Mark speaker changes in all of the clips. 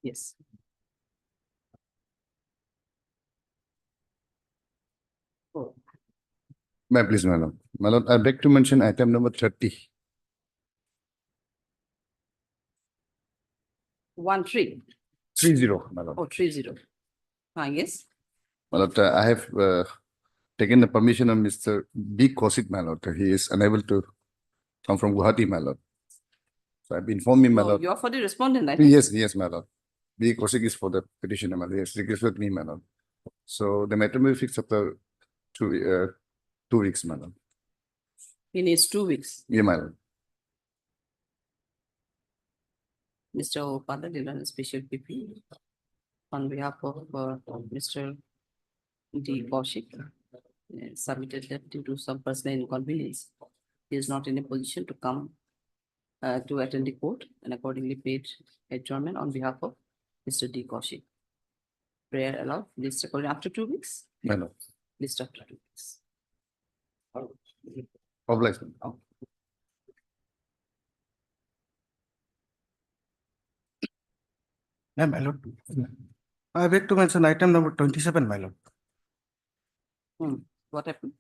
Speaker 1: Yes. Oh,
Speaker 2: May I please, madam. Madam, I'd like to mention item number 30.
Speaker 1: 13.
Speaker 2: 30, madam.
Speaker 1: Oh, 30. Yes.
Speaker 2: Madam, I have taken the permission of Mr. D. Kaushik, madam. He is unable to come from Guwahati, madam. So I've informed him,
Speaker 1: No,
Speaker 2: madam.
Speaker 1: you are for the respondent, I think.
Speaker 2: Yes, madam. D. Kaushik is for the petitioner, madam. Yes, request with me, madam. So the matter may be fixed after 2 weeks, madam.
Speaker 1: He needs 2 weeks.
Speaker 2: Yeah, madam.
Speaker 1: Mr. Upada, Dilan Special PP, on behalf of Mr. D. Kaushik, submitted that due to some personal inconvenience, he is not in a position to come to attend the court and accordingly paid adjournment on behalf of Mr. D. Kaushik. Prayer allowed, list according after 2 weeks,
Speaker 2: Madam.
Speaker 1: list after 2 weeks.
Speaker 2: Obliged, madam.
Speaker 3: Yeah, my lord. I beg to mention item number 27, my lord.
Speaker 1: What happened?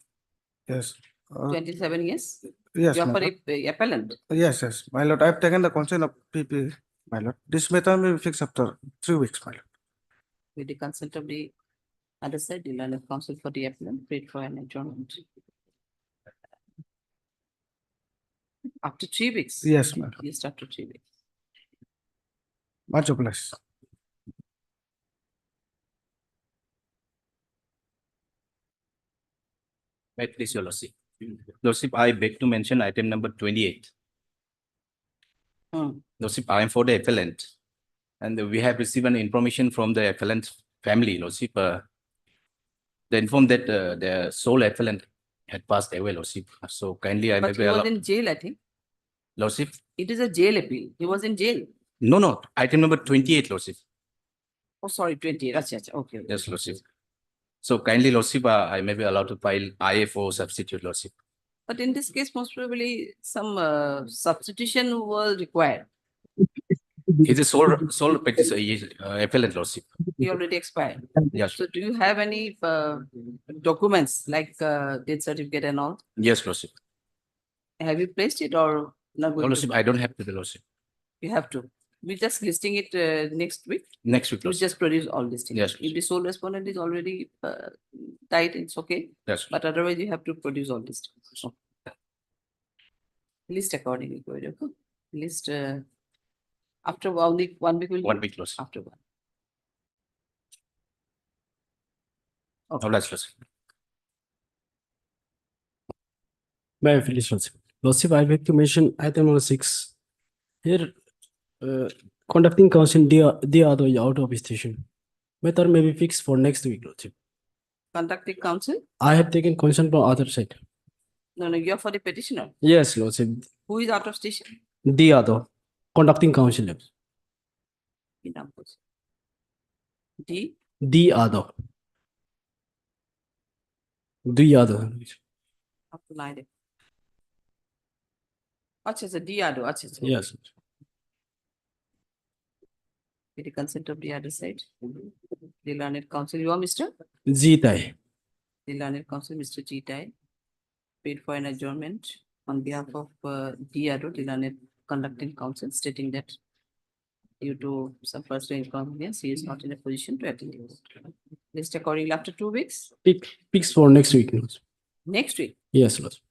Speaker 3: Yes.
Speaker 1: 27 years?
Speaker 3: Yes,
Speaker 1: You are
Speaker 3: my
Speaker 1: for
Speaker 3: lord.
Speaker 1: appellant.
Speaker 3: Yes, my lord. I have taken the consent of PP, my lord. This matter will be fixed after 3 weeks, my lord.
Speaker 1: With the consent of the other side, the land of counsel for the appellant, paid for an adjournment. After 3 weeks?
Speaker 3: Yes, my lord.
Speaker 1: Yes, after 3 weeks.
Speaker 3: Much obliged.
Speaker 4: Right, please, your lordship. Lordship, I beg to mention item number 28. Lordship, I am for the appellant. And we have received an information from the appellant family, Lordship. They informed that the sole appellant had passed away, Lordship. So kindly I may
Speaker 1: But
Speaker 4: be
Speaker 1: he was
Speaker 4: allowed.
Speaker 1: in jail, I think.
Speaker 4: Lordship?
Speaker 1: It is a jail appeal. He was in jail.
Speaker 4: No. Item number 28, Lordship.
Speaker 1: Oh, sorry, 20. Achha, okay.
Speaker 4: Yes, Lordship. So kindly, Lordship, I may be allowed to file IFO substitute, Lordship.
Speaker 1: But in this case, most probably some substitution was required.
Speaker 4: He's a sole petition, appellant, Lordship.
Speaker 1: He already expired.
Speaker 4: Yes,
Speaker 1: So do you have any documents like death certificate and all?
Speaker 4: yes, Lordship.
Speaker 1: Have you placed it or not?
Speaker 4: No,
Speaker 1: going to?
Speaker 4: Lordship, I don't have to, Lordship.
Speaker 1: You have to. We're just listing it next week.
Speaker 4: Next week,
Speaker 1: You
Speaker 4: Lordship.
Speaker 1: just produce all this thing.
Speaker 4: Yes,
Speaker 1: If the sole respondent is already tight, it's okay.
Speaker 4: Yes.
Speaker 1: But otherwise, you have to produce all this. List accordingly. Okay? List after 1 week. 1 week will
Speaker 4: 1
Speaker 1: do?
Speaker 4: week, Lordship.
Speaker 1: After one.
Speaker 4: Obliged, Lordship.
Speaker 5: May I finish, Lordship? Lordship, I beg to mention item number 6. Here, conducting counsel, they are out of station. Matter may be fixed for next week, Lordship.
Speaker 1: Conducting counsel?
Speaker 5: I have taken consent from other side.
Speaker 1: No, you are for the petitioner.
Speaker 5: Yes, Lordship.
Speaker 1: Who is out of station?
Speaker 5: The other conducting counsel.
Speaker 1: D.
Speaker 5: The other. The other.
Speaker 1: Up to 9. Achha, D. Achha.
Speaker 5: Yes.
Speaker 1: With the consent of the other side. The learned counsel, you are Mr.
Speaker 5: Jitai.
Speaker 1: The learned counsel, Mr. Jitai, paid for an adjournment on behalf of D. the learned conducting counsel, stating that due to some personal inconvenience, he is not in a position to attend the court. List accordingly after 2 weeks.
Speaker 5: Fixed for next week, Lordship.
Speaker 1: Next week,
Speaker 5: Yes, Lordship.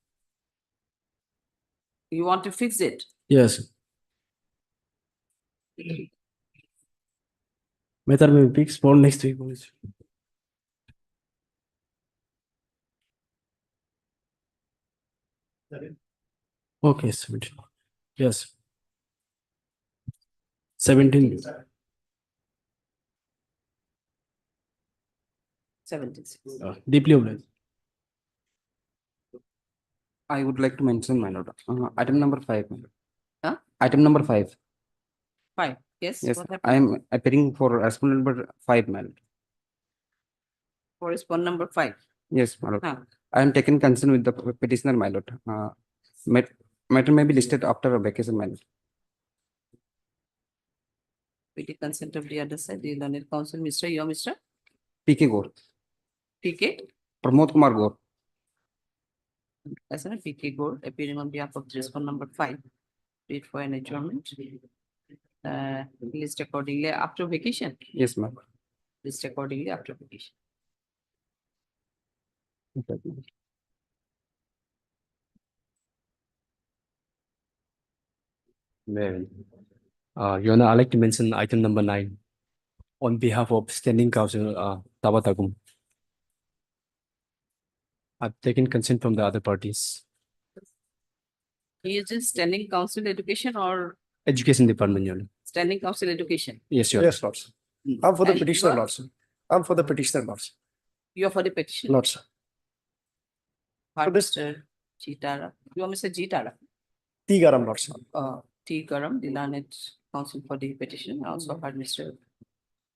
Speaker 1: you want to fix it.
Speaker 5: Yes. Matter may be fixed for next week, Lordship. Okay, 17. Yes. 17.
Speaker 1: 76.
Speaker 5: Deeply obliged.
Speaker 6: I would like to mention, my lord, item number 5. My lord.
Speaker 1: Huh?
Speaker 6: Item number 5.
Speaker 1: 5. Yes.
Speaker 6: Yes,
Speaker 1: What happened?
Speaker 6: I am appearing for respondent number 5, my lord.
Speaker 1: Correspond number 5.
Speaker 6: Yes, my lord.
Speaker 1: Huh.
Speaker 6: I am taken concern with the petitioner, my lord. Matter may be listed after a vacation, my lord.
Speaker 1: With the consent of the other side, the learned counsel, Mr. You are Mr.
Speaker 6: PK Gore,
Speaker 1: PK,
Speaker 6: Pramod Kumar Gore.
Speaker 1: as a PK Gore, appearing on behalf of the respondent number 5. Read for an adjournment. List accordingly after vacation.
Speaker 6: Yes, ma'am.
Speaker 1: List accordingly after vacation.
Speaker 5: Your Honor, I'd like to mention item number 9 on behalf of standing counsel, Tabatagum. I've taken consent from the other parties.
Speaker 1: He is just standing council education or
Speaker 5: Education Department, Your Honor.
Speaker 1: standing council education?
Speaker 5: Yes, Your Honor.
Speaker 7: Yes, Lords. I'm for the
Speaker 1: And you
Speaker 7: petitioner,
Speaker 1: are-
Speaker 7: Lords. I'm for the petitioner, Lords.
Speaker 1: You are for the petition.
Speaker 7: Lords.
Speaker 1: For
Speaker 7: for this-
Speaker 1: Mr. Chitara. You are Mr. Chitara.
Speaker 7: Tigaram, Lords.
Speaker 1: T. Karam, the learned counsel for the petition. I also heard Mr.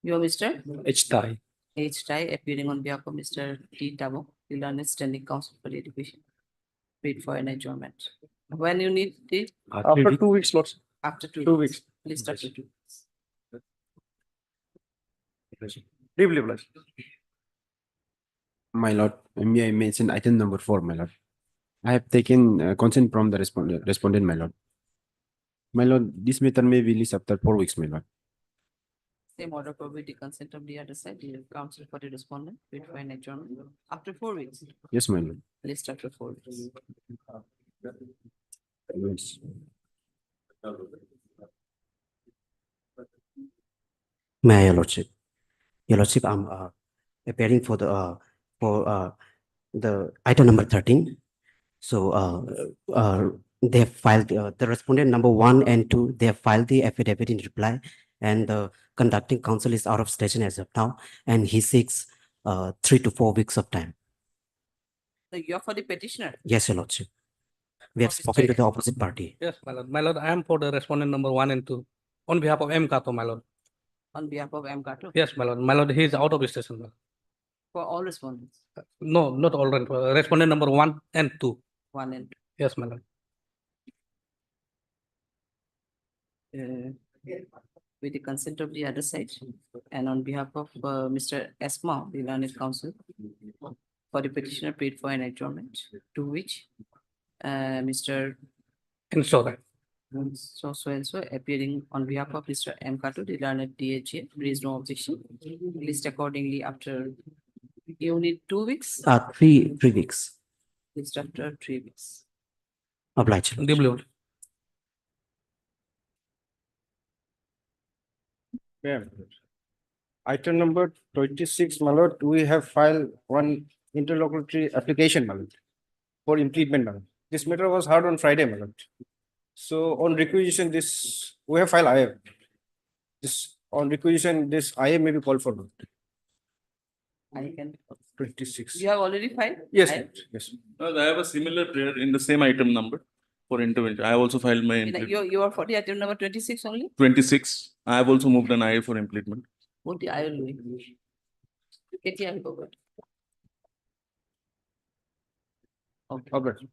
Speaker 1: You are Mr.
Speaker 5: H. Tai.
Speaker 1: H. Tai, appearing on behalf of Mr. T. Tabo, the learned standing counsel for the education. Wait for an adjournment. When you need it,
Speaker 7: After 2 weeks, Lords.
Speaker 1: after 2
Speaker 7: 2
Speaker 1: weeks.
Speaker 7: weeks.
Speaker 1: List after 2 weeks.
Speaker 7: Briefly, Lords.
Speaker 6: My lord, may I mention item number 4, my lord? I have taken consent from the respondent, my lord. My lord, this matter may be released after 4 weeks, my lord.
Speaker 1: Same order for with the consent of the other side, the counsel for the respondent, wait for an adjournment. After 4 weeks,
Speaker 6: Yes, my lord.
Speaker 1: list after 4 weeks.
Speaker 6: Yes.
Speaker 8: May Your Lordship. Your Lordship, I'm appearing for the item number 13. So they have filed the respondent number 1 and 2. They have filed the affidavit in reply, and the conducting counsel is out of station as of now, and he seeks 3 to 4 weeks of time.
Speaker 1: So you are for the petitioner.
Speaker 8: Yes, Your Lordship. We have
Speaker 1: Okay,
Speaker 8: spoken to
Speaker 1: straight.
Speaker 8: the opposite party.
Speaker 9: Yes, my lord. My lord, I am for the respondent number 1 and 2 on behalf of M. Kato, my lord.
Speaker 1: On behalf of M. Kato.
Speaker 9: Yes, my lord. My lord, he is out of station. my lord.
Speaker 1: For all respondents,
Speaker 9: No, not all right. Respondent number 1 and 2.
Speaker 1: 1 and 2.
Speaker 9: Yes, my lord.
Speaker 1: With the consent of the other side and on behalf of Mr. Esma, the learned counsel, for the petitioner paid for an adjournment, to which Mr.
Speaker 9: And so that.
Speaker 1: So and so appearing on behalf of Mr. M. Kato, the learned DHA, raised no objection. List accordingly after, you need 2 weeks,
Speaker 8: 3 weeks.
Speaker 1: list after 3 weeks.
Speaker 8: Obliged. Your Lordship.
Speaker 9: Duly.
Speaker 3: Yeah. Item number 26, my lord, we have filed one interlocutory application, my lord, for impleadment, my lord. This matter was heard on Friday, my lord. So on requisition, we have filed IF. On requisition, this IF may be called for, my lord.
Speaker 1: I can,
Speaker 3: 26.
Speaker 1: you have already filed?
Speaker 3: Yes,
Speaker 1: I-
Speaker 3: my lord. Yes.
Speaker 10: I have a similar prayer in the same item number for intervention. I have also filed my
Speaker 1: You are for the item number 26 only?
Speaker 10: 26. I have also moved an IA for impleadment.
Speaker 1: What the I will do? Katie, I will go back. Okay.
Speaker 3: Okay.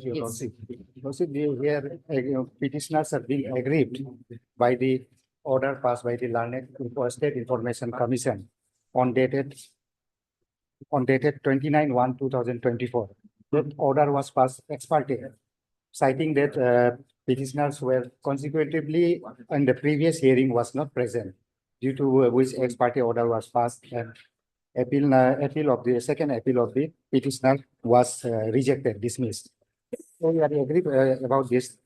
Speaker 1: Yes.
Speaker 11: Petitioners are being aggrieved by the order passed by the Learned State Information Commission on dated 29/1/2024. That order was passed ex parte, citing that petitioners were consecutively in the previous hearing was not present, due to which ex parte order was passed, and appeal of the second appeal of the petitioner was rejected, dismissed. So we are aggrieved about this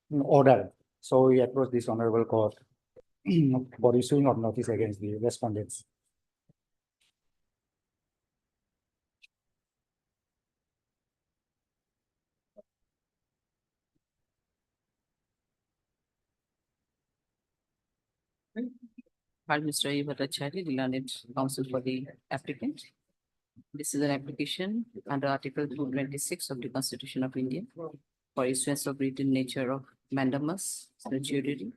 Speaker 11: order. So we approach this honorable court for issuing of notice against the respondents.
Speaker 1: Hi, Mr. Eva Rachari, the learned counsel for the applicant. This is an application under Article 226 of the Constitution of India for issuance of writ in nature of mandamus, certiorari,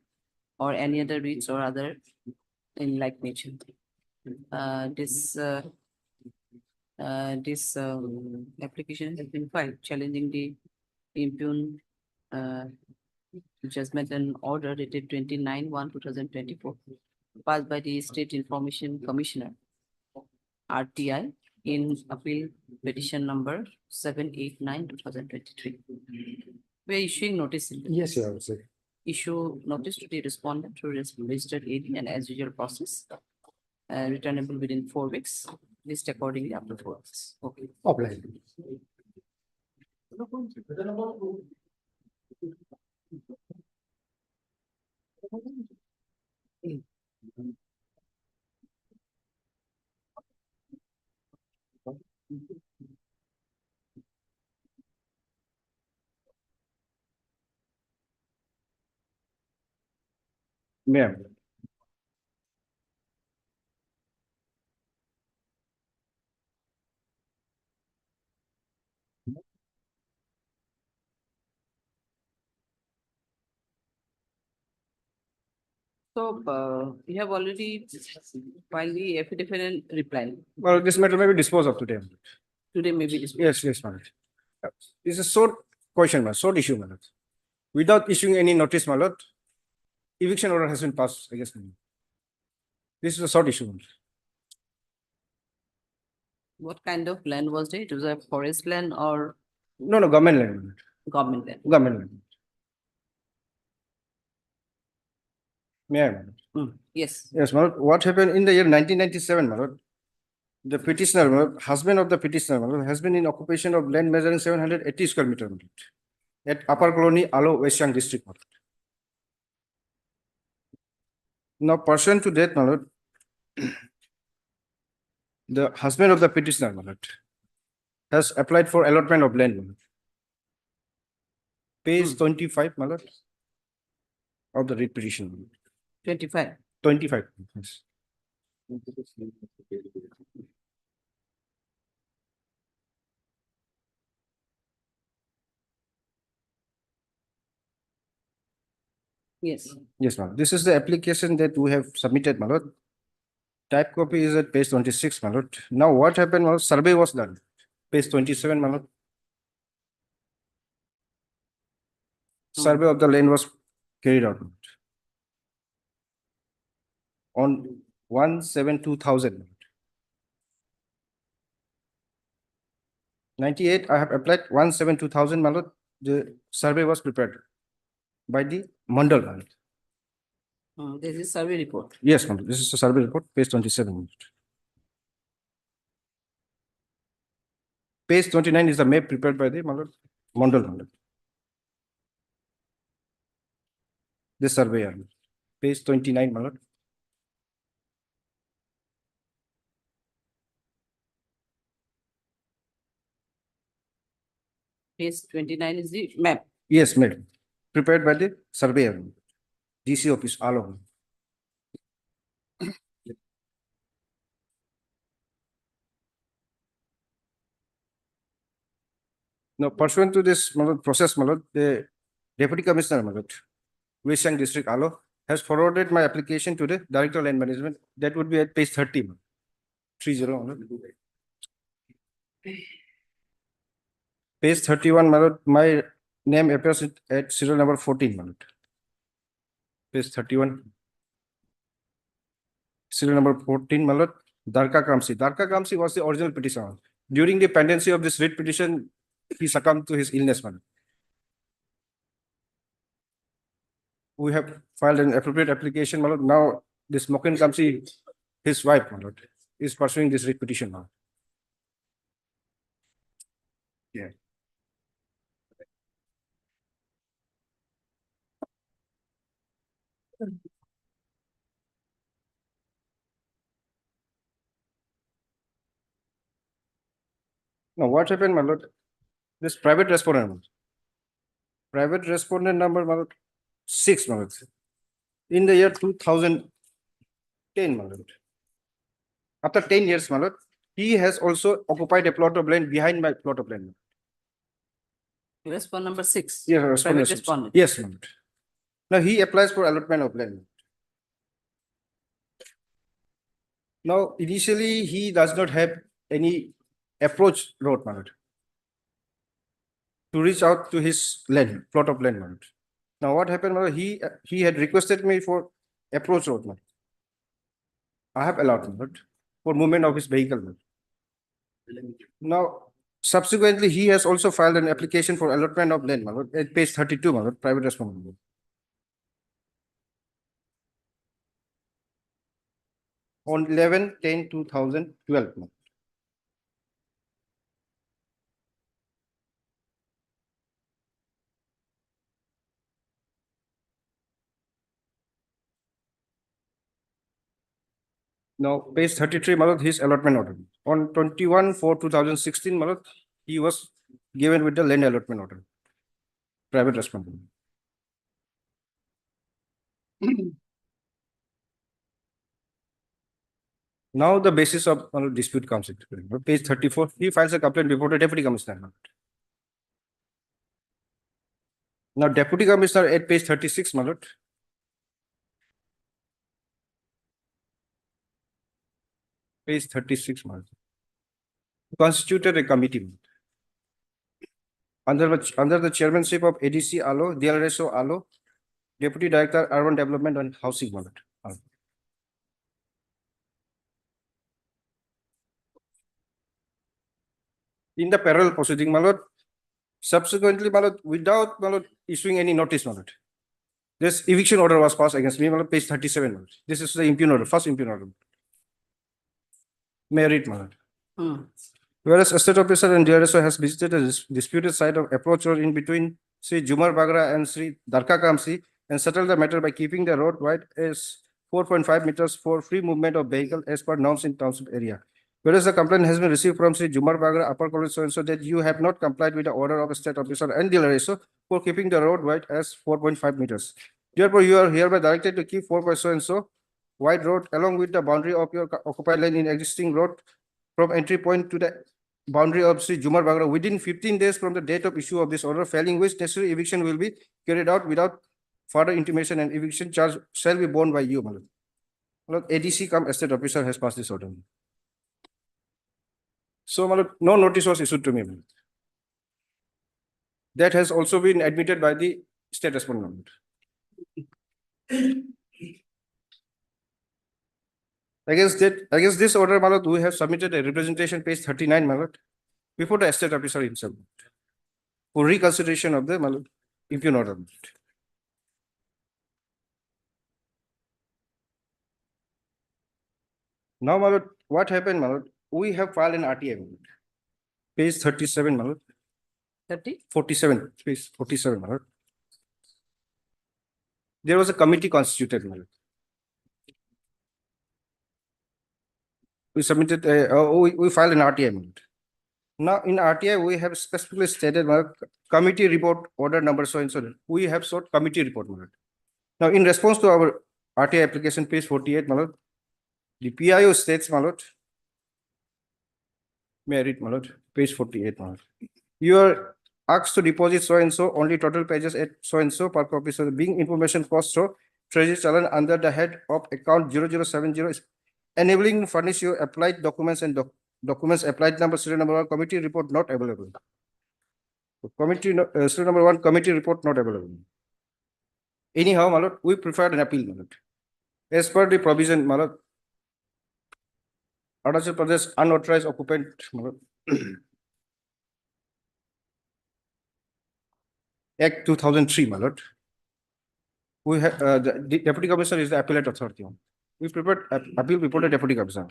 Speaker 1: or any other writs or other in like nature. This application has been filed challenging the impugned judgment and order dated 29/1/2024 passed by the State Information Commissioner RTI in appeal petition number 789/2023. We are issuing notice. in this.
Speaker 11: Yes, Your Honor.
Speaker 1: Issue notice to the respondent through registered AD and as usual process. Returnable within 4 weeks, list accordingly after 4 weeks. Okay.
Speaker 11: Obliged.
Speaker 3: Ma'am.
Speaker 1: So, you have already filed the affidavit and reply.
Speaker 3: Well, this matter may be disposed of today.
Speaker 1: Today maybe this.
Speaker 3: Yes, yes, my lord. It's a short question, my lord, short issue, my lord. Without issuing any notice, my lord, eviction order has been passed, I guess. my lord. This is a short issue. my lord.
Speaker 1: What kind of land was it? It was a forest land or
Speaker 3: No, government land, my lord.
Speaker 1: government land?
Speaker 3: Government land. May I, my lord?
Speaker 1: Yes.
Speaker 3: Yes, my lord. What happened in the year 1997, my lord? The petitioner, my lord, husband of the petitioner, my lord, has been in occupation of land measuring 780 square meter, my lord, at Upper Colony, Alo, West Siang district, my lord. Now, pursuant to that, my lord, the husband of the petitioner, my lord, has applied for allotment of land, my lord. Page 25, my lord, of the writ petition, my lord.
Speaker 1: 25.
Speaker 3: 25. Yes.
Speaker 1: Yes.
Speaker 3: Yes, ma'am. This is the application that we have submitted, my lord. Type copy is at page 26, my lord. Now, what happened was survey was done. Page 27, my lord. Survey of the land was carried out. On 1/7/2000. 98, I have applied 1/7/2000, my lord. The survey was prepared by the Mandal, my lord.
Speaker 1: This is survey report.
Speaker 3: Yes, ma'am. This is a survey report, page 27. Page 29 is the map prepared by the Mandal. This surveyor, page 29, my lord.
Speaker 1: Page 29 is the map.
Speaker 3: Yes, map prepared by the surveyor, DC office, Alo. Now, pursuant to this my lord, process, my lord, the Deputy Commissioner, my lord, West Siang District, Alo, has forwarded my application to the Director of Land Management. That would be at page 30. 30. my lord. Page 31, my lord, my name appears at serial number 14, my lord. Page 31. Serial number 14, my lord, Darka Kamsi. Darka Kamsi was the original petitioner. During the pendency of this writ petition, he succumbed to his illness, man. We have filed an appropriate application, my lord. Now, this Mokin Kamsi, his wife, my lord, is pursuing this writ petition now. Yeah. Now, what happened, my lord? This private respondent. Private respondent number, my lord, 6, my lord. In the year 2010, my lord. After 10 years, my lord, he has also occupied a plot of land behind my plot of land.
Speaker 1: Respondent number 6.
Speaker 3: Yes,
Speaker 1: Private
Speaker 3: respondent.
Speaker 1: respondent.
Speaker 3: Yes, my lord. Now he applies for allotment of land. Now, initially, he does not have any approach road, my lord, to reach out to his land, plot of land, my lord. Now, what happened, my lord, he had requested me for approach road, my lord. I have allowed, my lord, for movement of his vehicle, my lord. Now, subsequently, he has also filed an application for allotment of land, my lord, at page 32, my lord, private responsibility. On 11/10/2012, my lord. Now, page 33, Malad, his allotment order. On 21/4/2016, Malad, he was given with the land allotment order. Private responsibility. Now, the basis of Malad, dispute comes into play. Page 34, he files a complaint before the deputy commissioner, Malad. Now, deputy commissioner at page 36, Malad. Page 36, Malad. Constituted a committee. Under the chairmanship of ADC Alo, DLRSO Alo, Deputy Director Urban Development and Housing, Malad. In the parallel proceeding, my lord, subsequently, my lord, without, my lord, issuing any notice, my lord, this eviction order was passed against me, my lord, page 37, my lord. This is the impugn order, first impugn order. May I read, my lord? Whereas estate officer and DRSO has visited a disputed site of approach road in between Sri Jumar Bagra and Sri Darka Kamsi and settled the matter by keeping the road wide as 4.5 meters for free movement of vehicle as per norms in township area. Whereas the complaint has been received from Sri Jumar Bagra Upper College so that you have not complied with the order of estate officer and DRSO for keeping the road wide as 4.5 meters. Therefore, you are hereby directed to keep 4.so wide road along with the boundary of your occupied land in existing road from entry point to the boundary of Sri Jumar Bagra within 15 days from the date of issue of this order, failing which necessary eviction will be carried out without further intimation and eviction charge shall be borne by you, Malad. ADC cum estate officer has passed this order. So, Malad, no notice was issued to me, Malad. That has also been admitted by the state respondent. Against this order, Malad, we have submitted a representation, page 39, Malad, before the estate officer himself for reconsideration of the Malad impugn order. Now, Malad, what happened, Malad? We have filed an RTA, Malad. Page 37, Malad. 47, page 47, Malad. There was a committee constituted, Malad. We submitted, we filed an RTA, Malad. Now, in RTA, we have specifically stated, Malad, committee report order number so and so. We have sought committee report, Malad. Now, in response to our RTA application, page 48, Malad, the PIO states, Malad, may I read, Malad, page 48, Malad. You are asked to deposit so and so, only total pages at so and so per copy. So, being information cost so treasury challenge under the head of account 0070 is enabling to furnish you applied documents and documents applied number serial number 1 committee report not available. So, committee serial number 1 committee report not available. Anyhow, Malad, we preferred an appeal, Malad. As per the provision, Malad, Arunachal Pradesh unauthorized occupant, Malad, Act 2003, Malad. We have the deputy commissioner is the appellate authority. We prepared appeal before the deputy commissioner.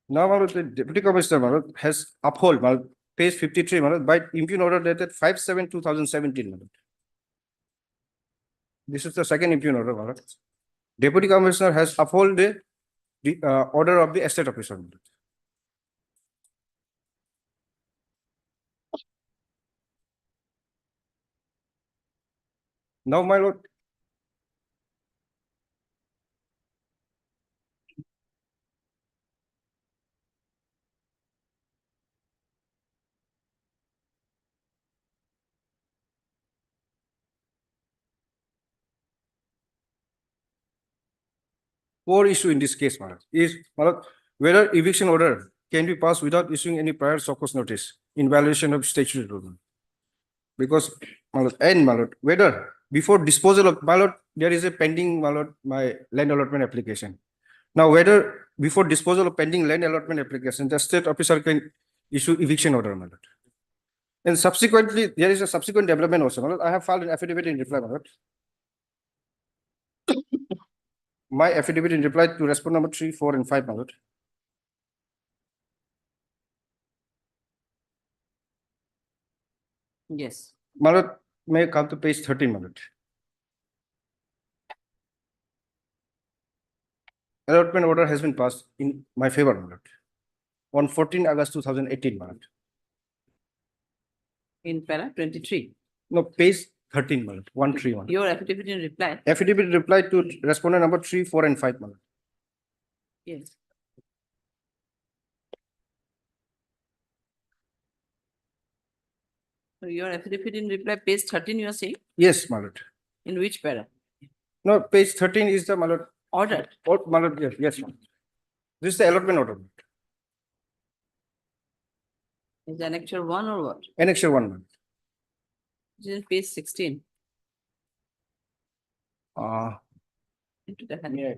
Speaker 3: Now, Malad, the deputy commissioner, Malad, has upheld, Malad, page 53, Malad, by impugn order dated 5/7/2017, Malad. This is the second impugn order, Malad. Deputy commissioner has upheld the order of the estate officer, Malad. Now, my lord, core issue in this case, Malad, is Malad, whether eviction order can be passed without issuing any prior SOCOS notice in violation of statutory rule. Because Malad, and Malad, whether before disposal of Malad, there is a pending Malad, my land allotment application. Now, whether before disposal of pending land allotment application, the state officer can issue eviction order, Malad. And subsequently, there is a subsequent development also, Malad. I have filed an affidavit in reply, Malad. My affidavit in reply to respondent number 3, 4, and 5, Malad.
Speaker 1: Yes.
Speaker 3: Malad, may I come to page 13, Malad. Allotment order has been passed in my favor, Malad, on 14 August 2018, Malad.
Speaker 1: In para 23.
Speaker 3: No, page 13, Malad, 131.
Speaker 1: Your affidavit in reply.
Speaker 3: Affidavit in reply to respondent number 3, 4, and 5, Malad.
Speaker 1: Yes. So your affidavit in reply, page 13, you are saying,
Speaker 3: Yes, Malad.
Speaker 1: in which para?
Speaker 3: No, page 13 is the Malad.
Speaker 1: Order.
Speaker 3: Oh, Malad, yes, yes, Malad. This is the allotment order.
Speaker 1: Is annexure 1 or what?
Speaker 3: Annexure 1, Malad.
Speaker 1: It is in page 16. Into the hand.
Speaker 3: Yeah.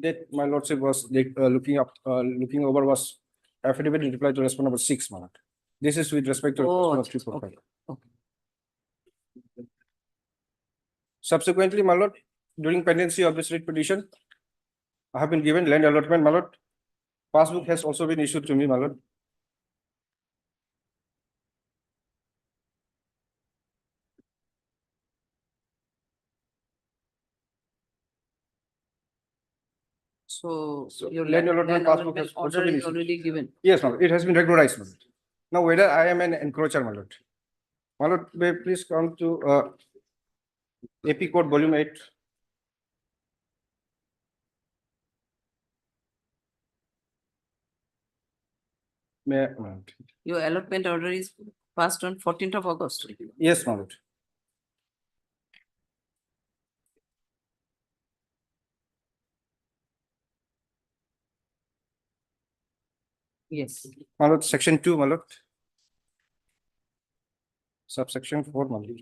Speaker 3: That my lordship was looking over was affidavit in reply to respondent number 6, Malad. This is with respect to
Speaker 1: Oh,
Speaker 3: respondent 3, 4, 5.
Speaker 1: okay.
Speaker 3: Subsequently, my lord, during pendency of this writ petition, I have been given land allotment, my lord. Passbook has also been issued to me, my lord.
Speaker 1: So
Speaker 3: So
Speaker 1: your
Speaker 3: land allotment passbook
Speaker 1: allotment
Speaker 3: has also
Speaker 1: order
Speaker 3: been
Speaker 1: is
Speaker 3: issued.
Speaker 1: already given.
Speaker 3: Yes, my lord, it has been regularized, my lord. Now, whether I am an encroacher, my lord. My lord, may I please come to AP Code Volume 8. May I, my lord?
Speaker 1: Your allotment order is passed on 14th of August.
Speaker 3: Yes, my lord.
Speaker 1: Yes.
Speaker 3: My lord, section 2, my lord. Subsection 4, my lord.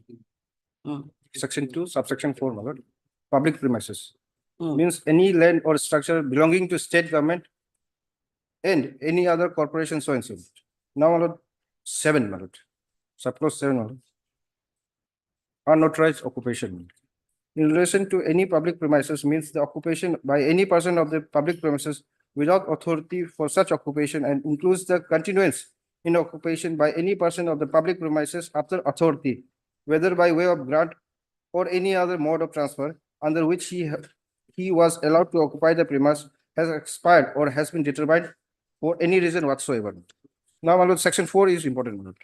Speaker 1: Hmm.
Speaker 3: Section 2, subsection 4, my lord. Public premises.
Speaker 1: Hmm.
Speaker 3: Means any land or structure belonging to state government and any other corporation so and so. Now, my lord, 7, my lord. Subclause 7, my lord. Unauthorized occupation. In relation to any public premises means the occupation by any person of the public premises without authority for such occupation and includes the continuance in occupation by any person of the public premises after authority, whether by way of grant or any other mode of transfer under which he was allowed to occupy the premise has expired or has been determined for any reason whatsoever. Now, my lord, section 4 is important, my lord.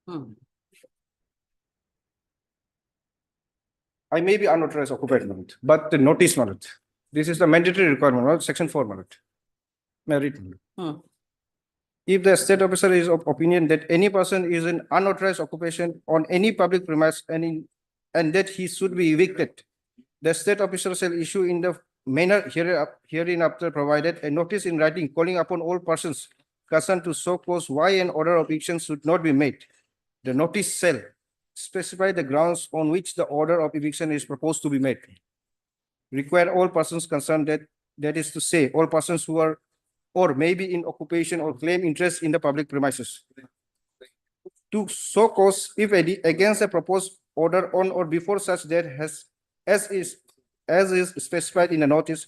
Speaker 1: Hmm.
Speaker 3: I may be unauthorized occupied, my lord, but the notice, my lord. This is the mandatory requirement, my lord, section 4, my lord. May I read, my lord?
Speaker 1: Hmm.
Speaker 3: If the state officer is of opinion that any person is in unauthorized occupation on any public premise and that he should be evicted, the state officer shall issue in the manner hereinafter provided a notice in writing calling upon all persons concerned to show cause why an order of eviction should not be made. The notice shall specify the grounds on which the order of eviction is proposed to be made. Require all persons concerned, that is to say, all persons who are or may be in occupation or claim interest in the public premises. to so cause, if any, against a proposed order on or before such date as is specified in the notice,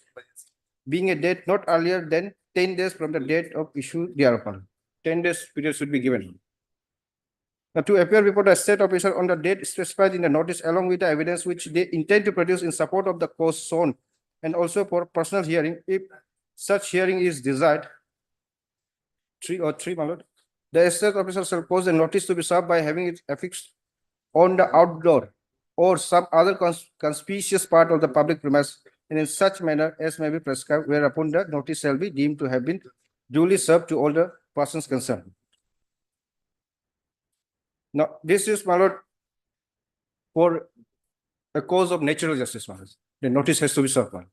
Speaker 3: being a date not earlier than 10 days from the date of issue thereupon. 10 days period should be given. Now, to appear before the state officer on the date specified in the notice, along with the evidence which they intend to produce in support of the cause shown, and also for personal hearing, if such hearing is desired. 3 or 3, my lord. The estate officer shall cause a notice to be served by having it affixed on the outdoor or some other conspicuous part of the public premise, and in such manner as may be prescribed, whereupon the notice shall be deemed to have been duly served to all the persons concerned. Now, this is, my lord, for a cause of natural justice, my lord. The notice has to be served, my lord,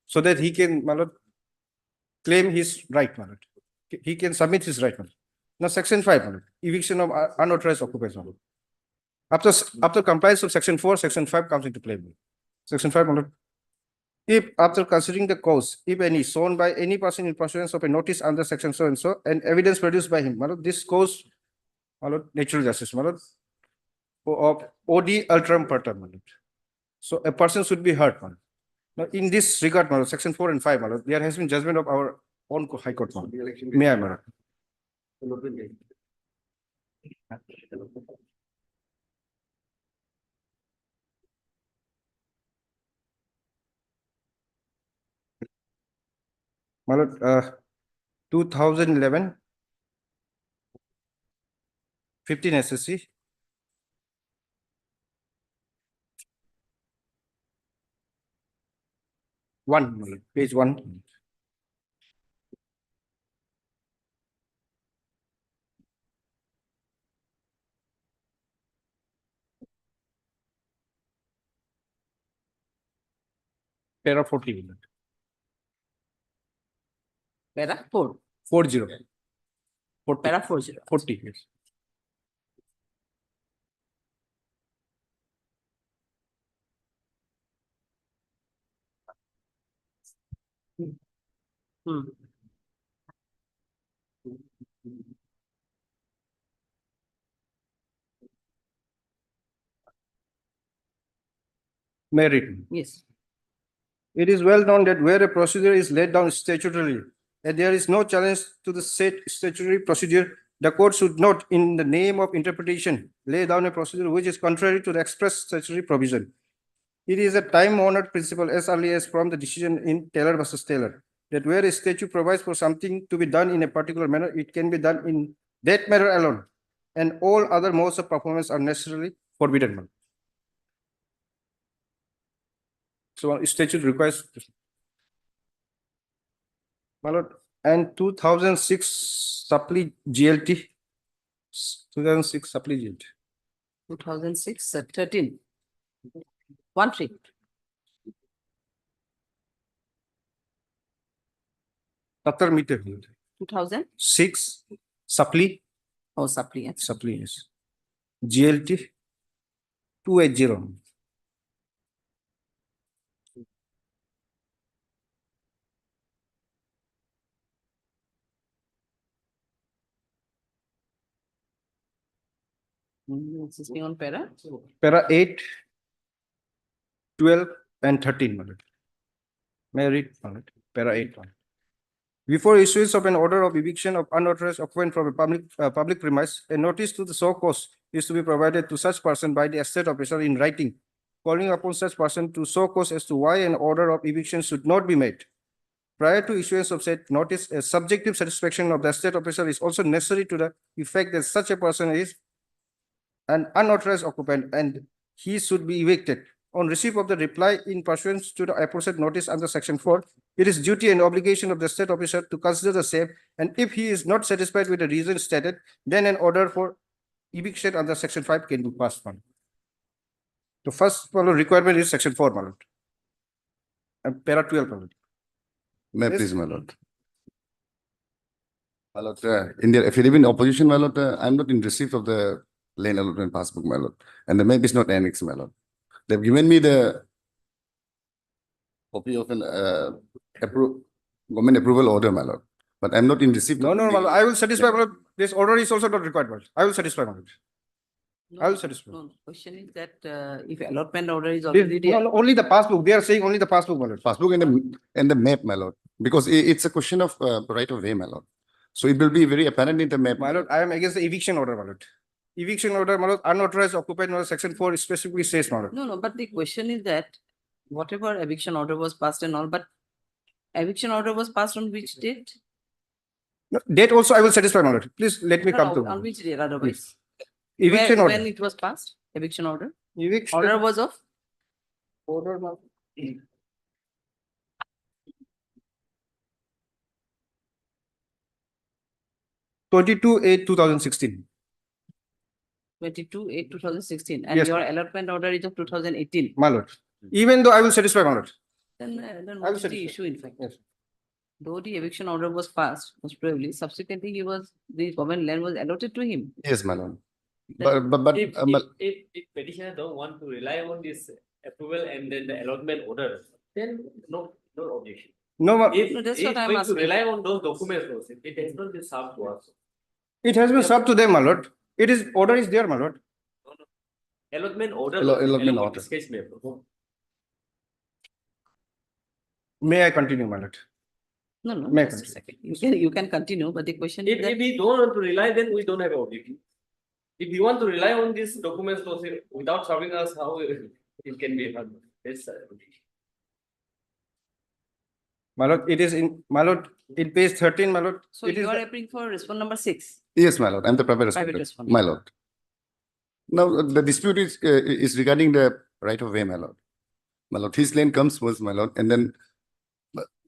Speaker 3: so that he can, my lord, claim his right, my lord. He can submit his right, my lord. Now, section 5, my lord, eviction of unauthorized occupiers, my lord. After compliance of section 4, section 5 comes into play. Section 5, my lord. If after considering the cause, if any, shown by any person in pursuance of a notice under section so and so, and evidence produced by him, my lord, this cause, my lord, natural justice, my lord, of OD ultram partem, my lord. So a person should be heard, my lord. Now, in this regard, my lord, section 4 and 5, my lord, there has been judgment of our own High Court, my lord. May I, my lord? My lord, 2011, 15 SSC. One, my lord, page 1. Para 40, my lord.
Speaker 1: Para 4,
Speaker 3: 40.
Speaker 1: para 40.
Speaker 3: 40, yes.
Speaker 1: Hmm.
Speaker 3: Merit.
Speaker 1: Yes.
Speaker 3: It is well known that where a procedure is laid down statutorily, and there is no challenge to the said statutory procedure, the court should not, in the name of interpretation, lay down a procedure which is contrary to the express statutory provision. It is a time-honored principle as early as from the decision in Taylor versus Taylor, that where a statute provides for something to be done in a particular manner, it can be done in that manner alone, and all other modes of performance are necessarily forbidden. So statute requires, my lord, and 2006 supply GLT, 2006 supply GLT.
Speaker 1: 2006, 13. 1-3.
Speaker 3: Tatar meter.
Speaker 1: 2006.
Speaker 3: Supply.
Speaker 1: Oh, supply. Yes.
Speaker 3: Supply, yes. GLT 280.
Speaker 1: This is on para.
Speaker 3: Para 8, 12, and 13, my lord. May I read, my lord? Para 8. Before issuance of an order of eviction of unauthorized occupant from a public premise, a notice to the so cause is to be provided to such person by the estate officer in writing, calling upon such person to so cause as to why an order of eviction should not be made. Prior to issuance of said notice, a subjective satisfaction of the estate officer is also necessary to the effect that such a person is an unauthorized occupant and he should be evicted. On receipt of the reply in pursuance to the aforesaid notice under section 4, it is duty and obligation of the state officer to consider the same, and if he is not satisfied with the reason stated, then an order for eviction under section 5 can be passed on. The first requirement is section 4, my lord. And para 12, my lord.
Speaker 2: May I
Speaker 3: Yes.
Speaker 2: please, my lord? My lord, in their affidavit opposition, my lord, I'm not in receipt of the lane allotment passbook, my lord, and the map is not annexed, my lord. They've given me the copy of an government approval order, my lord, but I'm not in receipt.
Speaker 3: No,
Speaker 2: of
Speaker 3: no,
Speaker 2: the-
Speaker 3: my lord, I will satisfy, my lord. This order is also not required, my lord. I will satisfy, my lord. I will satisfy.
Speaker 1: No, question is that if allotment order is
Speaker 3: This-
Speaker 1: already
Speaker 3: No,
Speaker 1: there.
Speaker 3: no, only the passbook. They are saying only the passbook, my lord.
Speaker 2: Passbook and the map, my lord, because it's a question of right of way, my lord. So it will be very apparent in the map.
Speaker 3: My lord, I am against the eviction order, my lord. Eviction order, my lord, unauthorized occupied, my lord, section 4 specifically says, my lord.
Speaker 1: No, but the question is that whatever eviction order was passed and all, but eviction order was passed on which date?
Speaker 3: No, date also I will satisfy, my lord. Please let me
Speaker 1: No,
Speaker 3: come
Speaker 1: no,
Speaker 3: to.
Speaker 1: on which date otherwise?
Speaker 3: Eviction
Speaker 1: When
Speaker 3: order.
Speaker 1: it was passed, eviction order?
Speaker 3: Eviction.
Speaker 1: Order was of?
Speaker 3: Order, my- 22/8/2016.
Speaker 1: 22/8/2016, and
Speaker 3: Yes,
Speaker 1: your allotment order is of 2018.
Speaker 3: My lord. Even though I will satisfy, my lord.
Speaker 1: Then
Speaker 3: I will
Speaker 1: what is the
Speaker 3: satisfy.
Speaker 1: issue in fact?
Speaker 3: Yes.
Speaker 1: Though the eviction order was passed, most probably subsequently the government land was allotted to him.
Speaker 2: Yes, my lord.
Speaker 1: Then
Speaker 2: But
Speaker 12: If petitioner don't want to rely on this approval and then the allotment order, then no objection.
Speaker 3: No, ma-
Speaker 12: If
Speaker 1: No, that's
Speaker 12: if
Speaker 1: what I'm
Speaker 12: going to
Speaker 1: asking.
Speaker 12: rely on those documents, also, it has not been served to us.
Speaker 3: it has been served to them, my lord. It is, order is there, my lord.
Speaker 12: Allotment order.
Speaker 2: Allotment
Speaker 12: along with
Speaker 2: order.
Speaker 12: sketch map.
Speaker 3: May I continue, my lord?
Speaker 1: No,
Speaker 3: May I
Speaker 1: just a
Speaker 3: continue?
Speaker 1: second. You can continue, but the question is
Speaker 12: If
Speaker 1: that
Speaker 12: we don't want to rely, then we don't have an objection. If you want to rely on these documents also, without serving us, how it can be done? Yes, sir.
Speaker 3: My lord, it is in, my lord, in page 13, my lord.
Speaker 1: so
Speaker 3: it is
Speaker 1: you are
Speaker 3: the-
Speaker 1: appealing for respond number 6.
Speaker 2: yes, my lord, I'm the private
Speaker 1: Private
Speaker 2: respondent,
Speaker 1: respondent.
Speaker 2: my lord. Now, the dispute is regarding the right of way, my lord. My lord, his lane comes first, my lord, and then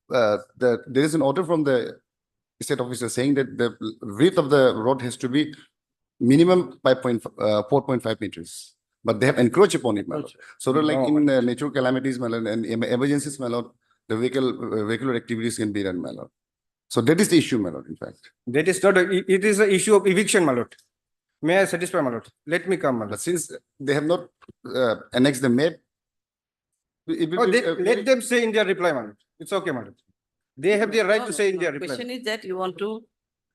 Speaker 2: there is an order from the state officer saying that the width of the road has to be minimum 4.5 meters. But they have encroached upon it, my lord. So that like
Speaker 3: No,
Speaker 2: in natural calamities, my lord, and emergencies, my lord, the vehicular activities can be done, my lord. So that is the issue, my lord, in fact.
Speaker 3: That is not, it is an issue of eviction, my lord. May I satisfy, my lord? Let me come, my
Speaker 2: But
Speaker 3: lord.
Speaker 2: since they have not annexed the map, it will
Speaker 3: Oh,
Speaker 2: be,
Speaker 3: let them say in their reply, my lord. It's okay, my lord. They have the right
Speaker 1: No,
Speaker 3: to
Speaker 1: no,
Speaker 3: say in
Speaker 1: no.
Speaker 3: their reply.
Speaker 1: Question is that you want to,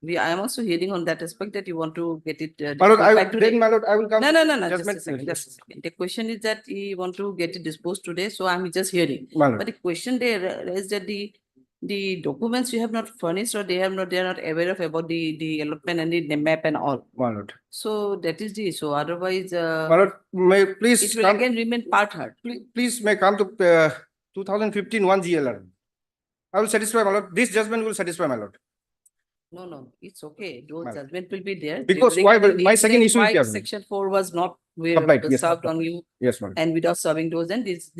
Speaker 1: I am also hearing on that aspect that you want to get it.
Speaker 3: My lord,
Speaker 1: disposed by
Speaker 3: then,
Speaker 1: today.
Speaker 3: my lord, I will come.
Speaker 1: No, just a
Speaker 3: Judgment,
Speaker 1: second,
Speaker 3: yes,
Speaker 1: just a second. The question is that you want to get it disposed today, so I'm just hearing.
Speaker 3: My lord.
Speaker 1: But the question there is that the documents you have not furnished or they are not aware of about the allotment and the map and all.
Speaker 3: My lord.
Speaker 1: So that is the issue. Otherwise,
Speaker 3: My lord, may please
Speaker 1: it will
Speaker 3: come,
Speaker 1: again remain part hard.
Speaker 3: please may come to 2015 1 GLR. I will satisfy, my lord. This judgment will satisfy, my lord.
Speaker 1: No, it's okay. Those
Speaker 3: Ma'am.
Speaker 1: judgment will be there.
Speaker 3: Because
Speaker 1: During
Speaker 3: why-
Speaker 1: the
Speaker 3: my
Speaker 1: days
Speaker 3: second
Speaker 1: then
Speaker 3: issue is
Speaker 1: why
Speaker 3: there.
Speaker 1: Section 4 was not
Speaker 3: Complied, yes.
Speaker 1: served on you
Speaker 3: Yes, my lord.
Speaker 1: and without serving those, and these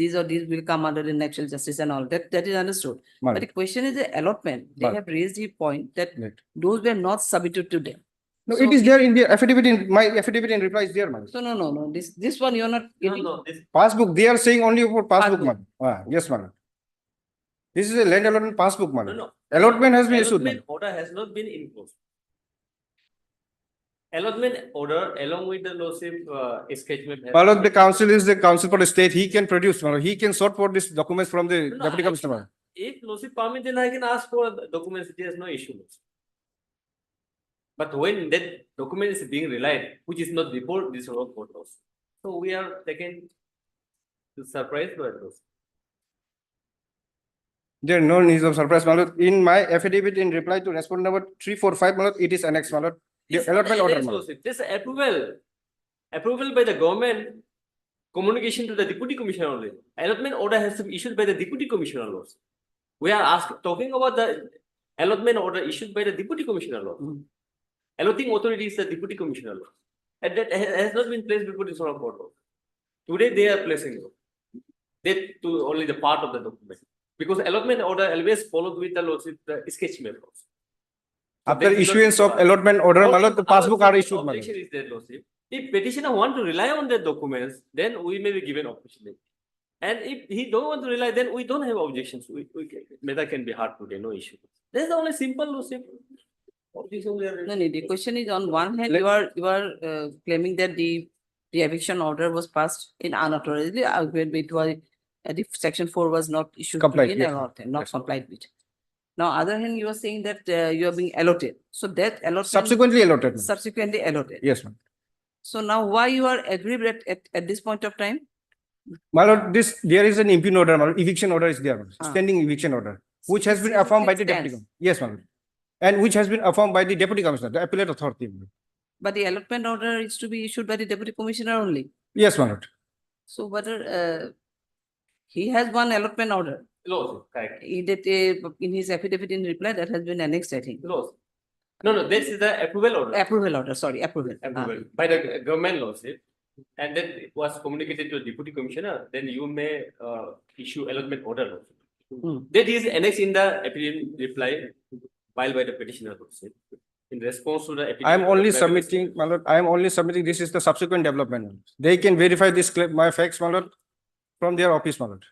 Speaker 1: will come under the natural justice and all. That is understood.
Speaker 3: My
Speaker 1: But the
Speaker 3: lord.
Speaker 1: question is the allotment. They
Speaker 3: Ma'am.
Speaker 1: have raised the point that
Speaker 3: Right.
Speaker 1: those were not submitted to them.
Speaker 3: No,
Speaker 1: So
Speaker 3: it is there in the affidavit in, my affidavit in reply is there, my lord.
Speaker 1: So no. This one you're not
Speaker 12: No,
Speaker 1: giving.
Speaker 12: no, this
Speaker 3: Passbook, they are saying only for passbook,
Speaker 1: Passbook.
Speaker 3: man. Yes, man. This is a land allotment passbook, man.
Speaker 12: no.
Speaker 3: Allotment has been issued,
Speaker 12: Allotment
Speaker 3: man.
Speaker 12: order has not been imposed. Allotment order along with the lordship sketch map. has-
Speaker 3: My lord, the council is the council for the state. He can produce, man. He can sort for these documents from the
Speaker 12: No,
Speaker 3: deputy
Speaker 12: I
Speaker 3: commissioner.
Speaker 12: can- If lordship permit, then I can ask for the documents. There is no issue. But when that document is being relied, which is not before this road court also. So we are taken to surprise by those.
Speaker 3: There no need of surprise, my lord. In my affidavit in reply to respondent number 345, my lord, it is annexed, my lord. The
Speaker 12: It's not
Speaker 3: allotment order,
Speaker 12: annexed,
Speaker 3: my lord.
Speaker 12: lordship. This approval. Approval by the government, communication to the deputy commissioner only. Allotment order has to be issued by the deputy commissioner also. We are talking about the allotment order issued by the deputy commissioner law. Allotting authority is the deputy commissioner law. And that has not been placed before this court law. Today they are placing it. That to only the part of the document. Because allotment order always followed with the lordship, the sketch map also. So
Speaker 3: After
Speaker 12: that is not
Speaker 3: issuance of
Speaker 12: required.
Speaker 3: allotment order, my
Speaker 12: Also,
Speaker 3: lord, the
Speaker 12: our
Speaker 3: passbook are
Speaker 12: second
Speaker 3: issued, my
Speaker 12: objection
Speaker 3: lord.
Speaker 12: is that, lordship. If petitioner want to rely on the documents, then we may be given opportunity. And if he don't want to rely, then we don't have objections. Matter can be hard today, no issue. That's the only simple, lordship. Objection we are.
Speaker 1: No, the question is on one hand,
Speaker 3: Let-
Speaker 1: you are claiming that the eviction order was passed in unauthorized, when it was, the section 4 was not issued. to
Speaker 3: Complied,
Speaker 1: in
Speaker 3: yes,
Speaker 1: and all, not
Speaker 3: Yes.
Speaker 1: complied with. Now, other hand, you are saying that you are being allotted. So that allotment.
Speaker 3: Subsequently allotted. ma'am.
Speaker 1: Subsequently allotted.
Speaker 3: Yes, ma'am.
Speaker 1: So now why you are aggrieved at this point of time?
Speaker 3: My lord, there is an impugn order, my lord. Eviction order is there, ma'am.
Speaker 1: Ah.
Speaker 3: Standing eviction order, which has been
Speaker 1: Still
Speaker 3: affirmed by
Speaker 1: it
Speaker 3: the deputy.
Speaker 1: stands.
Speaker 3: Yes, my lord. And which has been affirmed by the deputy commissioner, the appellate authority. ma'am.
Speaker 1: But the allotment order is to be issued by the deputy commissioner only.
Speaker 3: Yes, my lord.
Speaker 1: So whether he has one allotment order.
Speaker 12: Lordship, correct.
Speaker 1: In his affidavit in reply that has been annexed, I think.
Speaker 12: Lordship. No, this is the approval order.
Speaker 1: Approval order, sorry, approval.
Speaker 12: Approval by the government lordship. And then it was communicated to the deputy commissioner, then you may issue allotment order. That is annexed in the affidavit reply filed by the petitioner lordship. In response to the
Speaker 3: I am
Speaker 12: affidavit
Speaker 3: only
Speaker 12: reply by the
Speaker 3: submitting, my lord, I am only submitting, this is the subsequent development. my lord. They can verify this, my facts, my lord, from their office, my lord.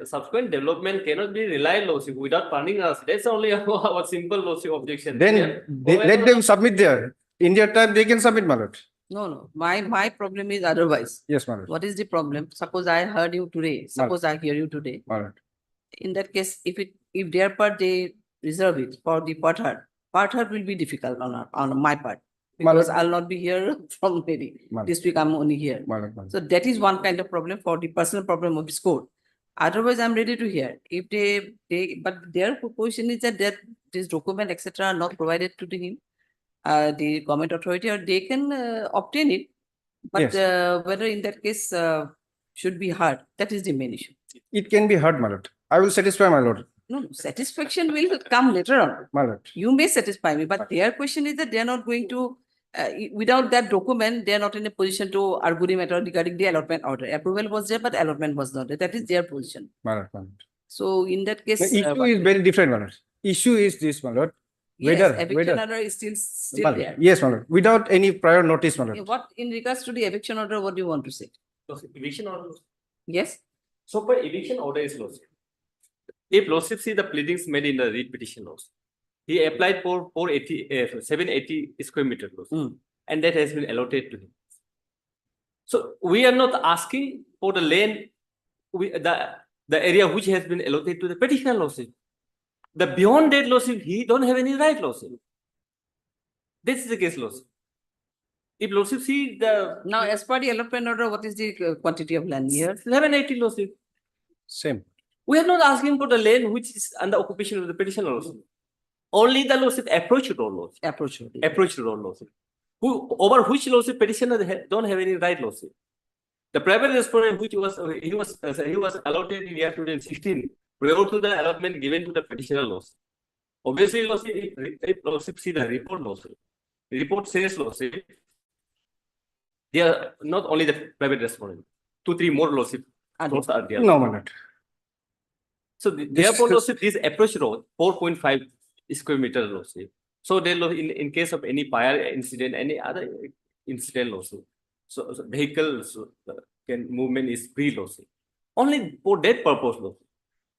Speaker 12: subsequent development cannot be relied lordship without funding us. That's only our simple lordship objection.
Speaker 3: Then
Speaker 12: Yeah.
Speaker 3: let them submit there. In their time, they can submit, my lord.
Speaker 1: No, my problem is otherwise.
Speaker 3: Yes, my lord.
Speaker 1: What is the problem? Suppose I heard you today, suppose I hear you today.
Speaker 3: My lord.
Speaker 1: In that case, if their part they reserve it for the part will be difficult on my part.
Speaker 3: My
Speaker 1: Because
Speaker 3: lord.
Speaker 1: I'll not be here from maybe
Speaker 3: My lord.
Speaker 1: this week, I'm only here.
Speaker 3: My lord, my lord.
Speaker 1: So that is one kind of problem for the personal problem of this court. Otherwise, I'm ready to hear. If but their position is that this document, etc., are not provided to him, the government authority, or they can obtain it. But whether in that case should be heard, that is the main issue.
Speaker 3: It can be heard, my lord. I will satisfy, my lord.
Speaker 1: No, satisfaction will come later on.
Speaker 3: My lord.
Speaker 1: You may satisfy me, but their question is that they are not going to, without that document, they are not in a position to argue the matter regarding the allotment order. Approval was there, but allotment was not there. That is their position.
Speaker 3: My lord, my lord.
Speaker 1: So in that case,
Speaker 3: The issue is very different, my lord. Issue is this, my lord.
Speaker 1: yes, eviction order is still there.
Speaker 3: Yes, my lord. Without any prior notice, my lord.
Speaker 1: What in regards to the eviction order, what do you want to say?
Speaker 12: Eviction order.
Speaker 1: Yes.
Speaker 12: So for eviction order is lordship. If lordship see the pleadings made in the writ petition lordship, he applied for 780 square meter lordship, and that has been allotted to him. So we are not asking for the land, the area which has been allotted to the petitioner lordship. The beyond that lordship, he don't have any right lordship. This is the case lordship. If lordship see the
Speaker 1: Now, as per the allotment order, what is the quantity of land here?
Speaker 12: 1180 lordship.
Speaker 3: Same.
Speaker 12: We are not asking for the land which is under occupation of the petitioner lordship. Only the lordship approach road lordship. Approach road lordship. Over which lordship petitioner don't have any right lordship. The private respondent which was he was allotted in year 2016 prior to the allotment given to the petitioner lordship. Obviously, lordship, if lordship see the report lordship, the report says lordship, they are not only the private respondent, 2-3 more lordship are there.
Speaker 3: No, my lord.
Speaker 12: So therefore, lordship, this approach road 4.5 square meter lordship. So they in case of any fire incident, any other incident lordship, so vehicles can movement is free lordship. Only for that purpose lordship.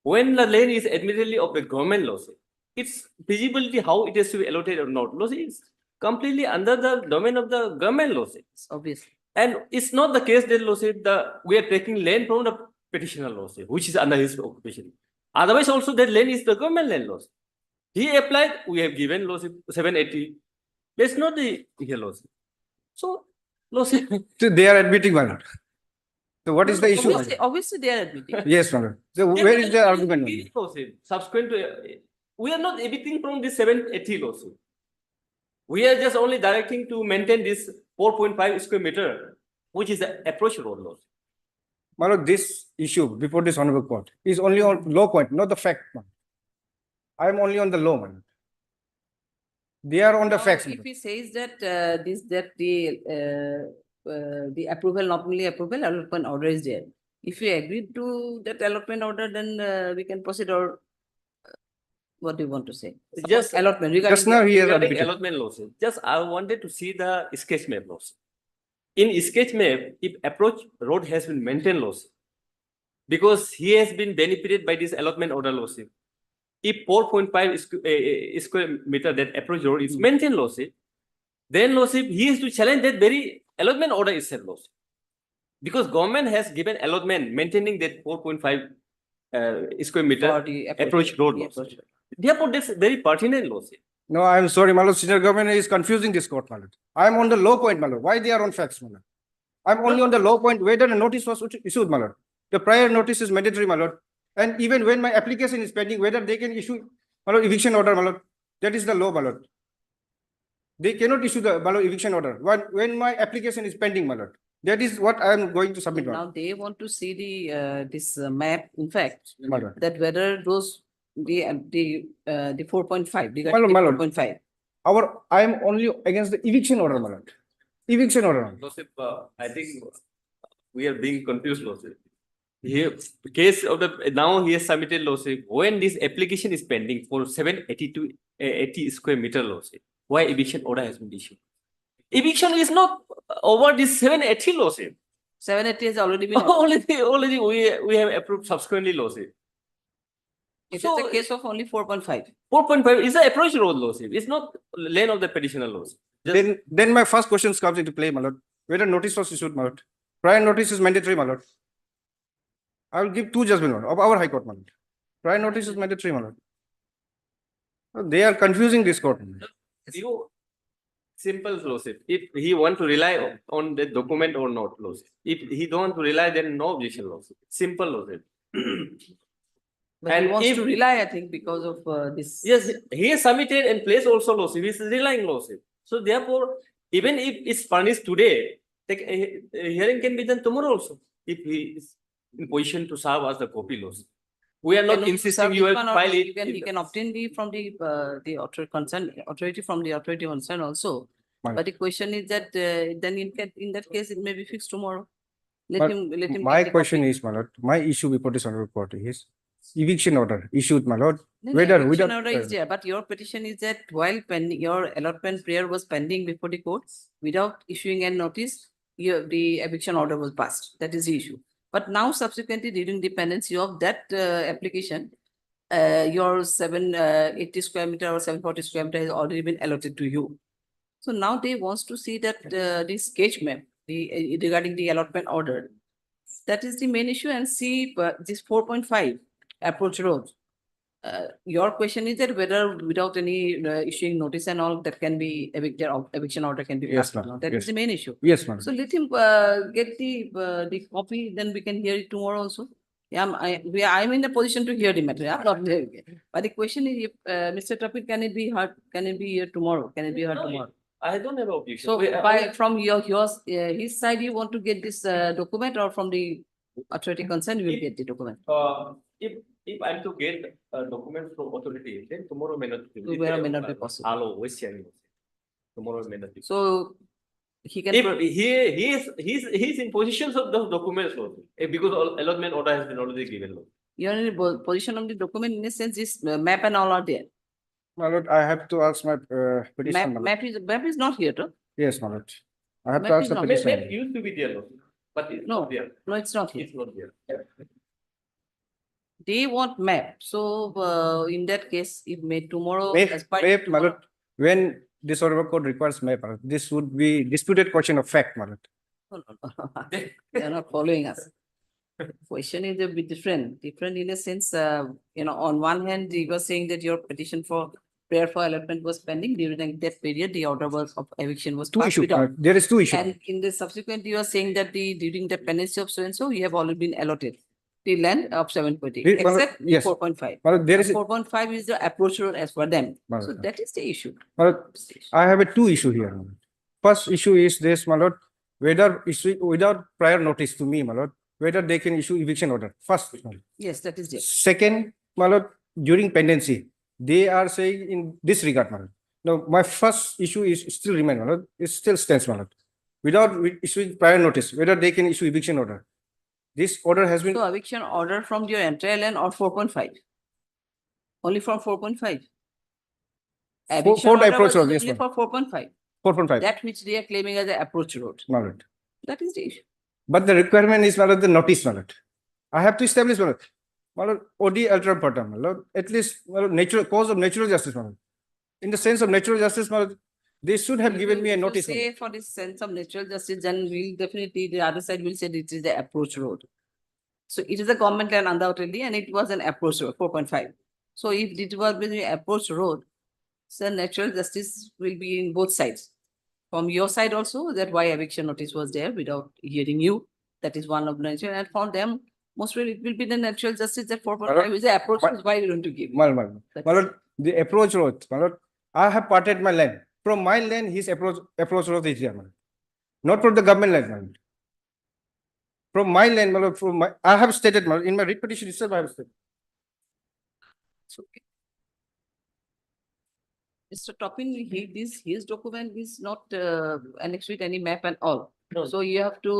Speaker 12: When the land is admittedly of the government lordship, its feasibility how it is to be allotted or not lordship is completely under the domain of the government lordship.
Speaker 1: Obviously.
Speaker 12: And it's not the case that lordship we are taking land from the petitioner lordship, which is under his occupation. Otherwise, also that land is the government land lordship. He applied, we have given lordship 780. That's not the here lordship. So lordship.
Speaker 3: So they are admitting, my lord. So what is the issue?
Speaker 1: Obviously, they are admitting.
Speaker 3: Yes, my lord. So where is the argument? my lord?
Speaker 12: Lordship, subsequent to we are not everything from this 780 lordship. We are just only directing to maintain this 4.5 square meter, which is the approach road lordship.
Speaker 3: My lord, this issue before this honorable court is only on law point, not the fact. I am only on the law, man. They are on the
Speaker 1: Now,
Speaker 3: facts.
Speaker 1: if he says that the approval, not only approval, allotment order is there. If you agree to that allotment order, then we can proceed. Or what do you want to say?
Speaker 12: Just
Speaker 1: allotment.
Speaker 3: Just now he has
Speaker 12: regarding
Speaker 3: admitted.
Speaker 12: allotment lordship. Just I wanted to see the sketch map lordship. In sketch map, if approach road has been maintained lordship, because he has been benefited by this allotment order lordship. If 4.5 square meter that approach road is maintained lordship, then lordship he has to challenge that very allotment order itself lordship. Because government has given allotment maintaining that 4.5 square meter
Speaker 1: For the
Speaker 12: approach road.
Speaker 1: the
Speaker 12: Lord.
Speaker 1: approach road.
Speaker 12: Therefore, that's very pertinent, Lord.
Speaker 3: No, I'm sorry, my lord, senior government is confusing this court, my lord. I'm on the low point, my lord. Why they are on facts, my lord? I'm only on the low point whether a notice was issued, my lord. The prior notice is mandatory, my lord. And even when my application is pending, whether they can issue, my lord, eviction order, my lord. That is the law, my lord. They cannot issue the, my lord, eviction order when my application is pending, my lord. That is what I am going to submit, my lord.
Speaker 1: Now they want to see the this map, in fact,
Speaker 3: My lord.
Speaker 1: that whether those the 4.5, the
Speaker 3: My lord.
Speaker 1: 4.5.
Speaker 3: I am only against the eviction order, my lord. Eviction order.
Speaker 12: Lordship, I think we are being confused, Lordship. Here, case of the, now he has submitted, Lordship, when this application is pending for 80 square meter, Lordship, why eviction order has been issued? Eviction is not over this 780, Lordship.
Speaker 1: 780 has already been.
Speaker 12: Already we have approved subsequently, Lordship.
Speaker 1: It is
Speaker 12: So-
Speaker 1: a case of only 4.5.
Speaker 12: 4.5 is the approach road, Lordship. It's not lane of the petitioner, Lordship. Just-
Speaker 3: Then my first question comes into play, my lord. Whether notice was issued, my lord. Prior notice is mandatory, my lord. I will give two judgment, my lord, of our high court, my lord. Prior notice is mandatory, my lord. They are confusing this court. my lord.
Speaker 12: You simple, Lordship. If he want to rely on the document or not, Lordship. If he don't want to rely, then no objection, Lordship. Simple, Lordship.
Speaker 1: But he
Speaker 12: And
Speaker 1: wants
Speaker 12: if-
Speaker 1: to rely, I think, because of this.
Speaker 12: Yes, he has submitted and placed also, Lordship. He is relying, Lordship. So therefore, even if it's furnished today, the hearing can be done tomorrow also. If he is in position to serve as the copy, Lordship. We are not
Speaker 1: Cannot
Speaker 12: insisting
Speaker 1: serve
Speaker 12: you
Speaker 1: this
Speaker 12: have
Speaker 1: one or
Speaker 12: file
Speaker 1: He
Speaker 12: it.
Speaker 1: can obtain from the authority from the authority concerned also.
Speaker 3: Right.
Speaker 1: But the question is that then in that case, it may be fixed tomorrow.
Speaker 3: But
Speaker 1: Let him.
Speaker 3: My
Speaker 1: take the
Speaker 3: question
Speaker 1: copy.
Speaker 3: is, my lord, my issue before this honorable court is eviction order issued, my lord.
Speaker 1: No,
Speaker 3: Whether
Speaker 1: eviction
Speaker 3: without-
Speaker 1: order is there, but your petition is that while pending, your allotment prayer was pending before the court, without issuing a notice, the eviction order was passed. That is the issue. But now subsequently during dependency of that application, your 780 square meter or 740 square meter has already been allotted to you. So now they wants to see that the sketch map, regarding the allotment order. That is the main issue, and see this 4.5 approach road. Your question is that whether without any issuing notice and all that can be evicted, eviction order can be
Speaker 3: Yes,
Speaker 1: passed. or
Speaker 3: ma'am.
Speaker 1: not. That
Speaker 3: Yes.
Speaker 1: is the main issue.
Speaker 3: Yes, my lord.
Speaker 1: So let him get the copy, then we can hear it tomorrow also. Yeah, I'm in the position to hear the matter. Yeah, not there. But the question is, if Mr. Tapir, can it be heard? Can it be here tomorrow? Can it be heard
Speaker 12: No,
Speaker 1: tomorrow?
Speaker 12: I don't have objection.
Speaker 1: So
Speaker 12: We-
Speaker 1: from his side, you want to get this document, or from the authority concerned, you will get the document.
Speaker 12: If I'm to get a document from authority, then tomorrow may not be.
Speaker 1: Tomorrow may not be possible.
Speaker 12: Hello, what's your tomorrow may not be.
Speaker 1: So he can.
Speaker 12: If he's in positions of those documents, Lord, because allotment order has been already given, Lord.
Speaker 1: You're in a position of the document, in a sense, this map and all are there.
Speaker 3: My lord, I have to ask my petition, my lord.
Speaker 1: Map is not here, too.
Speaker 3: Yes, my lord. I have to
Speaker 1: Map
Speaker 3: ask
Speaker 1: is
Speaker 3: the
Speaker 1: not-
Speaker 3: petition.
Speaker 12: Map used to be there, Lord, but it's
Speaker 1: No.
Speaker 12: not there.
Speaker 1: No, it's not here.
Speaker 12: It's not there.
Speaker 1: They want map. So in that case, if made tomorrow.
Speaker 3: Map,
Speaker 1: as part-
Speaker 3: map, my lord, when this honorable court requires map, my lord, this would be disputed question of fact, my lord.
Speaker 1: No, no. They are not following us. Question is a bit different in a sense, on one hand, you were saying that your petition for prayer for allotment was pending during that period, the order of eviction was
Speaker 3: Two
Speaker 1: passed
Speaker 3: issues,
Speaker 1: without.
Speaker 3: there is two issues.
Speaker 1: And in the subsequent, you are saying that during the pendency of so and so, you have already been allotted the land of 740,
Speaker 3: Well,
Speaker 1: except
Speaker 3: yes.
Speaker 1: 4.5.
Speaker 3: My lord, there is,
Speaker 1: 4.5 is the approach road as for them.
Speaker 3: My
Speaker 1: So
Speaker 3: lord.
Speaker 1: that is the issue.
Speaker 3: my lord, I have a two issue here. my lord. First issue is this, my lord, whether issue without prior notice to me, my lord, whether they can issue eviction order. First, my lord.
Speaker 1: Yes, that is there.
Speaker 3: Second, my lord, during pendency, they are saying in this regard, my lord. Now, my first issue is still remain, my lord. It still stands, my lord. Without issuing prior notice, whether they can issue eviction order. This order has been,
Speaker 1: So eviction order from your entire land or 4.5? Only from 4.5? Eviction
Speaker 3: for the
Speaker 1: order
Speaker 3: approach
Speaker 1: was
Speaker 3: road, yes,
Speaker 1: only
Speaker 3: ma'am.
Speaker 1: for 4.5.
Speaker 3: 4.5,
Speaker 1: That which they are claiming as the approach road.
Speaker 3: my lord.
Speaker 1: That is the issue.
Speaker 3: But the requirement is, my lord, the notice, my lord. I have to establish, my lord. My lord, OD ultra partem, my lord. At least, my lord, natural cause of natural justice, my lord. In the sense of natural justice, my lord, they should have given me a
Speaker 1: If you
Speaker 3: notice. my lord.
Speaker 1: say for this sense of natural justice, then we'll definitely, the other side will say it is the approach road. So it is a government land undoubtedly, and it was an approach road, 4.5. So if it was an approach road, so natural justice will be in both sides. From your side also, that why eviction notice was there without hearing you. That is one of the nature, and for them, most really it will be the natural justice that 4.5 is the approach, is why you want to give.
Speaker 3: My lord, the approach road, my lord, I have parted my land. From my land, his approach road is here, my lord. Not from the government land, my lord. From my land, my lord, I have stated, my lord, in my writ petition itself, I have stated.
Speaker 1: It's okay. Mr. Topin, his document is not annexed with any map and all.
Speaker 12: No.
Speaker 1: So you have to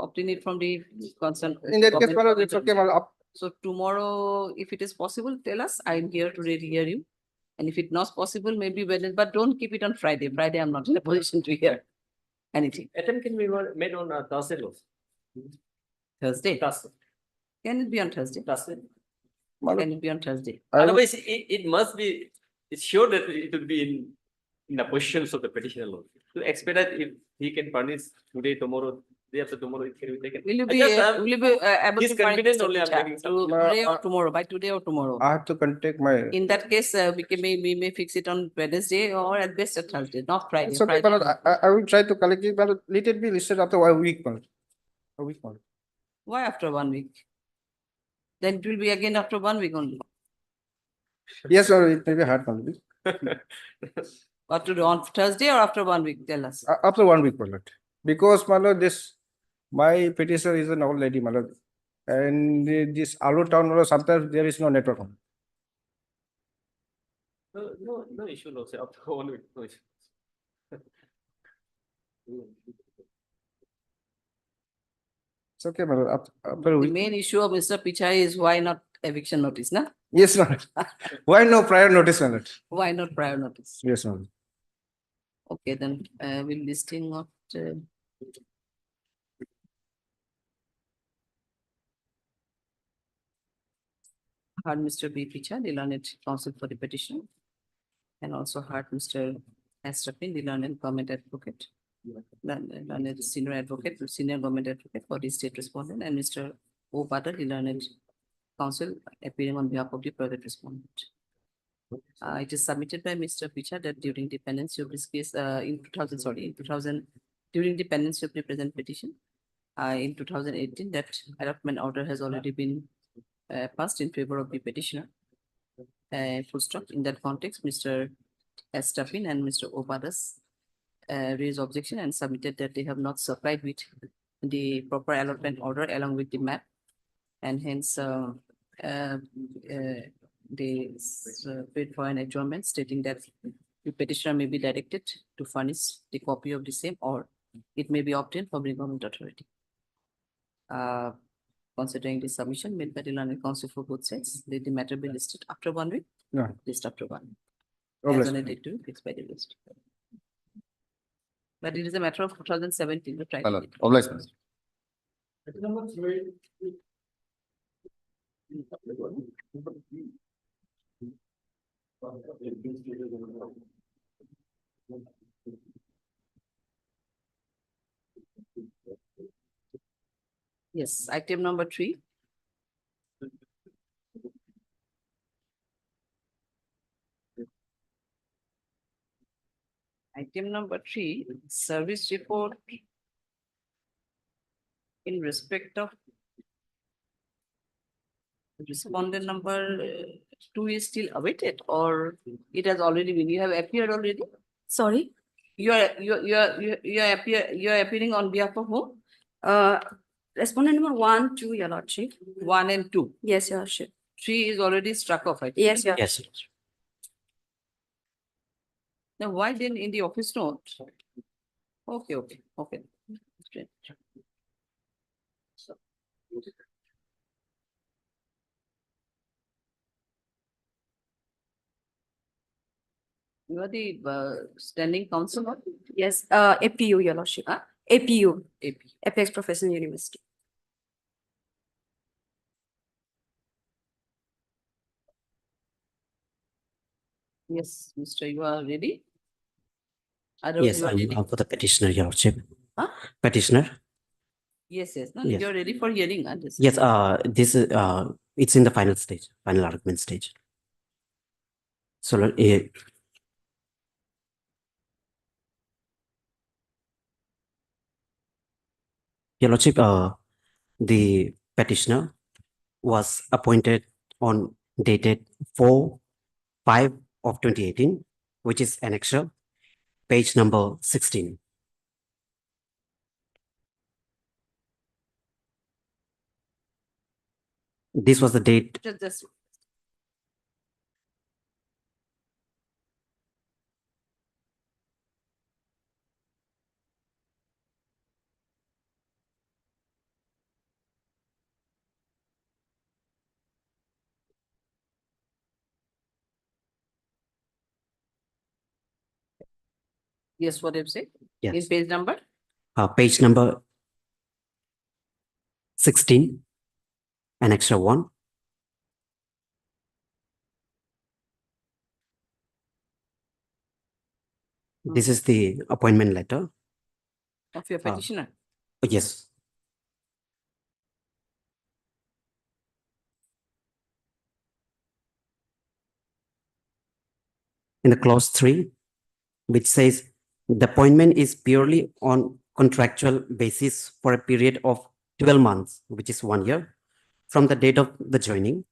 Speaker 1: obtain it from the concerned.
Speaker 3: In that case, my
Speaker 1: government.
Speaker 3: lord, it's okay, my lord.
Speaker 1: So tomorrow, if it is possible, tell us. I'm here to really hear you. And if it's not possible, maybe Wednesday, but don't keep it on Friday. Friday, I'm not in a position to hear anything.
Speaker 12: Attempt can be made on Thursday also.
Speaker 1: Thursday.
Speaker 12: Thursday.
Speaker 1: Can it be on Thursday?
Speaker 12: Thursday.
Speaker 3: My lord,
Speaker 1: Can it be on Thursday?
Speaker 3: I will-
Speaker 12: Otherwise, it must be, it's sure that it will be in the positions of the petitioner law. To expedite, if he can furnish today, tomorrow, day after tomorrow, it can be taken.
Speaker 1: Will you
Speaker 12: I
Speaker 1: be,
Speaker 12: just,
Speaker 1: will you be able
Speaker 12: his
Speaker 1: to find
Speaker 12: convenience
Speaker 1: Mr.
Speaker 12: only I'm
Speaker 1: Picha
Speaker 12: making some-
Speaker 1: today or tomorrow, by today or tomorrow?
Speaker 3: I have to contact my.
Speaker 1: In that case, we may fix it on Wednesday or at best at Thursday, not Friday.
Speaker 3: It's okay,
Speaker 1: Friday.
Speaker 3: my lord, I will try to collect it, but let it be listed after a week, my lord. A week, my lord.
Speaker 1: Why after 1 week? Then it will be again after 1 week only.
Speaker 3: Yes, sir, it may be hard, my lord.
Speaker 1: What to do on Thursday or after 1 week? Tell us.
Speaker 3: After 1 week, my lord. Because, my lord, my petitioner is an old lady, my lord. And this Alu town, my lord, sometimes there is no network.
Speaker 12: No issue, no, say after 1 week, no issue.
Speaker 3: It's okay, my lord, after a
Speaker 1: The
Speaker 3: week.
Speaker 1: main issue of Mr. Pichai is why not eviction notice, na?
Speaker 3: Yes, my lord. Why no prior notice, my lord?
Speaker 1: Why not prior notice?
Speaker 3: Yes, my lord.
Speaker 1: Okay, then we'll listing of heard Mr. B. Picha, the learned counsel for the petition, and also heard Mr. Astrapin, the learned government advocate, learned senior advocate, senior government advocate for the state respondent, and Mr. O. Badar, the learned counsel appearing on behalf of the private respondent. It is submitted by Mr. Picha that during the pendency of this case, in 2000, during the pendency of the present petition, in 2018, that allotment order has already been passed in favor of the petitioner. Full stop. In that context, Mr. Estafin and Mr. Obadas raised objection and submitted that they have not supplied with the proper allotment order along with the map, and hence they paid for an adjournment stating that the petitioner may be directed to furnish the copy of the same, or it may be obtained from the government authority. Considering the submission made by the learned counsel for both sides, the matter be listed after 1 week.
Speaker 3: No.
Speaker 1: List after 1 week.
Speaker 3: Oh,
Speaker 1: As
Speaker 3: bless
Speaker 1: on a
Speaker 3: you.
Speaker 1: date to be fixed by the list. But it is a matter of 2017. to try.
Speaker 2: My lord, oblige, my lord.
Speaker 1: Yes, item number 3. Item number 3, service report in respect of respondent number 2 is still awaited, or it has already been, you have appeared already?
Speaker 13: Sorry,
Speaker 1: You are appearing on behalf of whom?
Speaker 13: respondent number 1, 2, Your Lordship.
Speaker 1: 1 and 2.
Speaker 13: Yes, Your Lordship.
Speaker 1: 3 is already struck off, I think.
Speaker 13: Yes, Your
Speaker 8: Yes.
Speaker 1: Now, why then in the office note? Okay. Straight. You are the standing counsel of
Speaker 13: Yes, APU, Your Lordship. APU,
Speaker 1: AP.
Speaker 13: Apex Professional University.
Speaker 1: Yes, Mr. You are ready? Otherwise
Speaker 8: Yes,
Speaker 1: you are
Speaker 8: I'm
Speaker 1: ready.
Speaker 8: now for the petitioner, Your Lordship.
Speaker 1: Huh?
Speaker 8: Petitioner.
Speaker 1: Yes, yes, no,
Speaker 8: Yes.
Speaker 1: you're ready for hearing, this.
Speaker 8: Yes, this is, it's in the final stage, final argument stage. So, Your Lordship, the petitioner was appointed on dated 4/5 of 2018, which is annexure, page number 16. This was the date.
Speaker 1: Just. Yes, what have said? In
Speaker 8: Yes.
Speaker 1: page number?
Speaker 8: Page number 16, annexure 1. This is the appointment letter.
Speaker 1: Of your petitioner?
Speaker 8: Yes. In the clause 3, which says the appointment is purely on contractual basis for a period of 12 months, which is 1 year, from the date of the joining.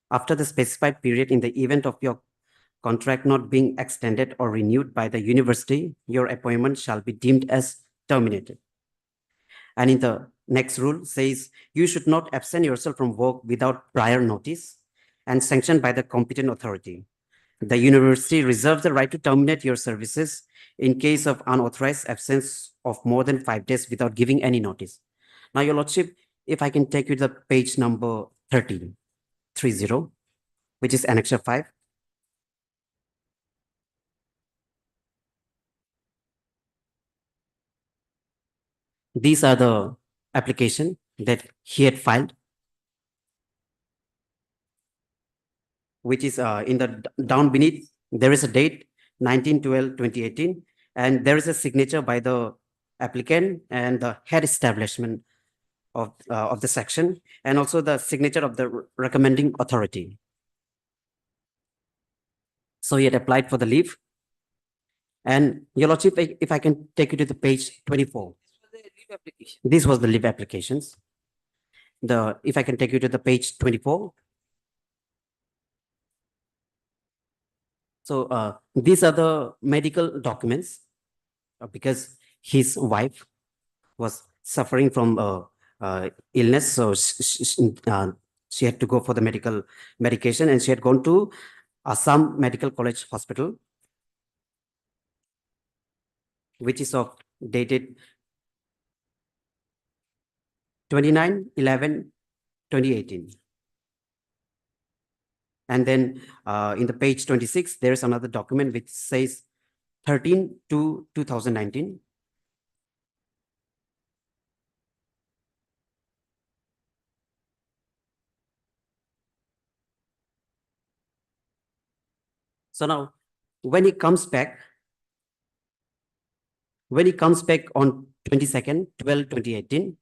Speaker 8: After the specified period, in the event of your contract not being extended or renewed by the university, your appointment shall be deemed as terminated. And in the next rule says you should not absent yourself from work without prior notice and sanctioned by the competent authority. The university reserves the right to terminate your services in case of unauthorized absence of more than 5 days without giving any notice. Now, Your Lordship, if I can take you to the page number 30, which is annexure 5. These are the application that he had filed, which is in the down beneath, there is a date 19/12/2018, and there is a signature by the applicant and the head establishment of the section, and also the signature of the recommending authority. So he had applied for the leave. And Your Lordship, if I can take you to the page 24. This was the leave applications. If I can take you to the page 24. So these are the medical documents because his wife was suffering from illness. So she had to go for the medical medication, and she had gone to Assam Medical College Hospital, which is of dated 29/11/2018. And then in the page 26, there is another document which says 13/2/2019. So now, when he comes back on 22/12/2018,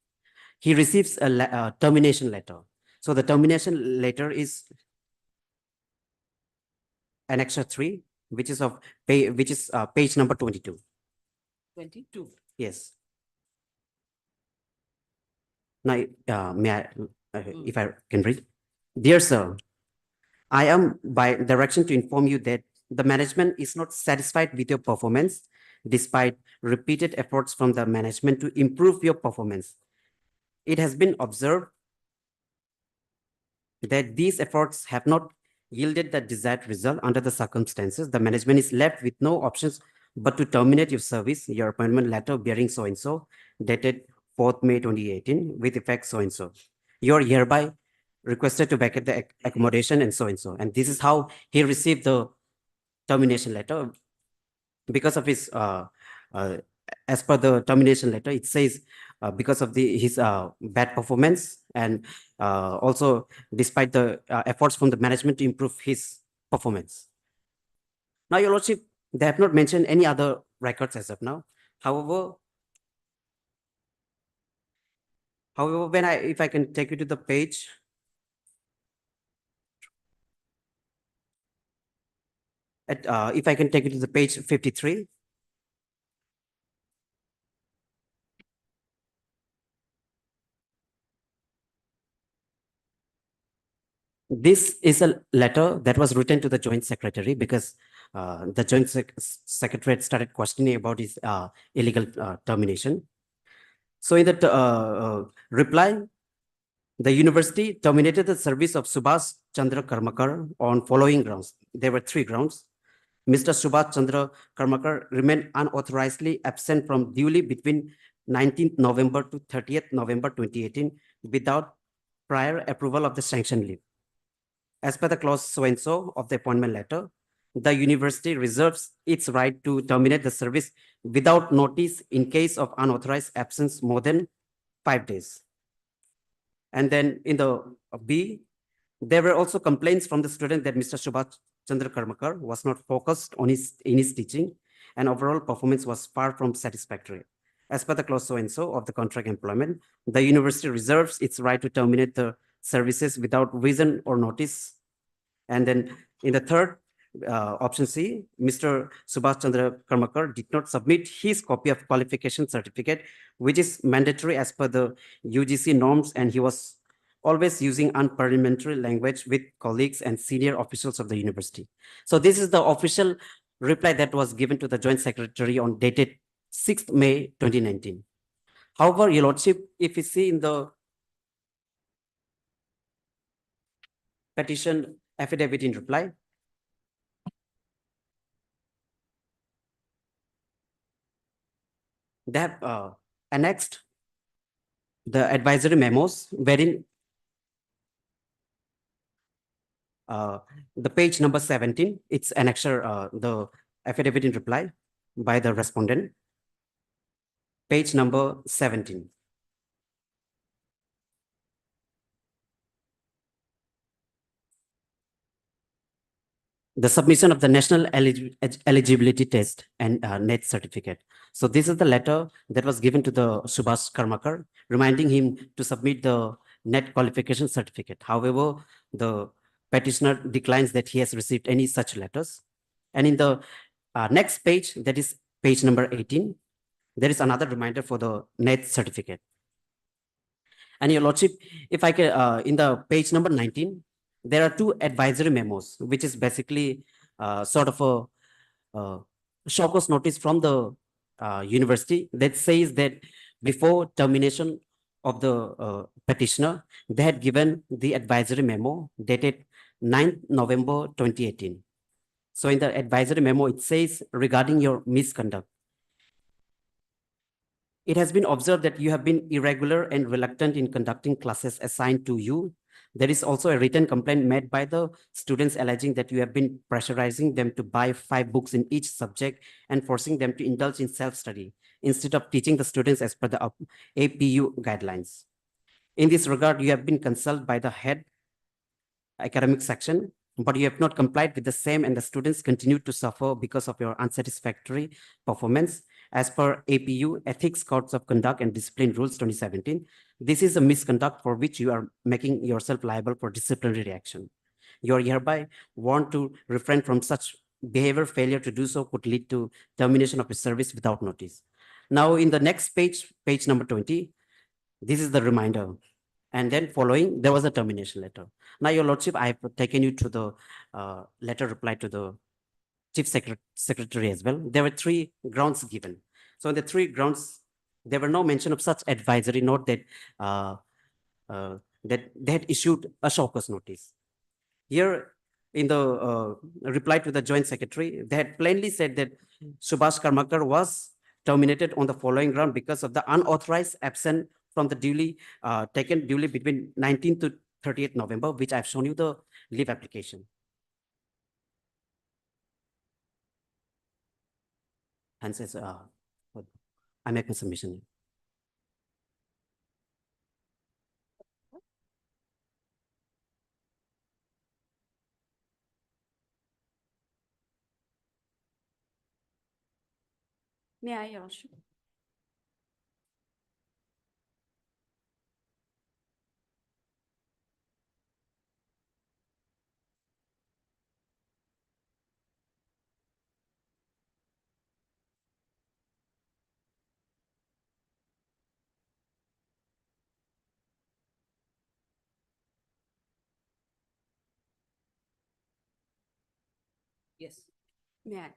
Speaker 8: he receives a termination letter. So the termination letter is annexure 3, which is page number 22.
Speaker 1: 22.
Speaker 8: Yes. Now, may I, if I can read? Dear sir, I am by direction to inform you that the management is not satisfied with your performance despite repeated efforts from the management to improve your performance. It has been observed that these efforts have not yielded the desired result under the circumstances. The management is left with no options but to terminate your service, your appointment letter bearing so-and-so, dated 4th May 2018, with effect so-and-so. You are hereby requested to vacate the accommodation and so-and-so. And this is how he received the termination letter. Because of his, as per the termination letter, it says because of his bad performance and also despite the efforts from the management to improve his performance. Now, Your Lordship, they have not mentioned any other records as of now. However, However, if I can take you to the page. If I can take you to the page 53. This is a letter that was written to the Joint Secretary because the Joint Secretary had started questioning about his illegal termination. So in the reply, the university terminated the service of Subhash Chandra Karmakar on following grounds. There were 3 grounds. Mr. Subhash Chandra Karmakar remained unauthorizedly absent from duty between 19th November to 30th November 2018 without prior approval of the sanction leave. As per the clause so-and-so of the appointment letter, the university reserves its right to terminate the service without notice in case of unauthorized absence more than 5 days. And then in the B, there were also complaints from the student that Mr. Subhash Chandra Karmakar was not focused on in his teaching and overall performance was far from satisfactory. As per the clause so-and-so of the contract employment, the university reserves its right to terminate the services without reason or notice. And then in the third option C, Mr. Subhash Chandra Karmakar did not submit his copy of qualification certificate, which is mandatory as per the UGC norms, and he was always using unparliamentary language with colleagues and senior officials of the university. So this is the official reply that was given to the Joint Secretary on dated 6th May 2019. However, Your Lordship, if you see in the petition affidavit in reply, they have annexed the advisory memos wherein the page number 17, it's annexure, the affidavit in reply by the respondent. Page number 17. The submission of the national eligibility test and NET certificate. So this is the letter that was given to the Subhash Karmakar, reminding him to submit the NET qualification certificate. However, the petitioner declines that he has received any such letters. And in the next page, that is page number 18, there is another reminder for the NET certificate. And Your Lordship, if I can, in the page number 19, there are 2 advisory memos, which is basically sort of a show cause notice from the university that says that before termination of the petitioner, they had given the advisory memo dated 9th November 2018. So in the advisory memo, it says regarding your misconduct, it has been observed that you have been irregular and reluctant in conducting classes assigned to you. There is also a written complaint made by the students alleging that you have been pressurizing them to buy 5 books in each subject and forcing them to indulge in self-study instead of teaching the students as per the APU guidelines. In this regard, you have been consulted by the head academic section, but you have not complied with the same, and the students continue to suffer because of your unsatisfactory performance. As per APU Ethics Codes of Conduct and Discipline Rules 2017, this is a misconduct for which you are making yourself liable for disciplinary reaction. You are hereby warned to refrain from such behavior. Failure to do so could lead to termination of a service without notice. Now, in the next page, page number 20, this is the reminder. And then following, there was a termination letter. Now, Your Lordship, I have taken you to the letter reply to the Chief Secretary as well. There were 3 grounds given. So in the 3 grounds, there were no mention of such advisory note that that they had issued a show cause notice. Here in the reply to the Joint Secretary, they had plainly said that Subhash Karmakar was terminated on the following ground because of the unauthorized absence from the duly taken duly between 19th to 30th November, which I've shown you the leave application. And says, I make a submission.
Speaker 13: May I, Your Lordship?
Speaker 1: Yes.
Speaker 13: Yeah.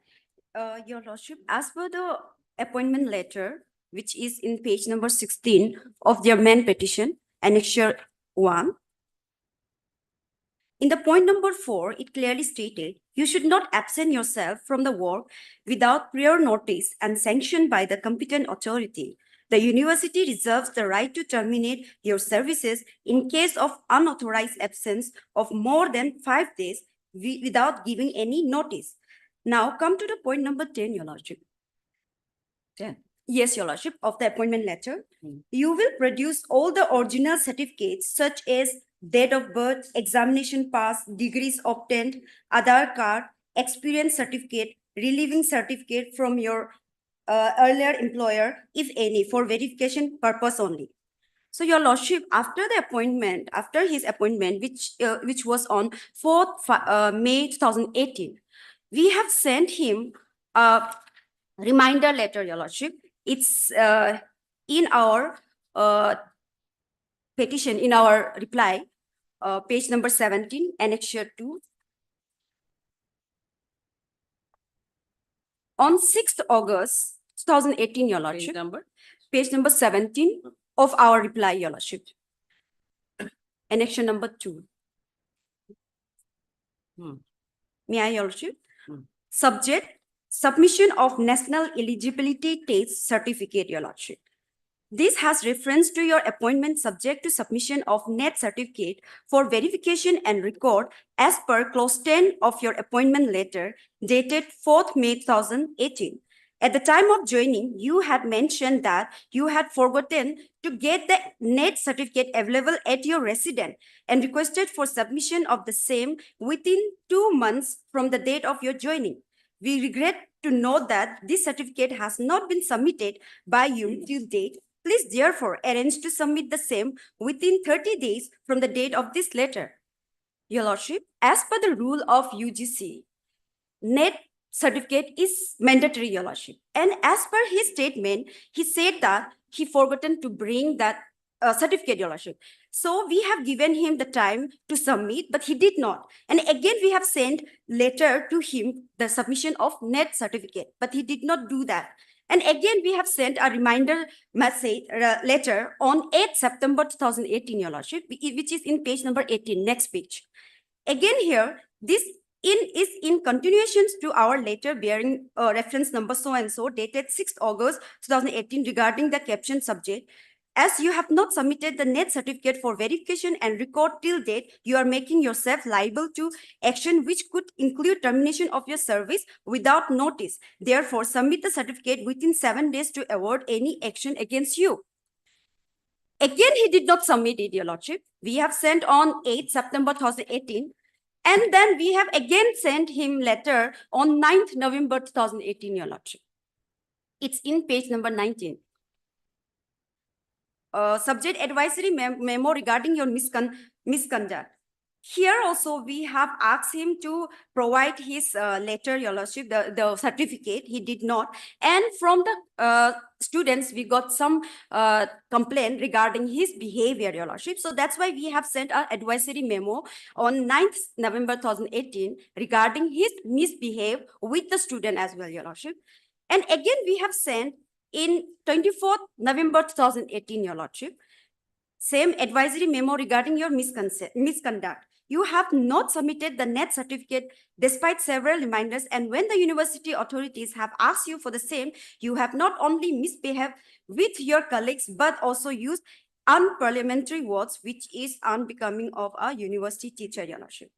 Speaker 13: Your Lordship, as per the appointment letter, which is in page number 16 of their main petition, annexure 1. In the point number 4, it clearly stated, you should not absent yourself from the work without prior notice and sanctioned by the competent authority. The university reserves the right to terminate your services in case of unauthorized absence of more than 5 days without giving any notice. Now come to the point number 10, Your Lordship.
Speaker 1: 10.
Speaker 13: Yes, Your Lordship, of the appointment letter.
Speaker 1: Hmm.
Speaker 13: You will produce all the original certificates such as date of birth, examination pass, degrees obtained, Aadhaar card, experience certificate, relieving certificate from your earlier employer, if any, for verification purpose only. So, Your Lordship, after his appointment, which was on 4th May 2018, we have sent him a reminder letter, Your Lordship. It's in our petition, in our reply, page number 17, annexure 2. On 6th August 2018, Your
Speaker 1: Page
Speaker 13: Lordship,
Speaker 1: number?
Speaker 13: page number 17 of our reply, Your Lordship. Annexure number 2.
Speaker 1: Hmm.
Speaker 13: May I, Your Lordship?
Speaker 1: Hmm.
Speaker 13: Subject, submission of national eligibility test certificate, Your Lordship. This has reference to your appointment subject to submission of NET certificate for verification and record as per clause 10 of your appointment letter dated 4th May 2018. At the time of joining, you had mentioned that you had forgotten to get the NET certificate available at your residence and requested for submission of the same within 2 months from the date of your joining. We regret to note that this certificate has not been submitted by you till date. Please therefore arrange to submit the same within 30 days from the date of this letter. Your Lordship, as per the rule of UGC, NET certificate is mandatory, Your Lordship. And as per his statement, he said that he forgotten to bring that certificate, Your Lordship. So we have given him the time to submit, but he did not. And again, we have sent letter to him, the submission of NET certificate, but he did not do that. And again, we have sent a reminder message letter on 8th September 2018, Your Lordship, which is in page number 18, next page. Again here, this is in continuations to our letter bearing reference number so-and-so dated 6th August 2018 regarding the caption subject. As you have not submitted the NET certificate for verification and record till date, you are making yourself liable to action which could include termination of your service without notice. Therefore, submit the certificate within 7 days to avoid any action against you. Again, he did not submit it, Your Lordship. We have sent on 8th September 2018. And then we have again sent him letter on 9th November 2018, Your Lordship. It's in page number 19. Subject advisory memo regarding your misconduct. Here also we have asked him to provide his letter, Your Lordship, the certificate. He did not. And from the students, we got some complaint regarding his behavior, Your Lordship. So that's why we have sent an advisory memo on 9th November 2018 regarding his misbehave with the student as well, Your Lordship. And again, we have sent in 24th November 2018, Your Lordship, same advisory memo regarding your misconduct. You have not submitted the NET certificate despite several reminders, and when the university authorities have asked you for the same, you have not only misbehaved with your colleagues, but also used unparliamentary words, which is unbecoming of a university teacher, Your Lordship.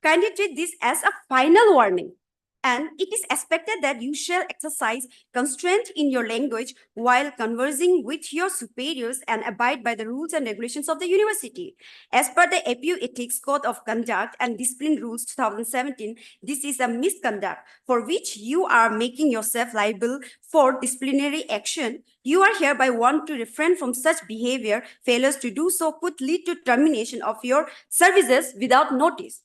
Speaker 13: Kindly treat this as a final warning, and it is expected that you shall exercise constraint in your language while conversing with your superiors and abide by the rules and regulations of the university. As per the APU Ethics Code of Conduct and Discipline Rules 2017, this is a misconduct for which you are making yourself liable for disciplinary action. You are hereby warned to refrain from such behavior. Failures to do so could lead to termination of your services without notice.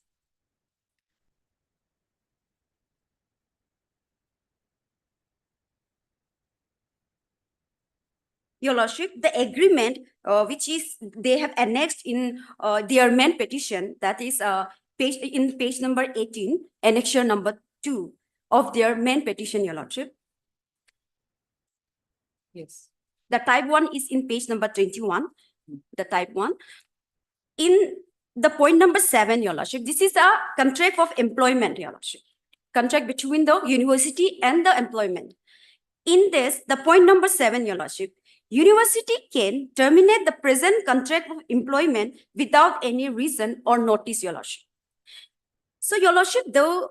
Speaker 13: Your Lordship, the agreement which is they have annexed in their main petition, that is page number 18, annexure number 2 of their main petition, Your Lordship.
Speaker 1: Yes.
Speaker 13: The type 1 is in page number 21, the type 1. In the point number 7, Your Lordship, this is a contract of employment, Your Lordship. Contract between the university and the employment. In this, the point number 7, Your Lordship, university can terminate the present contract of employment without any reason or notice, Your Lordship. So, Your Lordship, the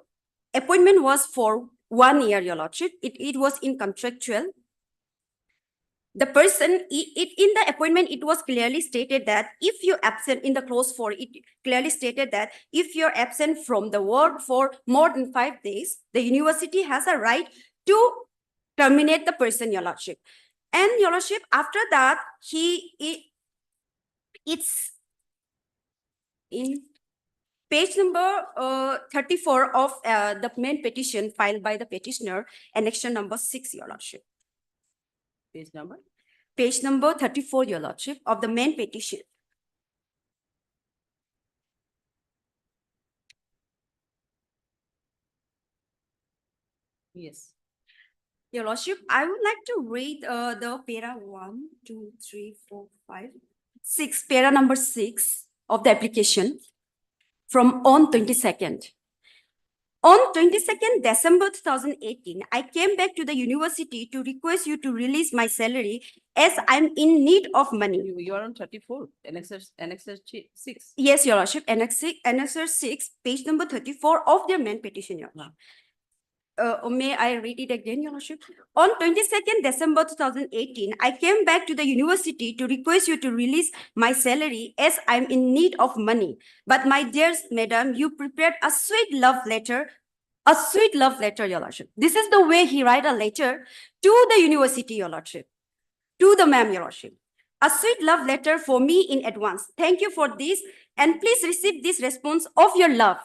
Speaker 13: appointment was for 1 year, Your Lordship. It was in contractual. The person, in the appointment, it was clearly stated that if you're absent in the clause 4, it clearly stated that if you're absent from the work for more than 5 days, the university has a right to terminate the person, Your Lordship. And Your Lordship, after that, it's in page number 34 of the main petition filed by the petitioner, annexure number 6, Your Lordship.
Speaker 1: Page number?
Speaker 13: Page number 34, Your Lordship, of the main petition.
Speaker 1: Yes.
Speaker 13: Your Lordship, I would like to read the para 1, 2, 3, 4, 5, 6, para number 6 of the application from on 22nd. On 22nd December 2018, I came back to the university to request you to release my salary as I'm in need of money.
Speaker 1: You are on 34, annexure 6.
Speaker 13: Yes, Your Lordship, annexure 6, page number 34 of their main petition, Your Lordship. May I read it again, Your Lordship? On 22nd December 2018, I came back to the university to request you to release my salary as I'm in need of money. But my dear madam, you prepared a sweet love letter, Your Lordship. This is the way he write a letter to the university, Your Lordship, to the ma'am, Your Lordship. A sweet love letter for me in advance. Thank you for this, and please receive this response of your love.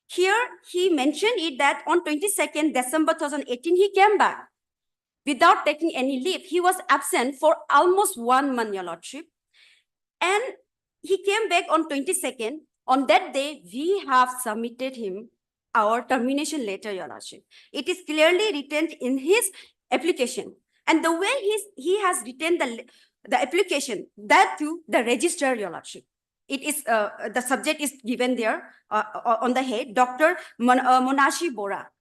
Speaker 13: Here, he mentioned it that on 22nd December 2018, he came back without taking any leave. He was absent for almost 1 month, Your Lordship. And he came back on 22nd. On that day, we have submitted him our termination letter, Your Lordship. It is clearly written in his application. And the way he has written the application, that to the registrar, Your Lordship. It is, the subject is given there on the head, Dr. Monashi Bora.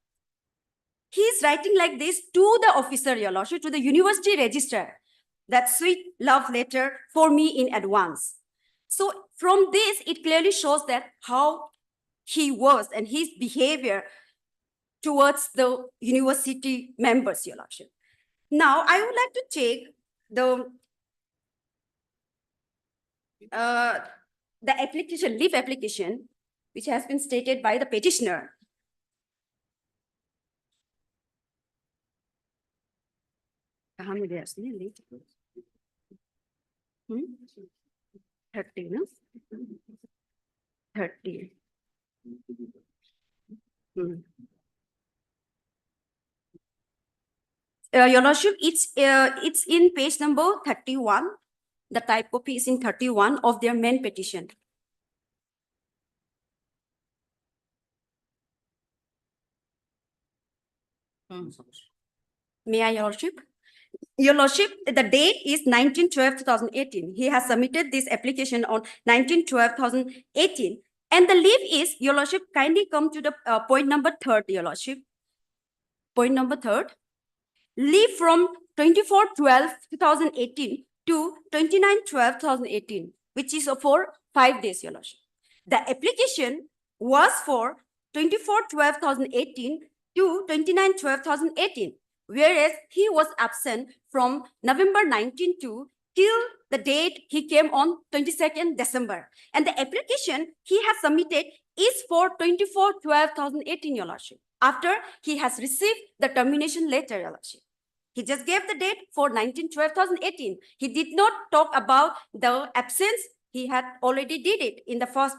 Speaker 13: He is writing like this to the officer, Your Lordship, to the university registrar, that sweet love letter for me in advance. So from this, it clearly shows that how he was and his behavior towards the university members, Your Lordship. Now, I would like to take the application, leave application, which has been stated by the petitioner. How many days? 30, no? 30. Your Lordship, it's in page number 31. The type copy is in 31 of their main petition. May I, Your Lordship? Your Lordship, the date is 19/12/2018. He has submitted this application on 19/12/2018. And the leave is, Your Lordship, kindly come to the point number 3, Your Lordship. Point number 3. Leave from 24/12/2018 to 29/12/2018, which is for 5 days, Your Lordship. The application was for 24/12/2018 to 29/12/2018, whereas he was absent from November 19 to till the date he came on 22nd December. And the application he has submitted is for 24/12/2018, Your Lordship, after he has received the termination letter, Your Lordship. He just gave the date for 19/12/2018. He did not talk about the absence. He had already did it in the past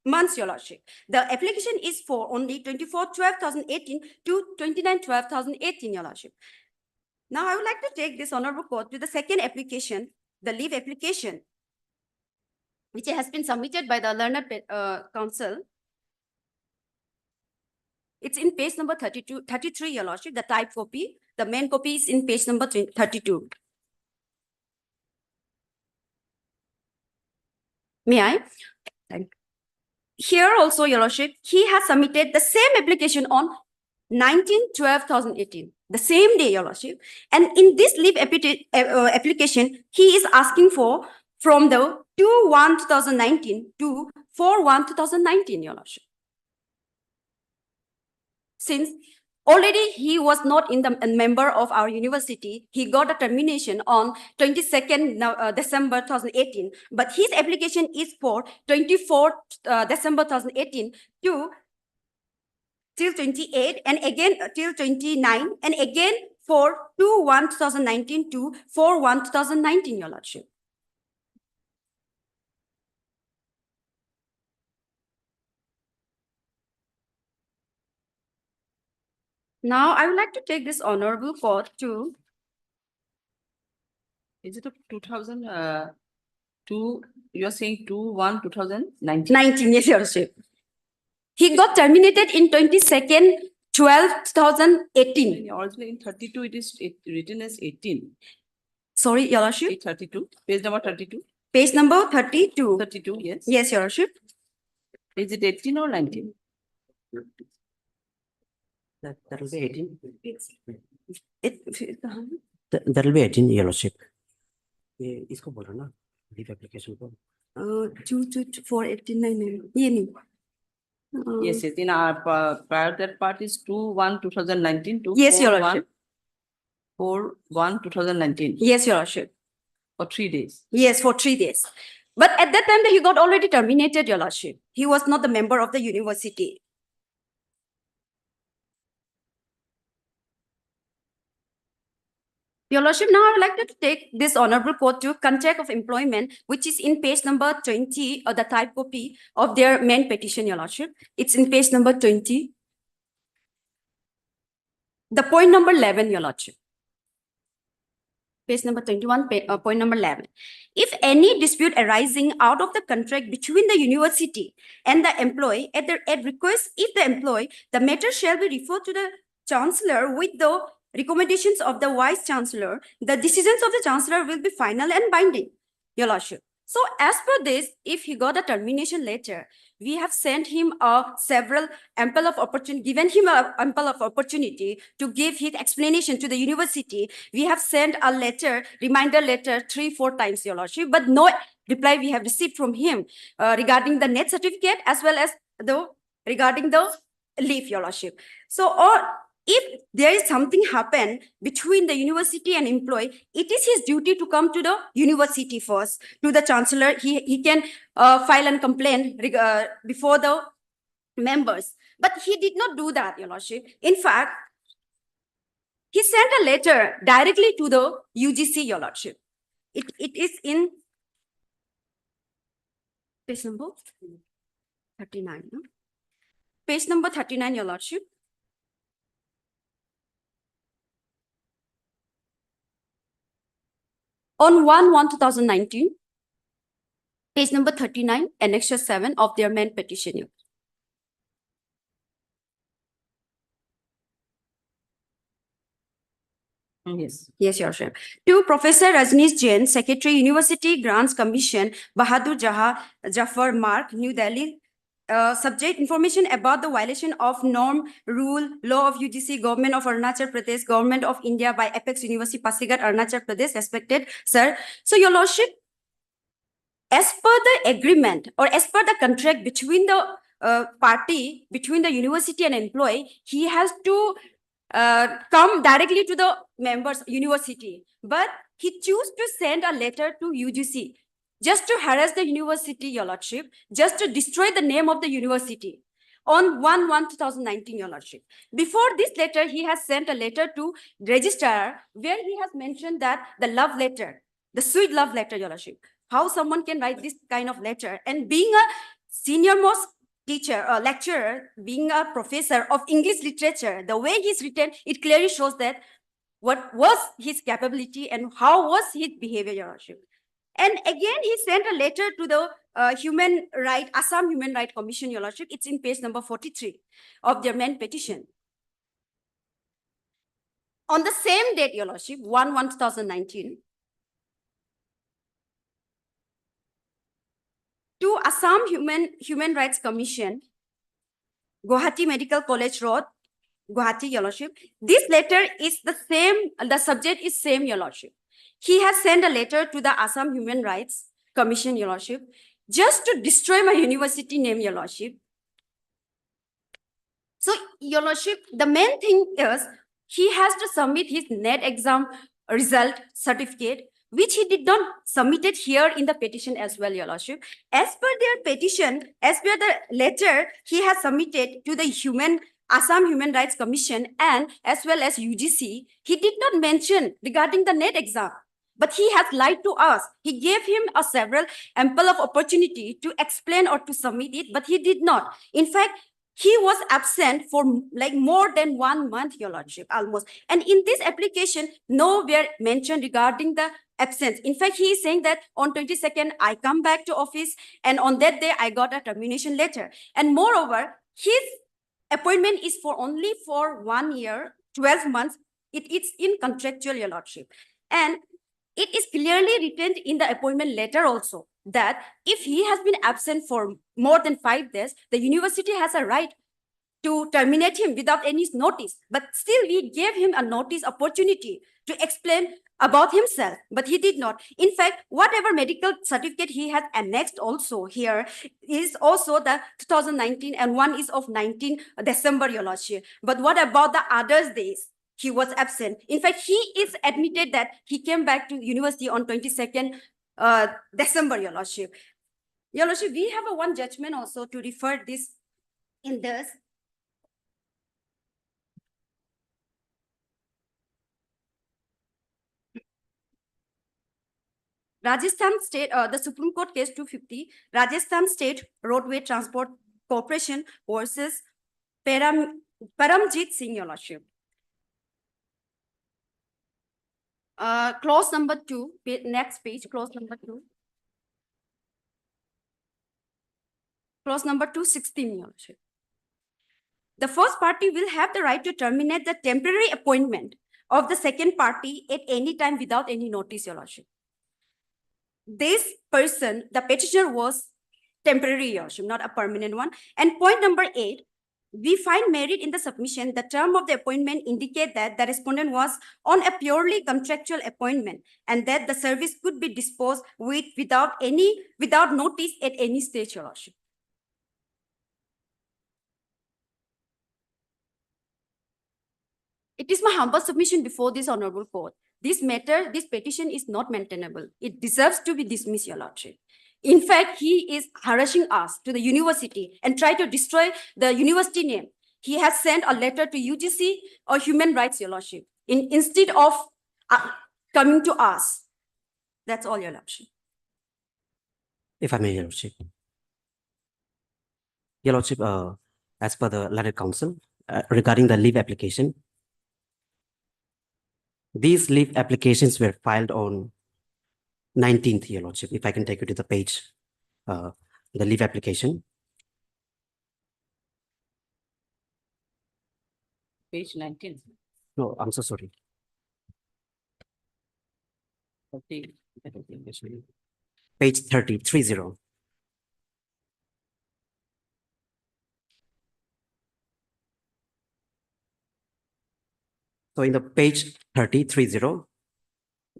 Speaker 13: months, Your Lordship. The application is for only 24/12/2018 to 29/12/2018, Your Lordship. Now, I would like to take this honorable court to the second application, the leave application, which has been submitted by the learned counsel. It's in page number 33, Your Lordship, the type copy. The main copy is in page number 32. May I? Thank you. Here also, Your Lordship, he has submitted the same application on 19/12/2018, the same day, Your Lordship. And in this leave application, he is asking for from the 2/1/2019 to 4/1/2019, Your Lordship. Since already he was not in the a member of our university, he got a termination on 22nd December 2018, but his application is for 24th December 2018 to till 28 and again till 29 and again for 2/1/2019 to 4/1/2019, Your Lordship. Now, I would like to take this honorable court to,
Speaker 1: Is it a 2002, you are saying 2/1/2019?
Speaker 13: 19, yes, Your Lordship. He got terminated in 22nd 12/2018.
Speaker 1: Also in 32, it is written as 18.
Speaker 13: Sorry, Your Lordship.
Speaker 1: 32, page number 32.
Speaker 13: Page number 32.
Speaker 1: 32, yes.
Speaker 13: Yes, Your Lordship.
Speaker 1: Is it 18 or 19?
Speaker 8: That will be 18.
Speaker 13: It,
Speaker 8: That will be 18, Your Lordship. ये इसको बोलो ना, leave application को.
Speaker 13: 2/4/89. ये नहीं.
Speaker 1: Yes, yes, in our prior that part is 2/1/2019 to
Speaker 13: Yes, Your Lordship.
Speaker 1: 4/1/2019
Speaker 13: Yes, Your Lordship.
Speaker 1: for 3 days.
Speaker 13: Yes, for 3 days. But at that time, he got already terminated, Your Lordship. He was not the member of the university. Your Lordship, now I would like to take this honorable court to contract of employment, which is in page number 20, or the type copy of their main petition, Your Lordship. It's in page number 20. The point number 11, Your Lordship. Page number 21, point number 11. If any dispute arising out of the contract between the university and the employee at request, if the employee, the matter shall be referred to the Chancellor with the recommendations of the Vice Chancellor. The decisions of the Chancellor will be final and binding, Your Lordship. So as per this, if he got a termination letter, we have sent him ample of opportunity, given him ample of opportunity to give his explanation to the university. We have sent a letter, reminder letter 3-4 times, Your Lordship, but no reply we have received from him regarding the net certificate as well as regarding the leave, Your Lordship. So, if there is something happen between the university and employee, it is his duty to come to the university first, to the Chancellor. He can file a complaint before the members. But he did not do that, Your Lordship. In fact, he sent a letter directly to the UGC, Your Lordship. It is in page number 39. No? Page number 39, Your Lordship. On 1/1/2019, page number 39, Annexure 7 of their main petition.
Speaker 1: Yes.
Speaker 13: Yes, Your Lordship. To Professor Rajneesh Jain, Secretary, University Grants Commission, Bahadur Jafar Mark, New Delhi. Subject information about the violation of norm, rule, law of UGC, Government of Arunachal Pradesh, Government of India by Apex University, Pasigat, Arunachal Pradesh, respected, sir. So, Your Lordship, as per the agreement or as per the contract between the party, between the university and employee, he has to come directly to the members, university. But he chose to send a letter to UGC. Just to harass the university, Your Lordship, just to destroy the name of the university on 1/1/2019, Your Lordship. Before this letter, he has sent a letter to registrar where he has mentioned that the love letter, the sweet love letter, Your Lordship. How someone can write this kind of letter? And being a senior most teacher or lecturer, being a professor of English literature, the way he's written, it clearly shows that what was his capability and how was his behavior, Your Lordship. And again, he sent a letter to the Assam Human Right Commission, Your Lordship. It's in page number 43 of their main petition. On the same date, Your Lordship, 1/1/2019, to Assam Human Rights Commission, Guwahati Medical College Road, Guwahati, Your Lordship. This letter is the same, the subject is same, Your Lordship. He has sent a letter to the Assam Human Rights Commission, Your Lordship, just to destroy my university name, Your Lordship. So, Your Lordship, the main thing is he has to submit his NET exam result certificate, which he did not submit it here in the petition as well, Your Lordship. As per their petition, as per the letter he has submitted to the Assam Human Rights Commission and as well as UGC, he did not mention regarding the NET exam. But he has lied to us. He gave him a several ample of opportunity to explain or to submit it, but he did not. In fact, he was absent for like more than 1 month, Your Lordship, almost. And in this application, nowhere mentioned regarding the absence. In fact, he is saying that on 22nd, I come back to office, and on that day, I got a termination letter. And moreover, his appointment is for only for 1 year, 12 months. It's in contractual, Your Lordship. And it is clearly written in the appointment letter also that if he has been absent for more than 5 days, the university has a right to terminate him without any notice. But still, we gave him a notice opportunity to explain about himself, but he did not. In fact, whatever medical certificate he has annexed also here is also the 2019 and one is of 19 December, Your Lordship. But what about the others days? He was absent. In fact, he is admitted that he came back to university on 22nd December, Your Lordship. Your Lordship, we have a one judgment also to refer this in this. Rajasthan State, the Supreme Court case 250, Rajasthan State Roadway Transport Corporation versus Paramjit Singh, Your Lordship. Clause number 2, next page, clause number 2. Clause number 216, Your Lordship. The first party will have the right to terminate the temporary appointment of the second party at any time without any notice, Your Lordship. This person, the petitioner, was temporary, Your Lordship, not a permanent one. And point number 8, we find merit in the submission. The term of the appointment indicate that the respondent was on a purely contractual appointment and that the service could be disposed with without notice at any stage, Your Lordship. It is my humble submission before this honorable court. This matter, this petition is not maintainable. It deserves to be dismissed, Your Lordship. In fact, he is harassing us to the university and try to destroy the university name. He has sent a letter to UGC or Human Rights, Your Lordship, instead of coming to us. That's all, Your Lordship.
Speaker 8: If I may, Your Lordship. Your Lordship, as per the learned counsel, regarding the leave application, these leave applications were filed on 19th, Your Lordship. If I can take you to the page, the leave application.
Speaker 1: Page 19.
Speaker 8: No, I'm so sorry.
Speaker 1: Okay.
Speaker 8: Page 30. So in the page 30,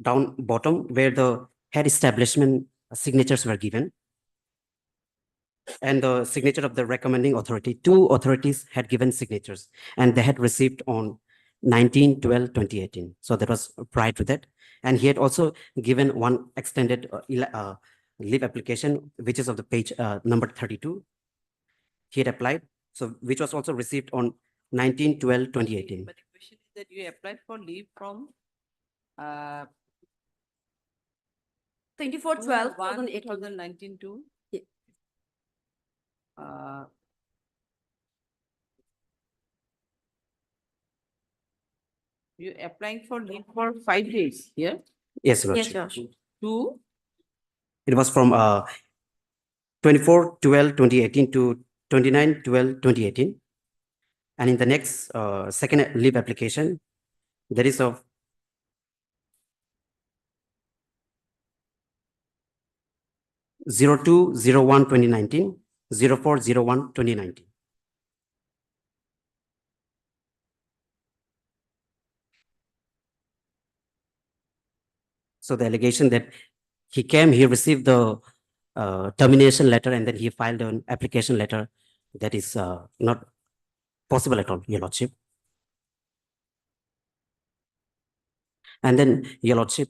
Speaker 8: down bottom where the head establishment signatures were given and the signature of the recommending authority, 2 authorities had given signatures and they had received on 19/12/2018. So that was prior to that. And he had also given one extended leave application, which is of the page number 32. He had applied, so which was also received on 19/12/2018.
Speaker 1: But the question is that you applied for leave from
Speaker 13: 24/12/2018
Speaker 1: to you applying for leave for 5 days here
Speaker 8: Yes, Your
Speaker 13: Yes,
Speaker 8: Lordship.
Speaker 13: Josh.
Speaker 1: to
Speaker 8: It was from 24/12/2018 to 29/12/2018. And in the next second leave application, there is of 02/01/2019, 04/01/2019. So the allegation that he came, he received the termination letter, and then he filed an application letter, that is not possible at all, Your Lordship. And then, Your Lordship,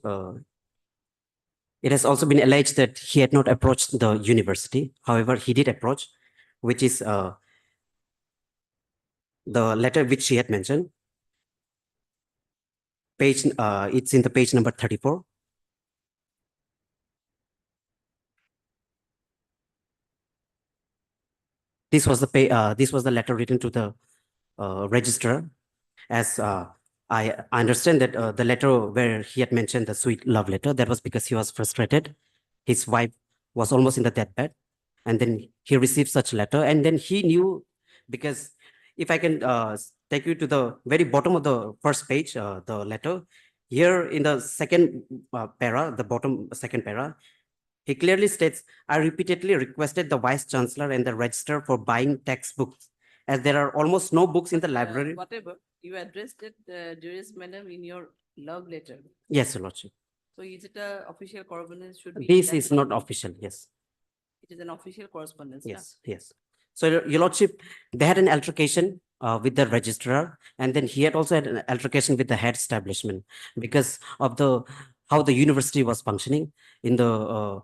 Speaker 8: it has also been alleged that he had not approached the university. However, he did approach, which is the letter which she had mentioned. Page, it's in the page number 34. This was the letter written to the registrar, as I understand that the letter where he had mentioned the sweet love letter, that was because he was frustrated. His wife was almost in the deathbed, and then he received such letter, and then he knew, because if I can take you to the very bottom of the first page, the letter, here in the second para, the bottom second para, he clearly states, I repeatedly requested the Vice Chancellor and the Registrar for buying textbooks, as there are almost no books in the library.
Speaker 1: Whatever, you addressed it, dearest madam, in your love letter.
Speaker 8: Yes, Your Lordship.
Speaker 1: So is it a official correspondence should be?
Speaker 8: This
Speaker 1: that
Speaker 8: is not official, yes.
Speaker 1: It is an official correspondence. na?
Speaker 8: Yes, yes. So, Your Lordship, they had an altercation with the registrar, and then he had also had an altercation with the head establishment because of how the university was functioning. In the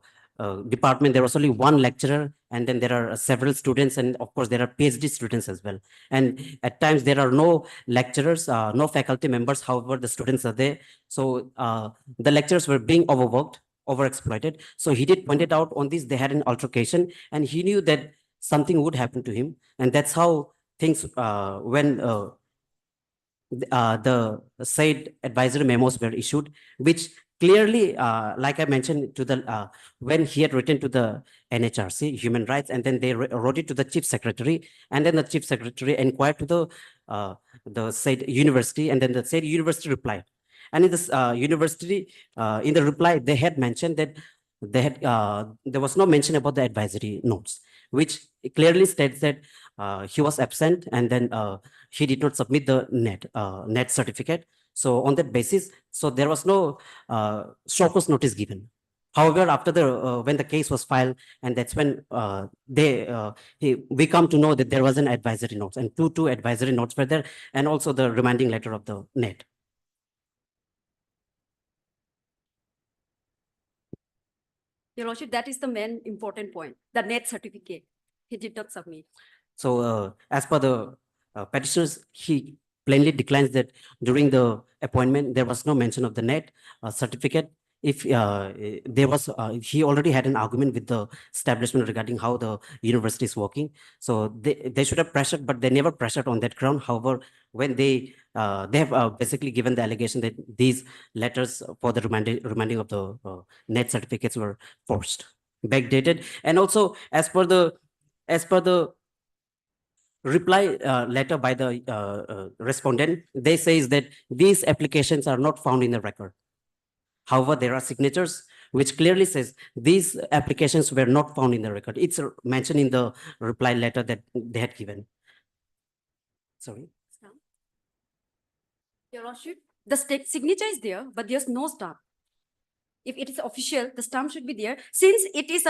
Speaker 8: department, there was only one lecturer, and then there are several students, and of course, there are PhD students as well. And at times, there are no lecturers, no faculty members. However, the students are there. So the lecturers were being overworked, overexploited. So he did point it out on this. They had an altercation, and he knew that something would happen to him, and that's how things when the said advisory memos were issued, which clearly, like I mentioned, to the when he had written to the NHRC, Human Rights, and then they wrote it to the Chief Secretary, and then the Chief Secretary inquired to the said university, and then the said university replied. And in this university, in the reply, they had mentioned that there was no mention about the advisory notes, which clearly states that he was absent, and then he did not submit the net certificate. So on that basis, so there was no show cause notice given. However, after when the case was filed, and that's when we come to know that there was an advisory notes, and two advisory notes were there, and also the remanding letter of the net.
Speaker 13: Your Lordship, that is the main important point, the net certificate. He did not submit.
Speaker 8: So as per the petitioners, he plainly declines that during the appointment, there was no mention of the net certificate. If there was, he already had an argument with the establishment regarding how the university is working. So they should have pressured, but they never pressured on that ground. However, when they have basically given the allegation that these letters for the remanding of the net certificates were forced, backdated, and also as per the reply letter by the respondent, they says that these applications are not found in the record. However, there are signatures which clearly says these applications were not found in the record. It's mentioned in the reply letter that they had given. Sorry.
Speaker 13: Your Lordship, the state signature is there, but there's no stamp. If it is official, the stamp should be there. Since it is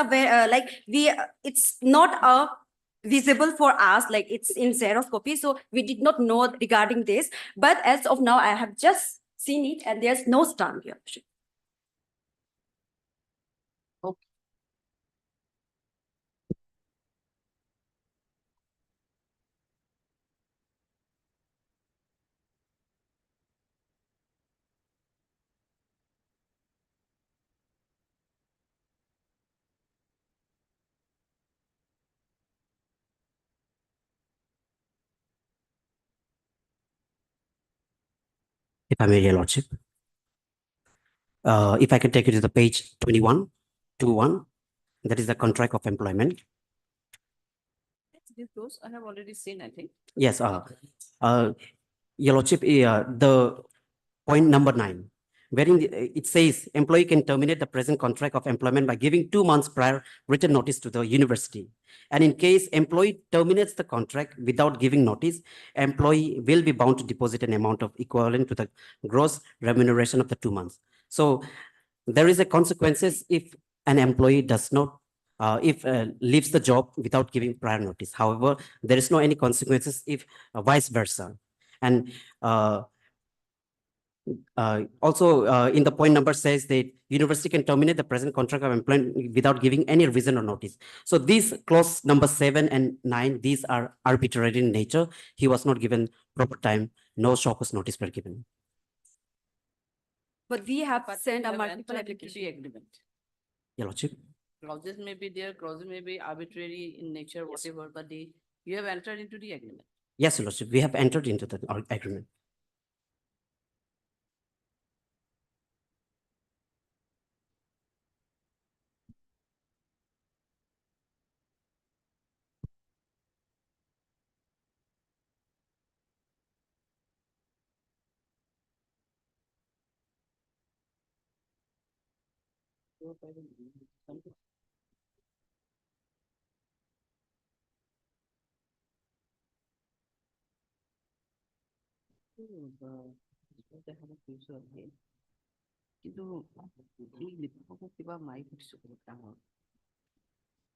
Speaker 13: it's not visible for us, like it's in Xerox copy, so we did not know regarding this. But as of now, I have just seen it, and there's no stamp here.
Speaker 8: If I may, Your Lordship. If I can take you to the page 21. 2-1. That is the contract of employment.
Speaker 1: Those I have already seen, I think.
Speaker 8: Yes, Your Lordship, the point number 9, wherein it says employee can terminate the present contract of employment by giving 2 months prior written notice to the university. And in case employee terminates the contract without giving notice, employee will be bound to deposit an amount of equivalent to the gross remuneration of the 2 months. So there is a consequences if an employee does not leaves the job without giving prior notice. However, there is no any consequences if vice versa. And also in the point number says that university can terminate the present contract of employment without giving any reason or notice. So these clause number 7 and 9, these are arbitrary in nature. He was not given proper time, no shockus notice were given.
Speaker 13: But we have
Speaker 1: But
Speaker 13: sent
Speaker 1: you
Speaker 13: a
Speaker 1: have
Speaker 13: multiple
Speaker 1: entered into
Speaker 13: application.
Speaker 1: the agreement.
Speaker 8: Your Lordship.
Speaker 1: Clauses may be there, clauses may be arbitrary in nature, whatever, but you have entered into the agreement.
Speaker 8: Yes, Your Lordship, we have entered into the agreement.
Speaker 1: কিন্তু এই লিপিখনত কিবা মাৰি ফুটিছো বহুত ডাঙৰ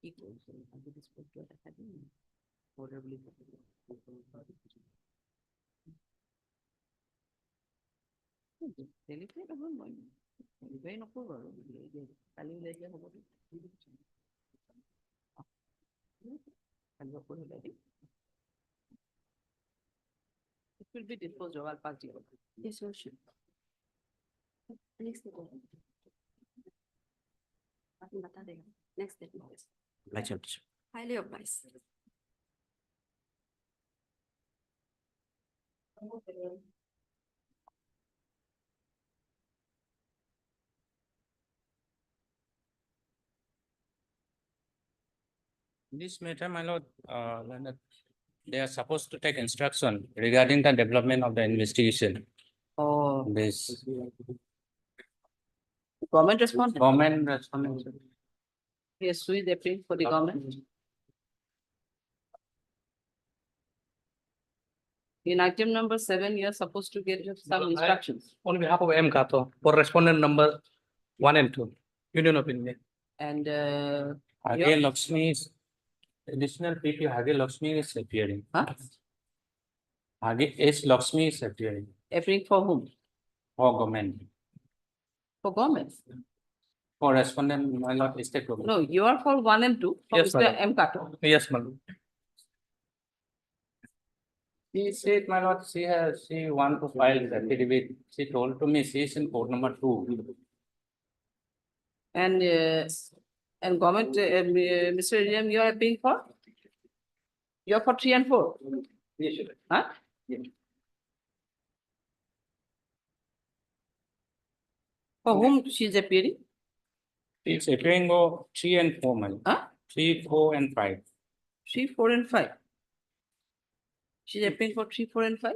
Speaker 1: কি কৰিছো আজি স্পষ্ট দেখা দিম order বুলি ডেলিভাৰী নহয় মই ডেলিভাৰী নকৰোঁ বাৰু কালি ওলাই দিয়া হ'ব কালি অকল ওলাই দিম It will be disposed of. I'll pass the order.
Speaker 13: Yes, Your Lordship. Next statement. बता देगा. Next statement.
Speaker 8: Right, Your Lordship.
Speaker 13: Highly obliged.
Speaker 4: This matter, my lord, they are supposed to take instruction regarding the development of the investigation.
Speaker 1: Oh,
Speaker 4: This
Speaker 1: government responded.
Speaker 4: government responded.
Speaker 1: Yes, who is appealing for the government? In item number 7, you are supposed to get some instructions.
Speaker 9: On behalf of M. Kato, for respondent number 1 and 2, union opinion.
Speaker 1: And
Speaker 4: Hage Lakshmi is additional PP Hage Lakshmi is appearing.
Speaker 1: huh?
Speaker 4: Hage S Lakshmi is appearing
Speaker 1: Appealing for whom?
Speaker 4: for government.
Speaker 1: For government?
Speaker 4: For respondent, my lord, state government.
Speaker 1: No, you are for 1 and 2. For
Speaker 9: Yes,
Speaker 1: Mr.
Speaker 9: madam.
Speaker 1: M. Kato.
Speaker 9: Yes, madam.
Speaker 4: She said, my lord, she want to file the affidavit. She told to me she is in court number 2.
Speaker 1: And government, Mr. William, you are appealing for? You are for 3 and 4?
Speaker 4: Yes, sir.
Speaker 1: Huh? For whom she is appearing?
Speaker 4: She is appearing for 3 and 4, my lord.
Speaker 1: Huh?
Speaker 4: 3, 4 and 5.
Speaker 1: 3, 4 and 5. She is appealing for 3, 4 and 5?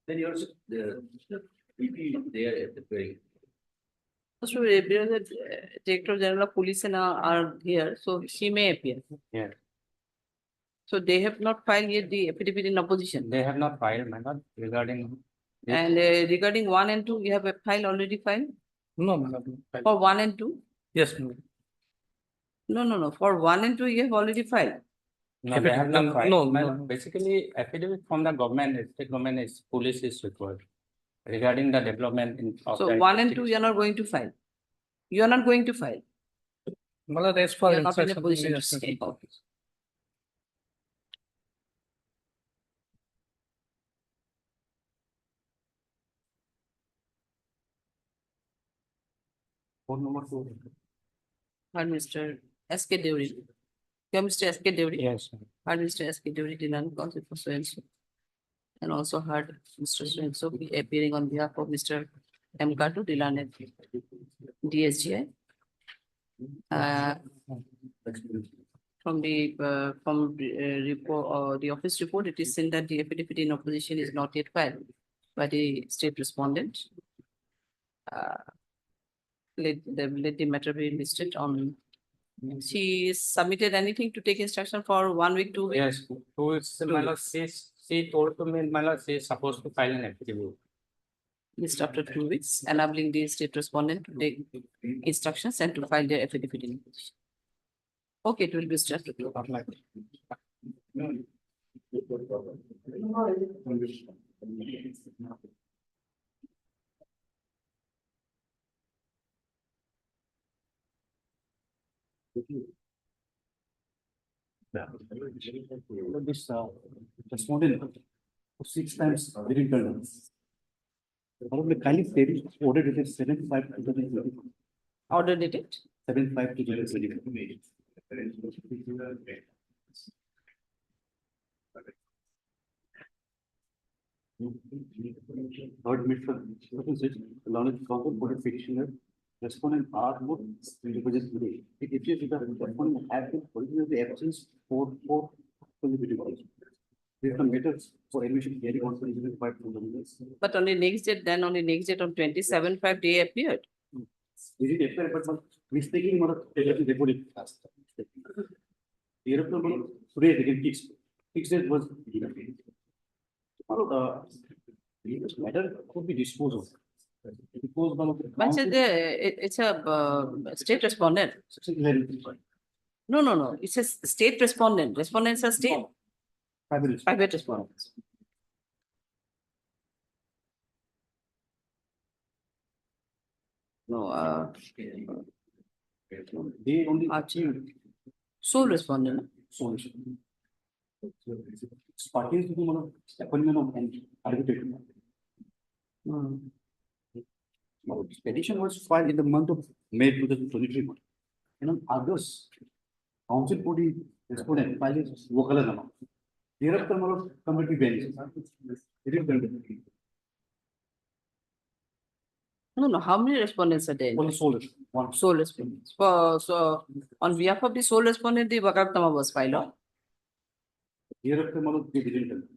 Speaker 4: Then you also, the PP there at the very.
Speaker 1: So, because the Director General of Police and are here, so she may appear.
Speaker 4: Yeah.
Speaker 1: So they have not filed yet the affidavit in opposition.
Speaker 4: They have not filed, my lord, regarding. this.
Speaker 1: And regarding 1 and 2, you have a file already filed
Speaker 9: No, madam.
Speaker 1: for 1 and 2?
Speaker 9: Yes, madam.
Speaker 1: No. For 1 and 2, you have already filed.
Speaker 4: No, they have not filed.
Speaker 9: No,
Speaker 4: My
Speaker 9: no.
Speaker 4: lord. Basically, affidavit from the government, state government is, police is required regarding the development in. of
Speaker 1: So
Speaker 4: the
Speaker 1: 1 and 2, you are
Speaker 4: investigation.
Speaker 1: not going to file. You are not going to file.
Speaker 9: Madam, as
Speaker 1: You
Speaker 9: for
Speaker 1: are not in a
Speaker 9: instruction.
Speaker 1: position to
Speaker 9: Yes,
Speaker 1: say.
Speaker 9: madam.
Speaker 4: Court number 2.
Speaker 1: Heard Mr. S.K. Deori. You are Mr. S.K. Deori.
Speaker 4: Yes.
Speaker 1: Heard Mr. S.K. Deori denied counsel for so and so. And also heard Mr. So and so be appearing on behalf of Mr. M. Kato, Dilan DSGI. Uh, from the report, the office report, it is seen that the affidavit in opposition is not yet filed by the state respondent. Let the matter be listed on. She submitted anything to take instruction for 1 week, 2 weeks?
Speaker 4: Yes, 2 weeks, my lord, she told to me, my lord, she is supposed to file an affidavit.
Speaker 1: List after 2 weeks, enabling the state respondent to take instructions and to file their affidavit in opposition. Okay, it will be started.
Speaker 3: This respondent 6 times didn't turn up. Probably kindly state it, order dated 7/5/2020.
Speaker 1: Order dated?
Speaker 3: 7/5/2020. Third Mr. Learned Council for the petitioner, respondent are both represent today. It appears that the respondent have been originally absent for consecutive days. There are matters for admission hearing also is required from the minutes.
Speaker 1: But on the next date, then on the next date on 27/5, they appeared.
Speaker 3: Is it appear but mistaking or recording? The report today they can fix. Fix it was given. This matter could be disposed of. Disposed of.
Speaker 1: But it's a state respondent. No, it's a state respondent. Respondents are state. Private respondents. No,
Speaker 3: They only
Speaker 1: sole respondent.
Speaker 3: solution. Parties to the appointment of an arbitrator. Petition was filed in the month of May 2023. And on August, council body respondent filed his Wakalanama. Thereafter, committee bench. It is done.
Speaker 1: No, how many respondents are there?
Speaker 3: Only solution. One.
Speaker 1: Sole respondents. So on behalf of the sole respondent, the Wakalatama was filed.
Speaker 3: Hereafter, they didn't.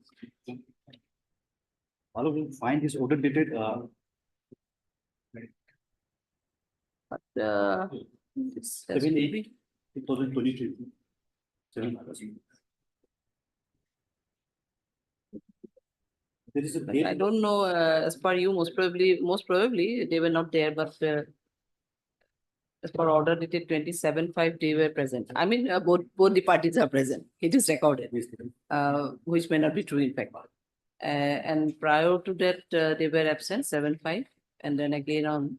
Speaker 3: All will find this order dated,
Speaker 1: But this has to
Speaker 3: 7/8,
Speaker 1: be-
Speaker 3: 2023. 7. There is a
Speaker 1: I
Speaker 3: date.
Speaker 1: don't know, as per you, most probably they were not there, but as per order dated 27/5, they were present. I mean, both the parties are present. It is recorded, which may not be true in fact. And prior to that, they were absent 7/5, and then again on.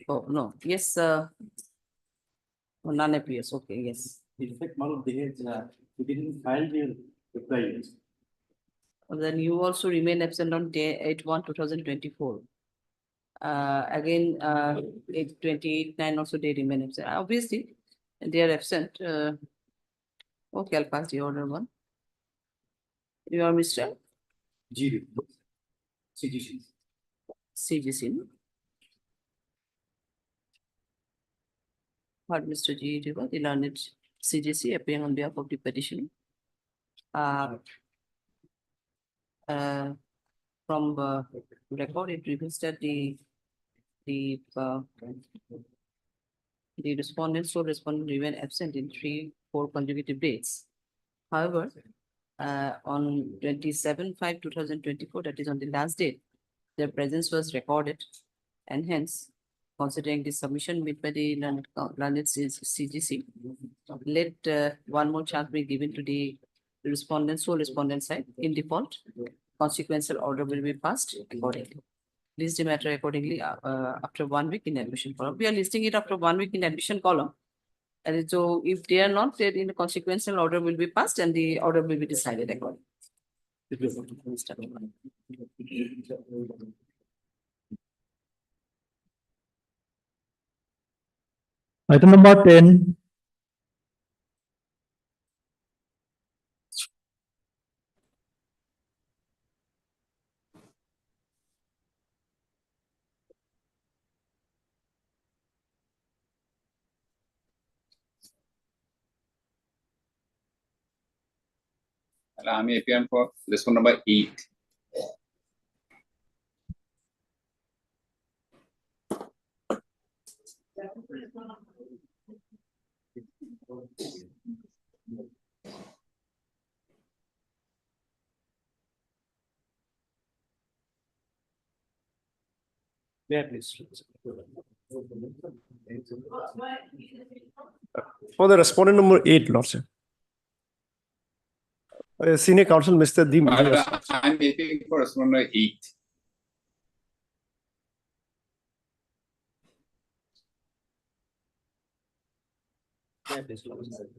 Speaker 1: Oh, no, yes, none appears, okay, yes.
Speaker 3: In fact, they didn't file their reply.
Speaker 1: Then you also remain absent on day 8/1/2024. Again, 8/28/9 also they remain absent. Obviously, they are absent. Okay, I'll pass the order one. You are Mr.
Speaker 3: G. CGC.
Speaker 1: CGC. no? What Mr. G. Riva, the learned CGC appearing on behalf of the petitioner. From record, it reveals that the respondent, sole respondent remain absent in 3-4 consecutive days. However, on 27/5/2024, that is on the last date, their presence was recorded, and hence, considering the submission made by the learned CGC, let one more chance be given to the respondent, sole respondent side. In default, consequential order will be passed accordingly. List the matter accordingly after 1 week in admission column. We are listing it after 1 week in admission column. And so if they are not there, in the consequential order will be passed and the order will be decided accordingly.
Speaker 14: Item number 10.
Speaker 15: I'm APM for respondent number 8.
Speaker 3: There, please. For the respondent number 8, Lordship. Senior Counsel, Mr. D. Mahesh.
Speaker 15: I'm APM for respondent number 8.
Speaker 3: There, please, Lordship.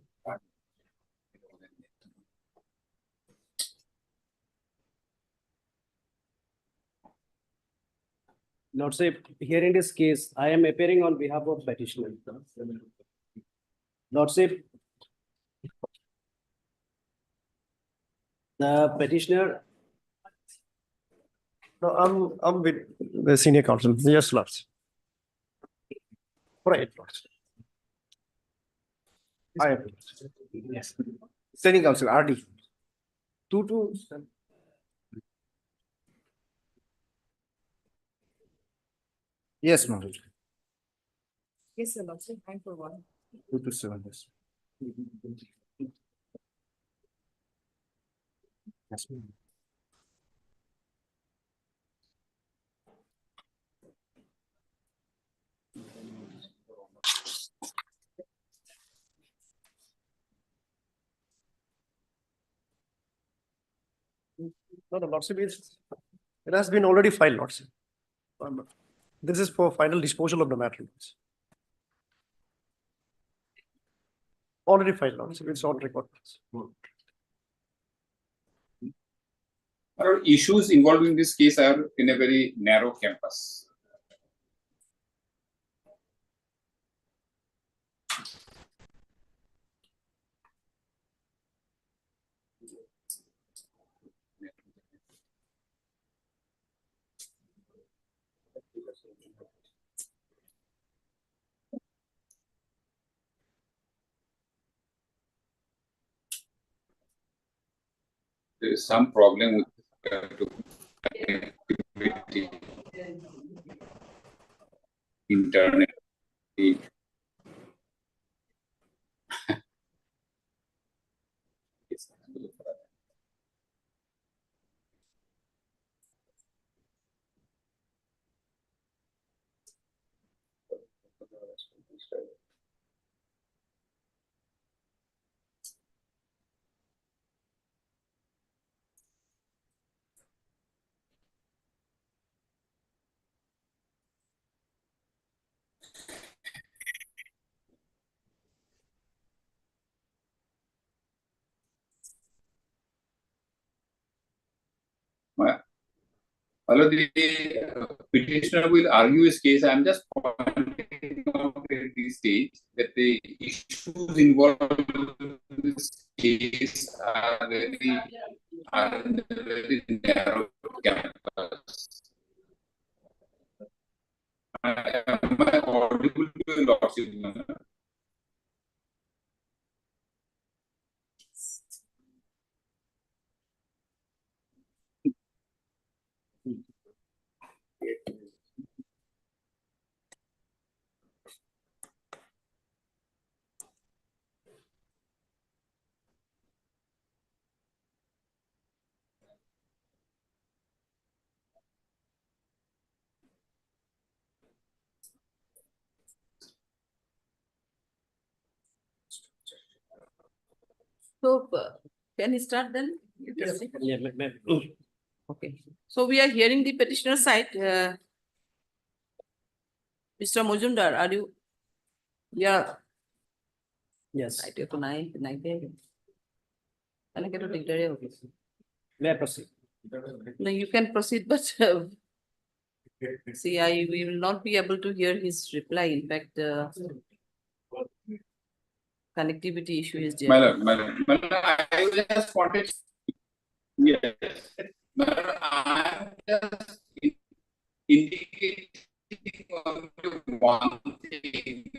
Speaker 3: Lordship, hearing this case, I am appearing on behalf of petitioner. Lordship, the petitioner. No, I'm with the senior counsel. Yes, Lords. Right, Lords. I am. Yes. Senior counsel, RD. 2 Yes, Lord.
Speaker 1: Yes, sir, Lordship, time for one.
Speaker 3: 2 to 7, yes. Yes. No, the Lordship is, it has been already filed, Lordship. This is for final disposal of the matter. Already filed, Lordship, it's on record.
Speaker 15: Our issues involved in this case are in a very narrow campus. There is some problem with connectivity, internet. Although the petitioner will argue his case, I am just pointing out at this stage that the issues involved in this case are very narrow campus. Am I audible to your Lordship?
Speaker 1: So, can you start then?
Speaker 3: Yes. Yeah, ma'am.
Speaker 1: Okay, so we are hearing the petitioner side. Mr. Mujumdar, are you? Yeah.
Speaker 3: Yes.
Speaker 1: Right, to nine. Can I get a dictionary? Okay.
Speaker 3: May I proceed?
Speaker 1: No, you can proceed, but see, we will not be able to hear his reply. In fact, connectivity issue is there.
Speaker 15: My lord, I just wanted. Yes. My lord, I just indicating one thing.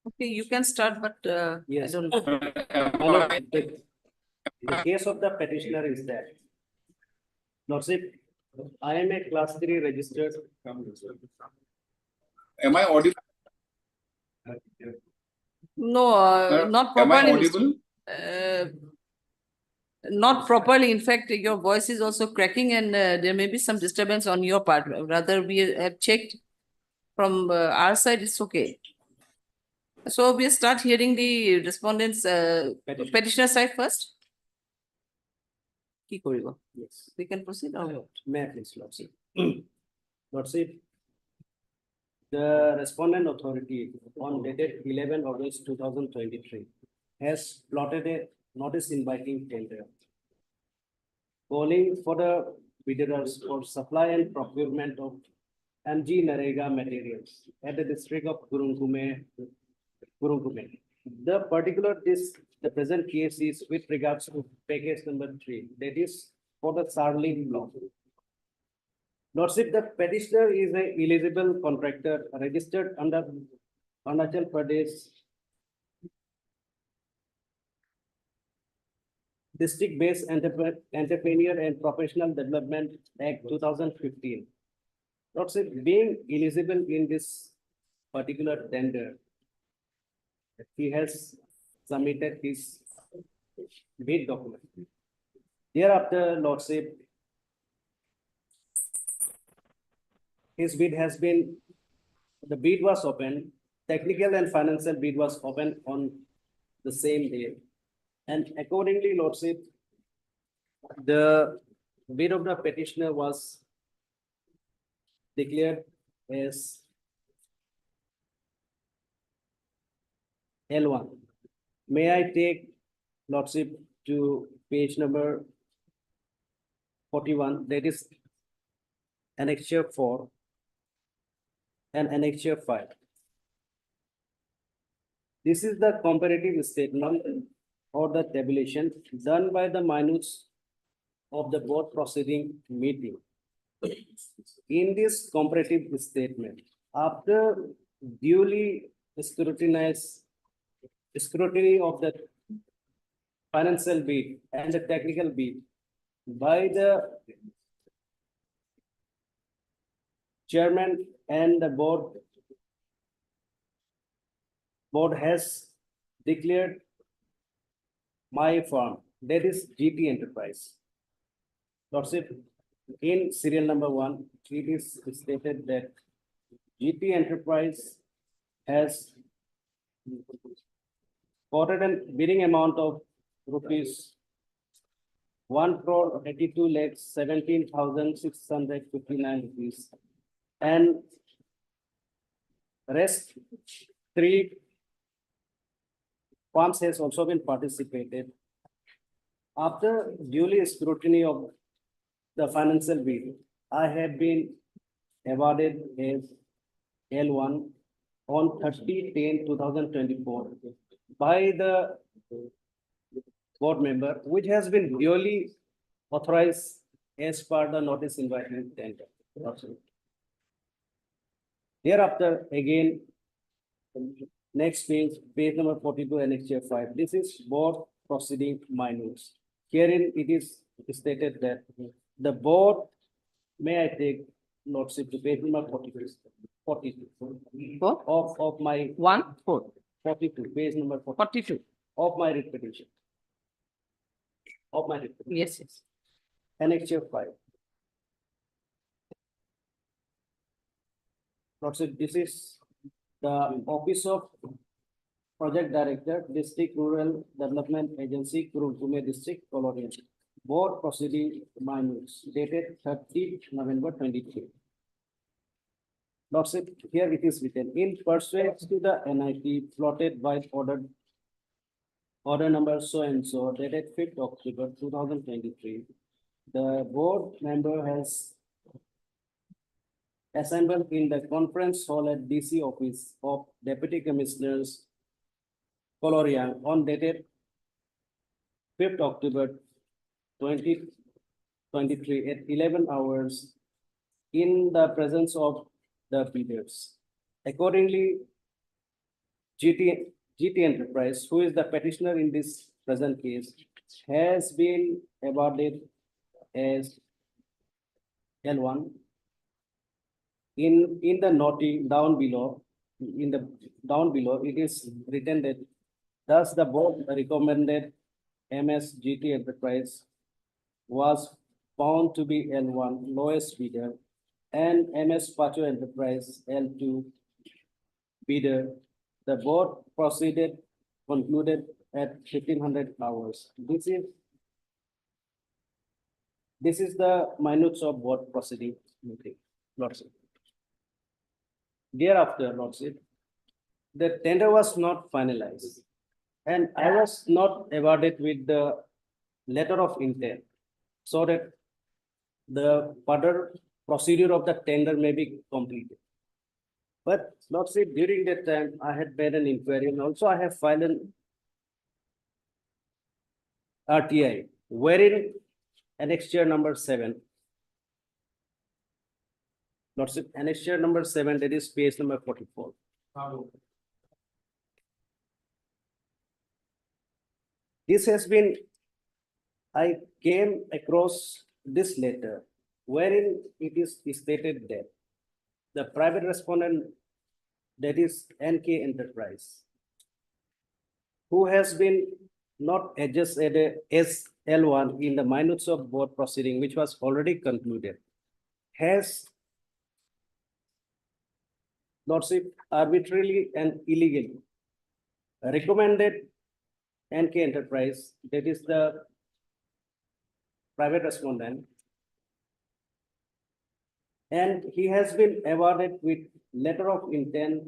Speaker 1: Okay, you can start, but
Speaker 3: Yes.
Speaker 1: I don't know.
Speaker 5: The case of the petitioner is that, Lordship, I am a class 3 registered.
Speaker 15: Am I audible?
Speaker 1: No, not
Speaker 15: Am I
Speaker 1: properly. Mr.
Speaker 15: audible?
Speaker 1: Not properly. In fact, your voice is also cracking and there may be some disturbance on your part. Rather, we have checked from our side, it's okay. So we start hearing the respondents, petitioner side first. Ki koribo?
Speaker 5: Yes.
Speaker 1: We can proceed or what?
Speaker 5: May I please, Lordship? Lordship, the respondent authority on dated 11 August 2023 has plotted a notice inviting tender calling for the bidders for supply and procurement of MG Narega materials at the district of Gurungkume. The the present case is with regards to package number 3, that is for the Sarling block. Lordship, the petitioner is an eligible contractor registered under Arunachal Pradesh District-Based Entrepreneur and Professional Development Act 2015. Lordship, being eligible in this particular tender, he has submitted his bid document. Thereafter, Lordship, his bid has been, the bid was opened, technical and financial bid was opened on the same day. And accordingly, Lordship, the bid of the petitioner was declared as L1. May I take, Lordship, to page number 41, that is Annexure 4 and Annexure 5. This is the comparative statement or the tabulation done by the minutes of the board proceeding meeting. In this comparative statement, after duly scrutiny of the financial bid and the technical bid by the chairman and the board has declared my firm, that is GT Enterprise. Lordship, in serial number 1, it is stated that GT Enterprise has quoted a bidding amount of rupees 1,82,17,659 rupees, and rest 3 firms has also been participated. After duly scrutiny of the financial bid, I had been awarded as L1 on 30/10/2024 by the board member, which has been duly authorized as per the notice inviting tender. Thereafter, again, next page, page number 42, Annexure 5. This is board proceeding minutes. Herein it is stated that the board, may I take Lordship to page number 42 of my 42, page number 42 of my repetition.
Speaker 1: Yes, yes.
Speaker 5: Annexure 5. Lordship, this is the Office of Project Director, District Rural Development Agency, Gurungkume District, Colonial. Board proceeding minutes dated 30 November 23. Lordship, here it is written, in pursuant to the NIT plotted by order number so and so dated 5th October 2023, the board member has assembled in the conference hall at DC office of Deputy Commissioners Coloriang on dated 5th October 2023 at 11 hours in the presence of the bidders. Accordingly, GT Enterprise, who is the petitioner in this present case, has been awarded as L1. In the noting down below, it is written that thus the board recommended MSGT Enterprise was found to be L1 lowest bidder and MS Pacho Enterprise L2 bidder. The board concluded at 1500 hours. This is the minutes of board proceeding. Lordship. Thereafter, Lordship, the tender was not finalized and I was not awarded with the letter of intent so that the further procedure of the tender may be completed. But Lordship, during that time, I had made an inquiry and also I have filed an RTI wherein annexure number 7. Lordship, annexure number 7, that is page number 44. This has been, I came across this letter wherein it is stated that the private respondent, that is NK Enterprise, who has been not adjusted as L1 in the minutes of board proceeding, which was already concluded, has Lordship arbitrarily and illegally recommended NK Enterprise, that is the private respondent, and he has been awarded with letter of intent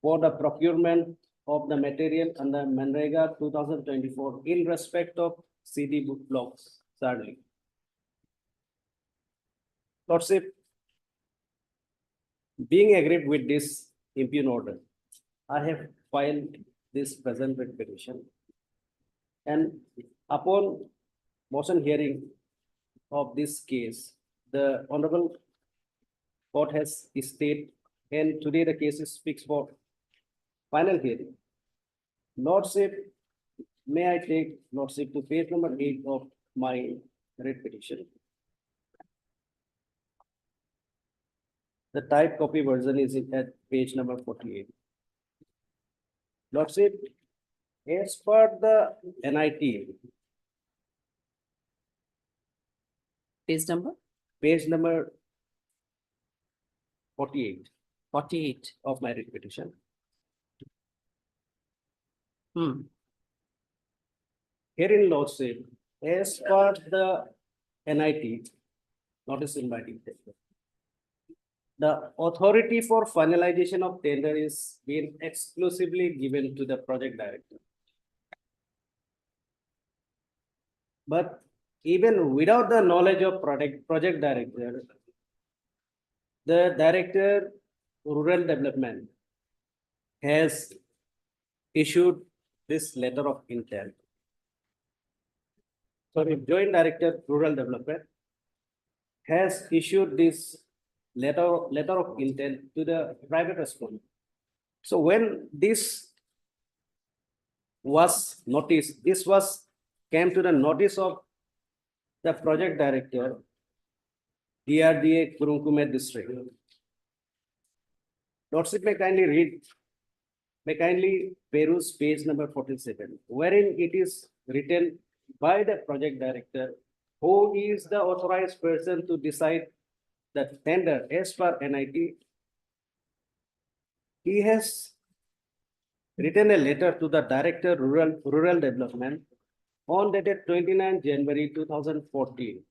Speaker 5: for the procurement of the material under Manrega 2024 in respect of CD blocks, sadly. Lordship, being aggrieved with this impugn order, I have filed this present writ petition. And upon motion hearing of this case, the Honorable Court has stated, and today the case is fixed for final hearing. Lordship, may I take Lordship to page number 8 of my writ petition. The type copy version is at page number 48. Lordship, as per the NIT,
Speaker 1: Page number
Speaker 5: page number 48
Speaker 1: 48.
Speaker 5: of my writ petition, herein Lordship, as per the NIT, notice inviting tender, the authority for finalization of tender is being exclusively given to the project director. But even without the knowledge of project director, the Director Rural Development has issued this letter of intent. Sorry, Joint Director Rural Development has issued this letter of intent to the private respondent. So when this was noticed, came to the notice of the project director, DRDA Kurunkumet district. Lordship, may kindly peruse page number 47, wherein it is written by the project director, who is the authorized person to decide the tender as per NIT. He has written a letter to the Director Rural Development on dated 29 January 2014,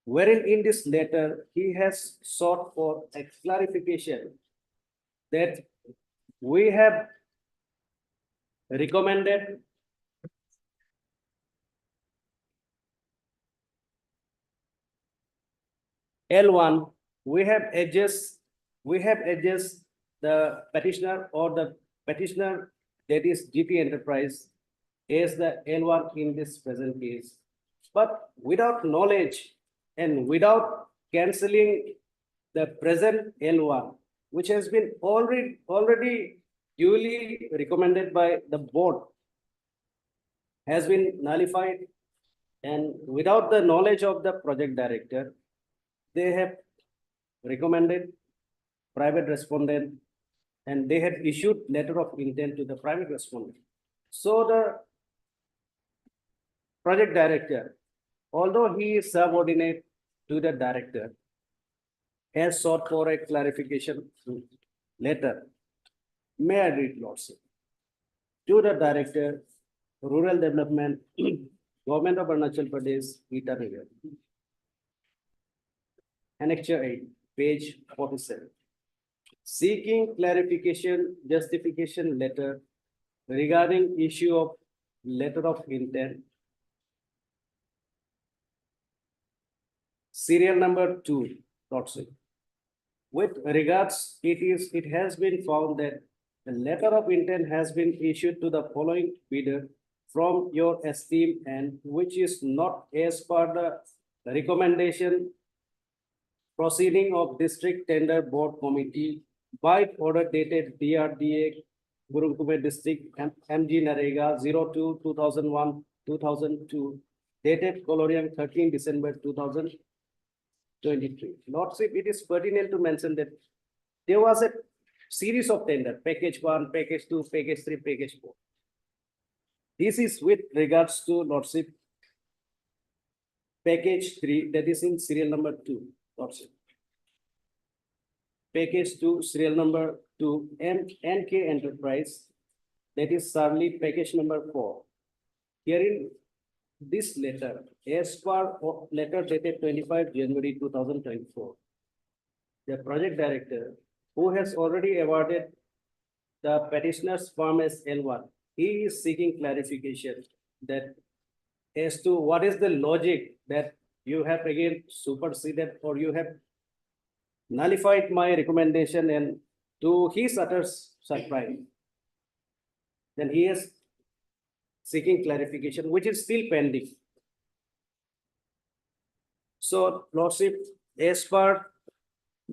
Speaker 5: wherein in this letter he has sought for a clarification that we have recommended L1, we have adjusted the petitioner or the petitioner, that is GT Enterprise, as the L1 in this present case. But without knowledge and without cancelling the present L1, which has been already duly recommended by the board,
Speaker 3: has been nullified, and without the knowledge of the project director, they have recommended private respondent, and they had issued letter of intent to the private respondent. So the project director, although he is subordinate to the director, has sought for a clarification letter. May I read, Lordship? To the Director, Rural Development, Government of Arunachal Pradesh, Itanagar. Annexure 8, page 47. Seeking clarification, justification letter regarding issue of letter of intent. Serial number 2, Lordship. With regards, it has been found that the letter of intent has been issued to the following bidder from your esteem, and which is not as per the recommendation proceeding of District Tender Board Committee by order dated DRDA, Gurukhume District, MG Narega 02/2001/2002, dated Colorium 13 December 2023. Lordship, it is pertinent to mention that there was a series of tender, package 1, package 2, package 3, package 4. This is with regards to, Lordship, package 3, that is in serial number 2, Lordship. Package 2, serial number 2, NK Enterprise, that is Sarli, package number 4. Herein, this letter, as per letter dated 25 January 2024, the project director, who has already awarded the petitioner's firm as L1, he is seeking clarification that as to what is the logic that you have again superseded or you have nullified my recommendation, and to his utter surprise, then he is seeking clarification, which is still pending. So, Lordship, as per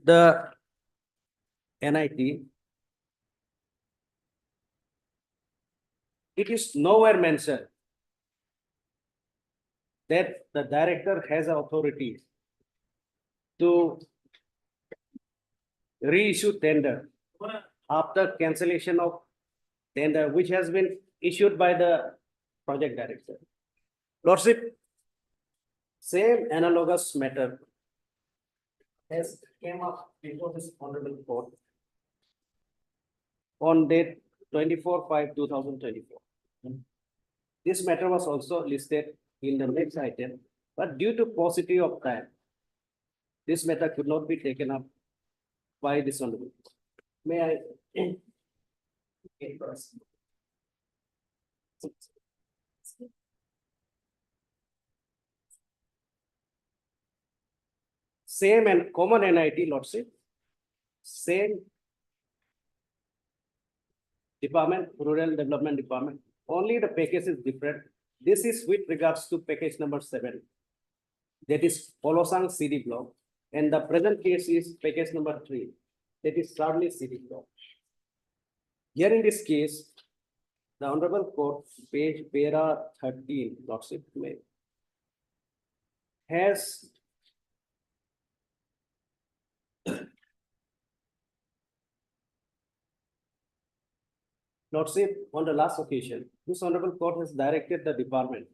Speaker 3: the NIT, it is nowhere mentioned that the director has authority to reissue tender after cancellation of tender, which has been issued by the project director. Lordship, same analogous matter has came up before this honorable court on date 24/5/2024. This matter was also listed in the next item, but due to paucity of time, this matter could not be taken up by this honorable court. May I? Same and common NIT, Lordship, same department, Rural Development Department, only the package is different. This is with regards to package number 7, that is Polosang CD block, and the present case is package number 3, that is Sarli CD block. Here in this case, the Honorable Court, page para 13, Lordship, has Lordship, on the last occasion, this Honorable Court has directed the department,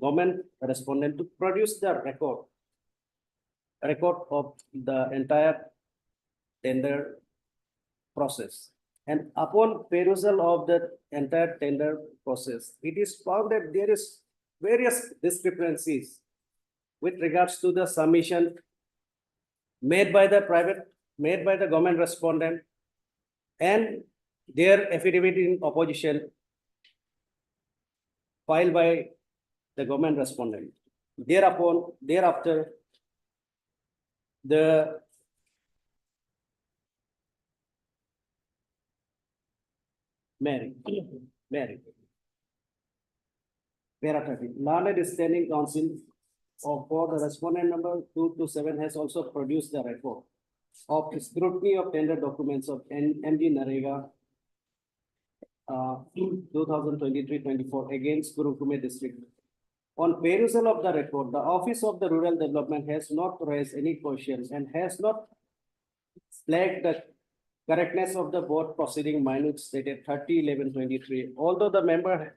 Speaker 3: government respondent, to produce the record of the entire tender process. And upon perusal of the entire tender process, it is found that there is various discrepancies with regards to the submission made by the government respondent and their affidavit in opposition filed by the government respondent. Thereafter, the Mary, para 13, learned standing counsel for the respondent number 227 has also produced the report of scrutiny of tender documents of MG Narega
Speaker 5: 2023-24 against Kurukume district. On perusal of the report, the Office of the Rural Development has not raised any questions and has not flagged the correctness of the board proceeding minutes dated 30/11/23. Although the member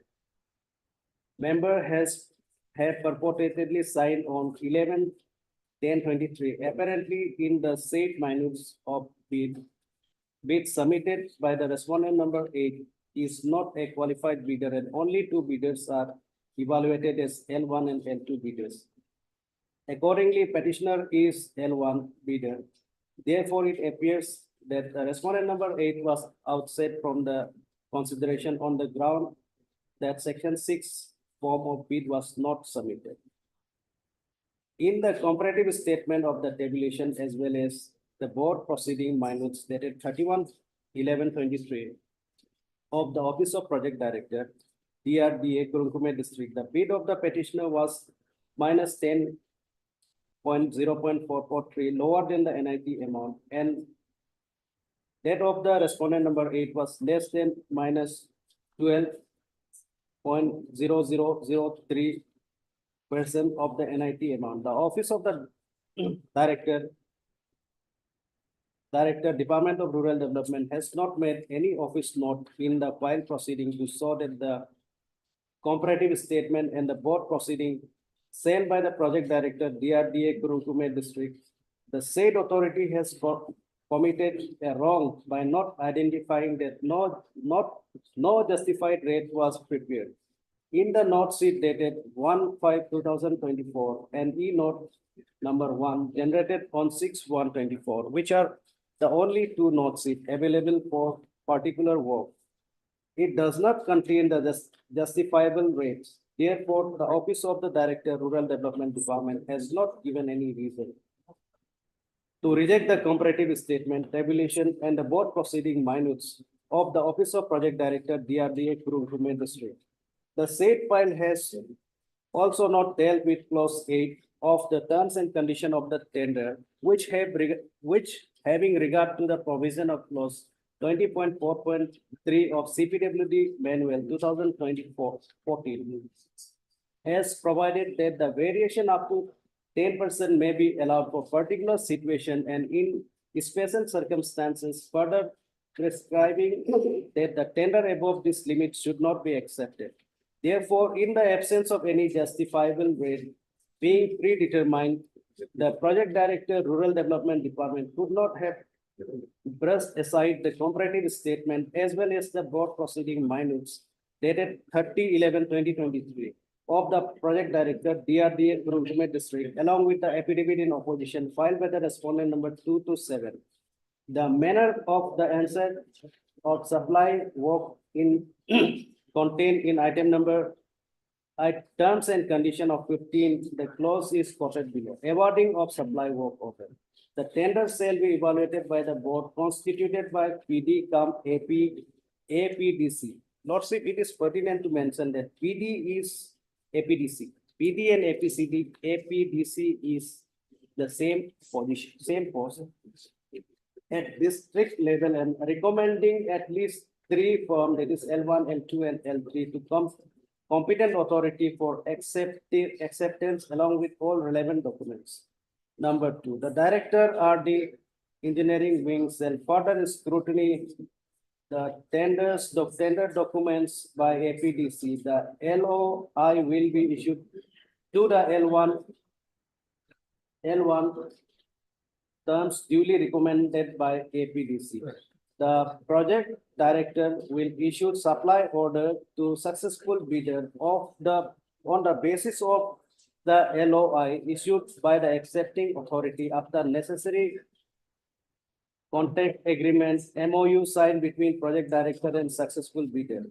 Speaker 5: has purportedly signed on 11/10/23, apparently in the said minutes of bid submitted by the respondent number 8 is not a qualified bidder and only 2 bidders are evaluated as L1 and L2 bidders. Accordingly, petitioner is L1 bidder. Therefore, it appears that the respondent number 8 was outside from the consideration on the ground that section 6 form of bid was not submitted. In the comparative statement of the tabulation as well as the board proceeding minutes dated 31/11/23 of the Office of Project Director, DRDA Kurukume District, the bid of the petitioner was minus 10.0.443 lower than the NIT amount, and that of the respondent number 8 was less than minus 12.0003% of the NIT amount. The Office of the Director, Department of Rural Development has not made any office note in the file proceeding to show that the comparative statement and the board proceeding sent by the project director DRDA Kurukume District, the said authority has committed a wrong by not identifying that no justified rate was prepared. In the note sheet dated 1/5/2024 and E-note number 1 generated on 6/1/24, which are the only 2 note sheets available for particular work. It does not contain the justifiable rates. Therefore, the Office of the Director, Rural Development Department has not given any reason to reject the comparative statement, tabulation, and the board proceeding minutes of the Office of Project Director, DRDA Kurukume District. The said file has also not dealt with clause 8 of the terms and condition of the tender, which having regard to the provision of clause 20.4.3 of CPWD Manual 2024-14 has provided that the variation up to 10% may be allowed for particular situation and in special circumstances, further prescribing that the tender above this limit should not be accepted. Therefore, in the absence of any justifiable rate being predetermined, the project director, Rural Development Department could not have brushed aside the comparative statement as well as the board proceeding minutes dated 30/11/2023 of the project director, DRDA Kurukume District, along with the affidavit in opposition filed by the respondent number 2 to 7. The manner of the answer of supply work in contained in item number terms and condition of 15, the clause is quoted below. Awarding of supply work order. The tender shall be evaluated by the board constituted by PD cum APDC. Lordship, it is pertinent to mention that PD is APDC. PD and APDC is the same position, same person at district level and recommending at least 3 firms, that is L1, L2, and L3 to come competent authority for acceptance along with all relevant documents. Number 2, the director RD engineering wing shall further scrutiny the tender documents by APDC. The LOI will be issued to the L1 terms duly recommended by APDC. The project director will issue supply order to successful bidder on the basis of the LOI issued by the accepting authority after necessary contract agreements, MOU signed between project director and successful bidder.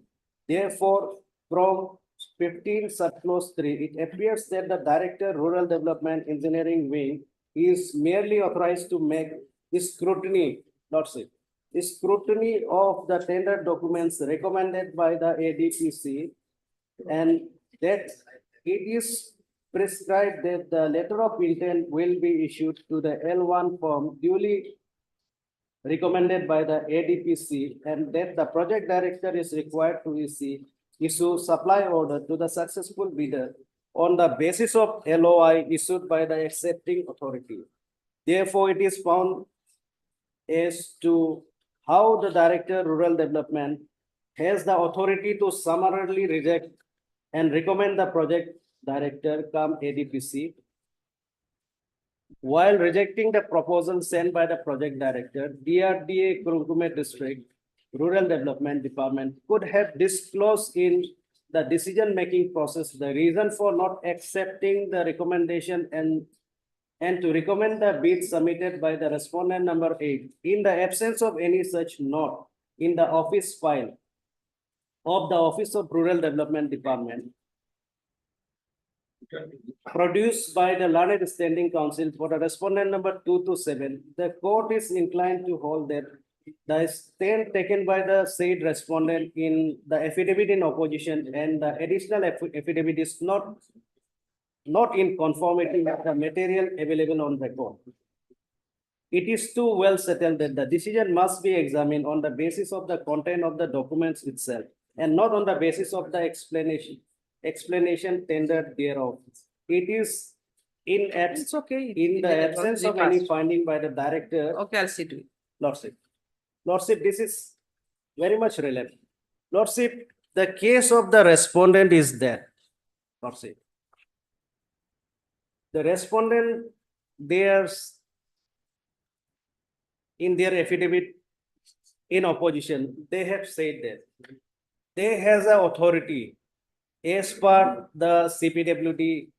Speaker 5: Therefore, from 15 subclause 3, it appears that the director, Rural Development Engineering Wing is merely authorized to make scrutiny, scrutiny of the tender documents recommended by the ADPC, and that it is prescribed that the letter of intent will be issued to the L1 firm duly
Speaker 3: recommended by the ADPC, and that the project director is required to issue supply order to the successful bidder on the basis of LOI issued by the accepting authority. Therefore, it is found as to how the Director Rural Development has the authority to summarily reject and recommend the project director come ADPC. While rejecting the proposal sent by the project director, DRDA Kurkume District Rural Development Department could have disclosed in the decision-making process the reason for not accepting the recommendation and to recommend the bid submitted by the respondent number 8 in the absence of any such note in the office file of the Office of Rural Development Department produced by the Learned Standing Council for the respondent number 2 to 7, the court is inclined to hold that the stand taken by the said respondent in the affidavit in opposition and the additional affidavit is not in conformity with the material available on record. It is too well settled that the decision must be examined on the basis of the content of the documents itself and not on the basis of the explanation tendered thereof. It is in
Speaker 1: It's okay.
Speaker 3: the absence of any finding by the director.
Speaker 1: Okay, I'll see to it.
Speaker 3: Lordship, this is very much relevant. Lordship, the case of the respondent is there. Lordship. The respondent, in their affidavit in opposition, they have said that they has an authority as per the CPWD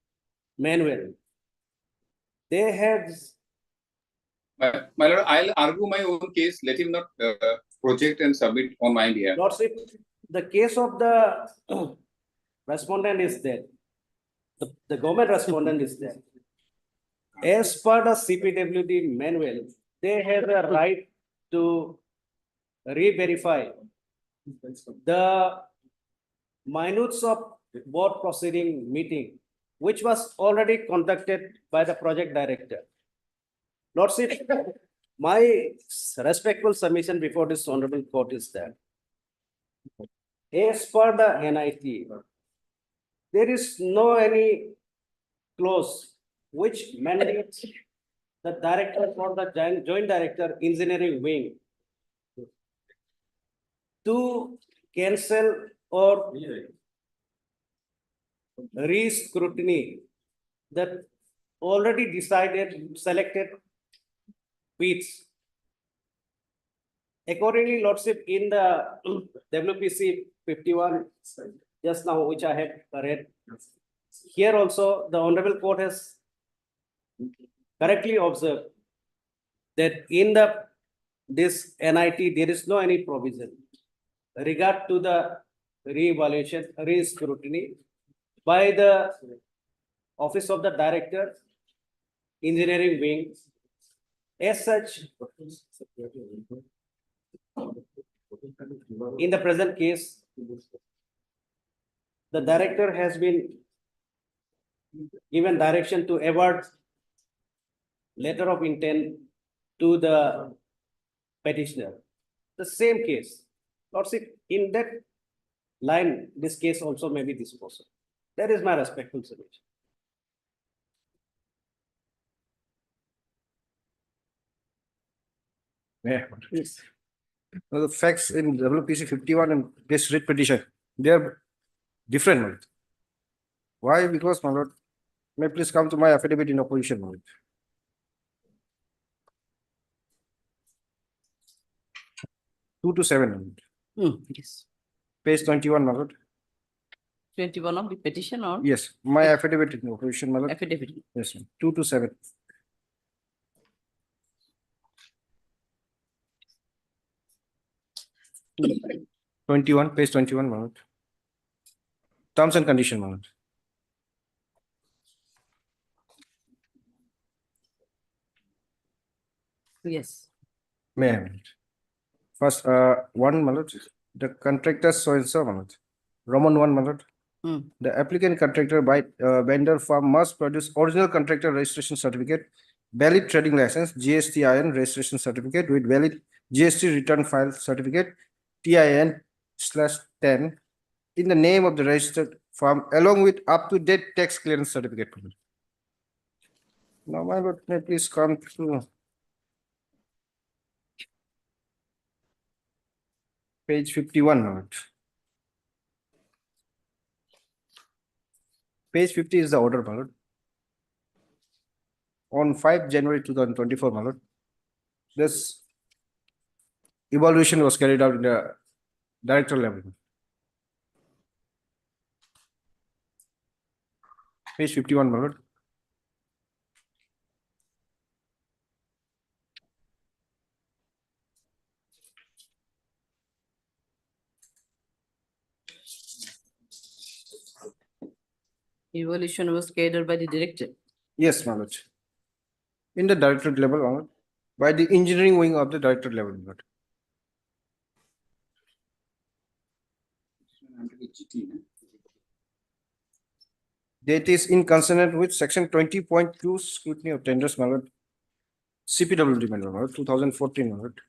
Speaker 3: manual. They have.
Speaker 15: My lord, I'll argue my own case. Let him not project and submit on my behalf.
Speaker 3: Lordship, the case of the respondent is there. The government respondent is there. As per the CPWD manual, they have a right to re-verify the minutes of board proceeding meeting, which was already conducted by the project director. Lordship, my respectful submission before this honorable court is that as per the NIT, there is no any clause which mandates the director for the joint director engineering wing to cancel or re-scrutiny that already decided, selected bids. Accordingly, Lordship, in the WPC 51, just now, which I have read, here also the honorable court has correctly observed that in this NIT, there is no any provision regard to the re-evaluation, re-scrutiny by the Office of the Director, Engineering Wing. As such, in the present case, the director has been given direction to award letter of intent to the petitioner. The same case. Lordship, in that line, this case also may be disposed of. That is my respectful submission.
Speaker 7: Yeah. Yes. Now, the facts in WPC 51 and this writ petition, they are different. My lord. Why? Because, my lord, may I please come to my affidavit in opposition. My lord. 2 to 7. My lord.
Speaker 1: Yes.
Speaker 7: Page 21, my lord.
Speaker 1: 21 of the petition or
Speaker 7: Yes, my affidavit in opposition, my lord.
Speaker 1: affidavit?
Speaker 7: Yes, ma'am. 2 to 7. Page 21, my lord. Terms and condition, my lord.
Speaker 1: Yes.
Speaker 7: May I, my lord? First, one, my lord, the contractor so and so, my lord. Roman 1, my lord. The applicant contractor by vendor firm must produce original contractor registration certificate, valid trading license, GSTIN registration certificate with valid GST return file certificate TIN/10 in the name of the registered firm along with up-to-date tax clearance certificate. Now, my lord, may I please come to page 51, my lord. Page 50 is the order, my lord. On 5 January 2024, my lord, this evaluation was carried out in the director level. Page 51, my lord.
Speaker 1: Evaluation was carried out by the director.
Speaker 7: Yes, my lord. In the directorate level, my lord, by the engineering wing of the directorate level, my lord. That is in consonant with section 20.2 scrutiny of tenders, my lord. CPWD, my lord, 2014, my lord.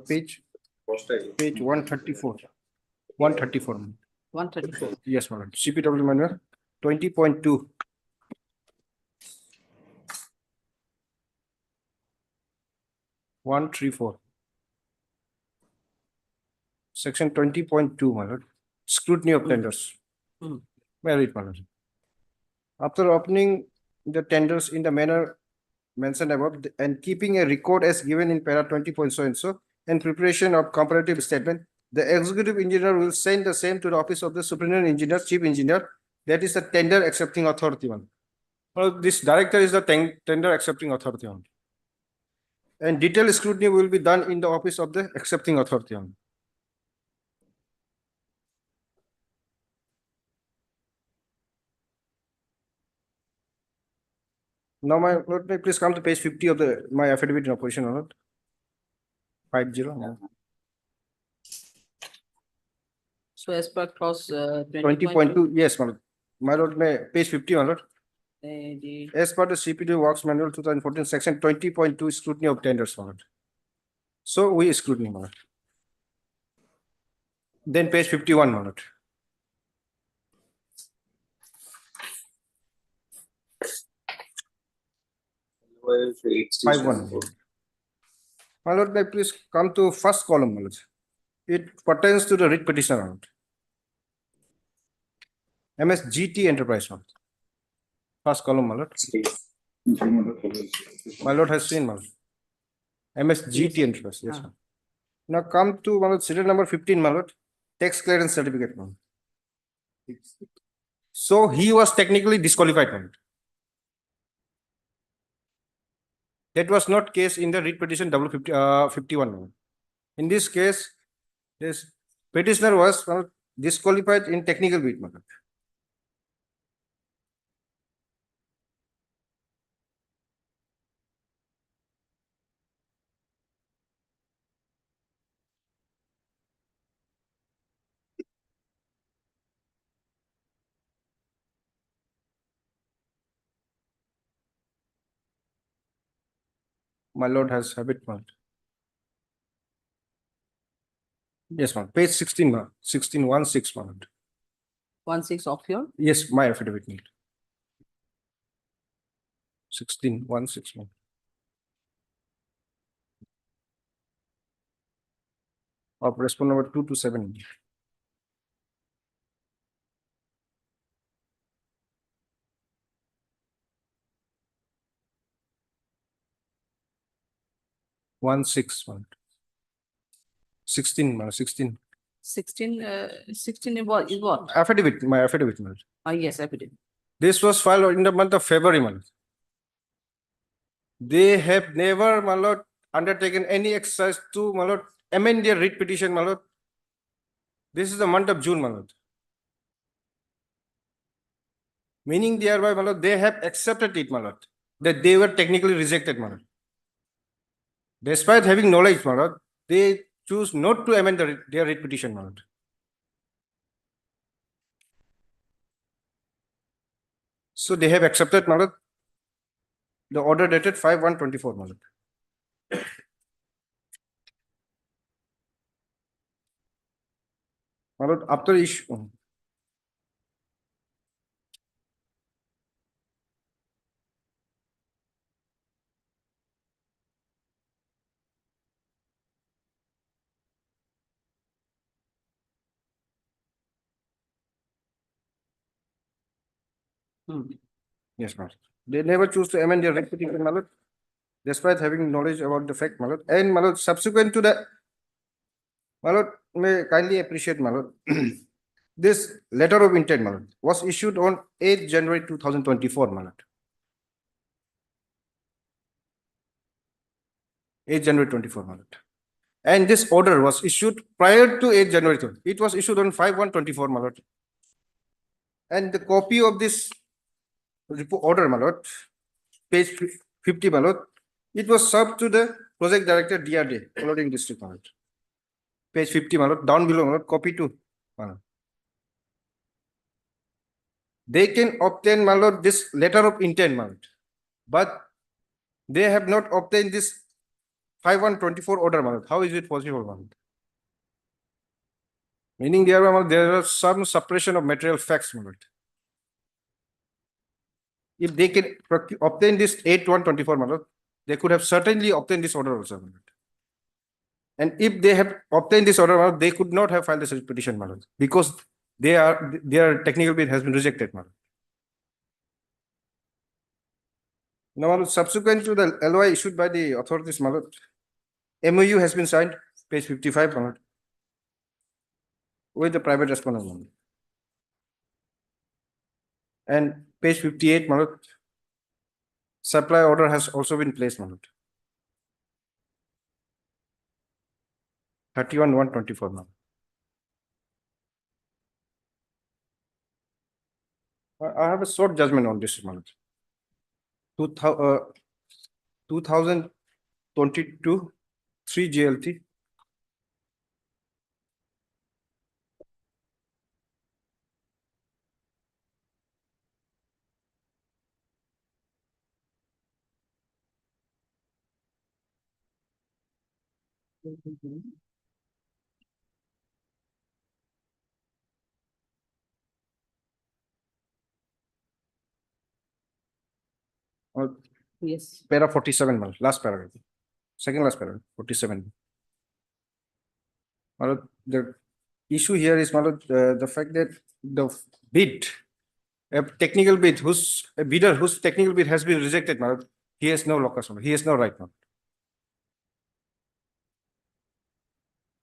Speaker 7: Page 134. 134.
Speaker 1: 134.
Speaker 7: Yes, my lord. CPW manual 20.2. One, 3, 4. Section 20.2, my lord. Scrutiny of tenders.
Speaker 1: Hmm.
Speaker 7: May I read, my lord? After opening the tenders in the manner mentioned above and keeping a record as given in para 20 point so and so and preparation of comparative statement, the executive engineer will send the same to the office of the superintendent engineer, chief engineer, that is the tender accepting authority one. Well, this director is the tender accepting authority one. And detailed scrutiny will be done in the office of the accepting authority one. Now, my lord, may please come to page 50 of the my affidavit in opposition, my lord. 50.
Speaker 1: So as per clause
Speaker 7: 20.2, yes, my lord. My lord, may page 50, my lord.
Speaker 1: the
Speaker 7: As per the CPD Works Manual 2014, section 20.2 scrutiny of tenders, my lord. So we scrutiny, my lord. Then page 51, my lord. Five one. My lord, may I please come to first column, my lord. It pertains to the writ petition, my lord. MSGT Enterprise, my lord. First column, my lord. My lord has seen, my lord. MSGT Enterprise, yes, ma'am. Now come to my lord, serial number 15, my lord. Tax clearance certificate, my lord. So he was technically disqualified, my lord. That was not case in the writ petition W51. In this case, this petitioner was disqualified in technical bit, my lord. My lord has habit, my lord. Yes, ma'am. Page 16, ma'am. 16:16, my lord.
Speaker 1: 16 of your
Speaker 7: Yes, my affidavit need. 16:16, ma'am. Of respondent number 227. One six, ma'am. 16, ma'am. 16.
Speaker 1: 16 is what?
Speaker 7: Affidavit, my affidavit, ma'am.
Speaker 1: Yes, affidavit.
Speaker 7: This was filed in the month of February, my lord. They have never, my lord, undertaken any exercise to, my lord, amend their writ petition, my lord. This is the month of June, my lord. Meaning thereby, my lord, they have accepted it, my lord, that they were technically rejected, my lord. Despite having knowledge, my lord, they choose not to amend their writ petition, my lord. So they have accepted, my lord, the order dated 5/1/24, my lord. My lord, after issue. Yes, my lord. They never choose to amend their writ petition, my lord, despite having knowledge about the fact, my lord. And my lord, subsequent to that, my lord, may kindly appreciate, my lord. This letter of intent, my lord, was issued on 8th January 2024, my lord. 8th January 24, my lord. And this order was issued prior to 8th January. It was issued on 5/1/24, my lord. And the copy of this order, my lord, page 50, my lord, it was served to the project director DRD, Coloring District, my lord. Page 50, my lord, down below, my lord, copy 2, my lord. They can obtain, my lord, this letter of intent, my lord, but they have not obtained this 5/1/24 order, my lord. How is it possible, my lord? Meaning there are some suppression of material facts, my lord. If they can obtain this 8/1/24, my lord, they could have certainly obtained this order also, my lord. And if they have obtained this order, my lord, they could not have filed this petition, my lord, because their technical bid has been rejected, my lord. Now, my lord, subsequent to the LOI issued by the authorities, my lord, MOU has been signed, page 55, my lord, with the private respondent, my lord. And page 58, my lord, supply order has also been placed, my lord. 31/1/24, my lord. I have a short judgment on this, my lord. 2022 3 GLT.
Speaker 1: Yes.
Speaker 7: Para 47, my lord, last paragraph. Second last paragraph, 47. My lord, the issue here is, my lord, the fact that the bid, a technical bid, a bidder whose technical bid has been rejected, my lord, he has no locus, my lord. He has no right, my lord.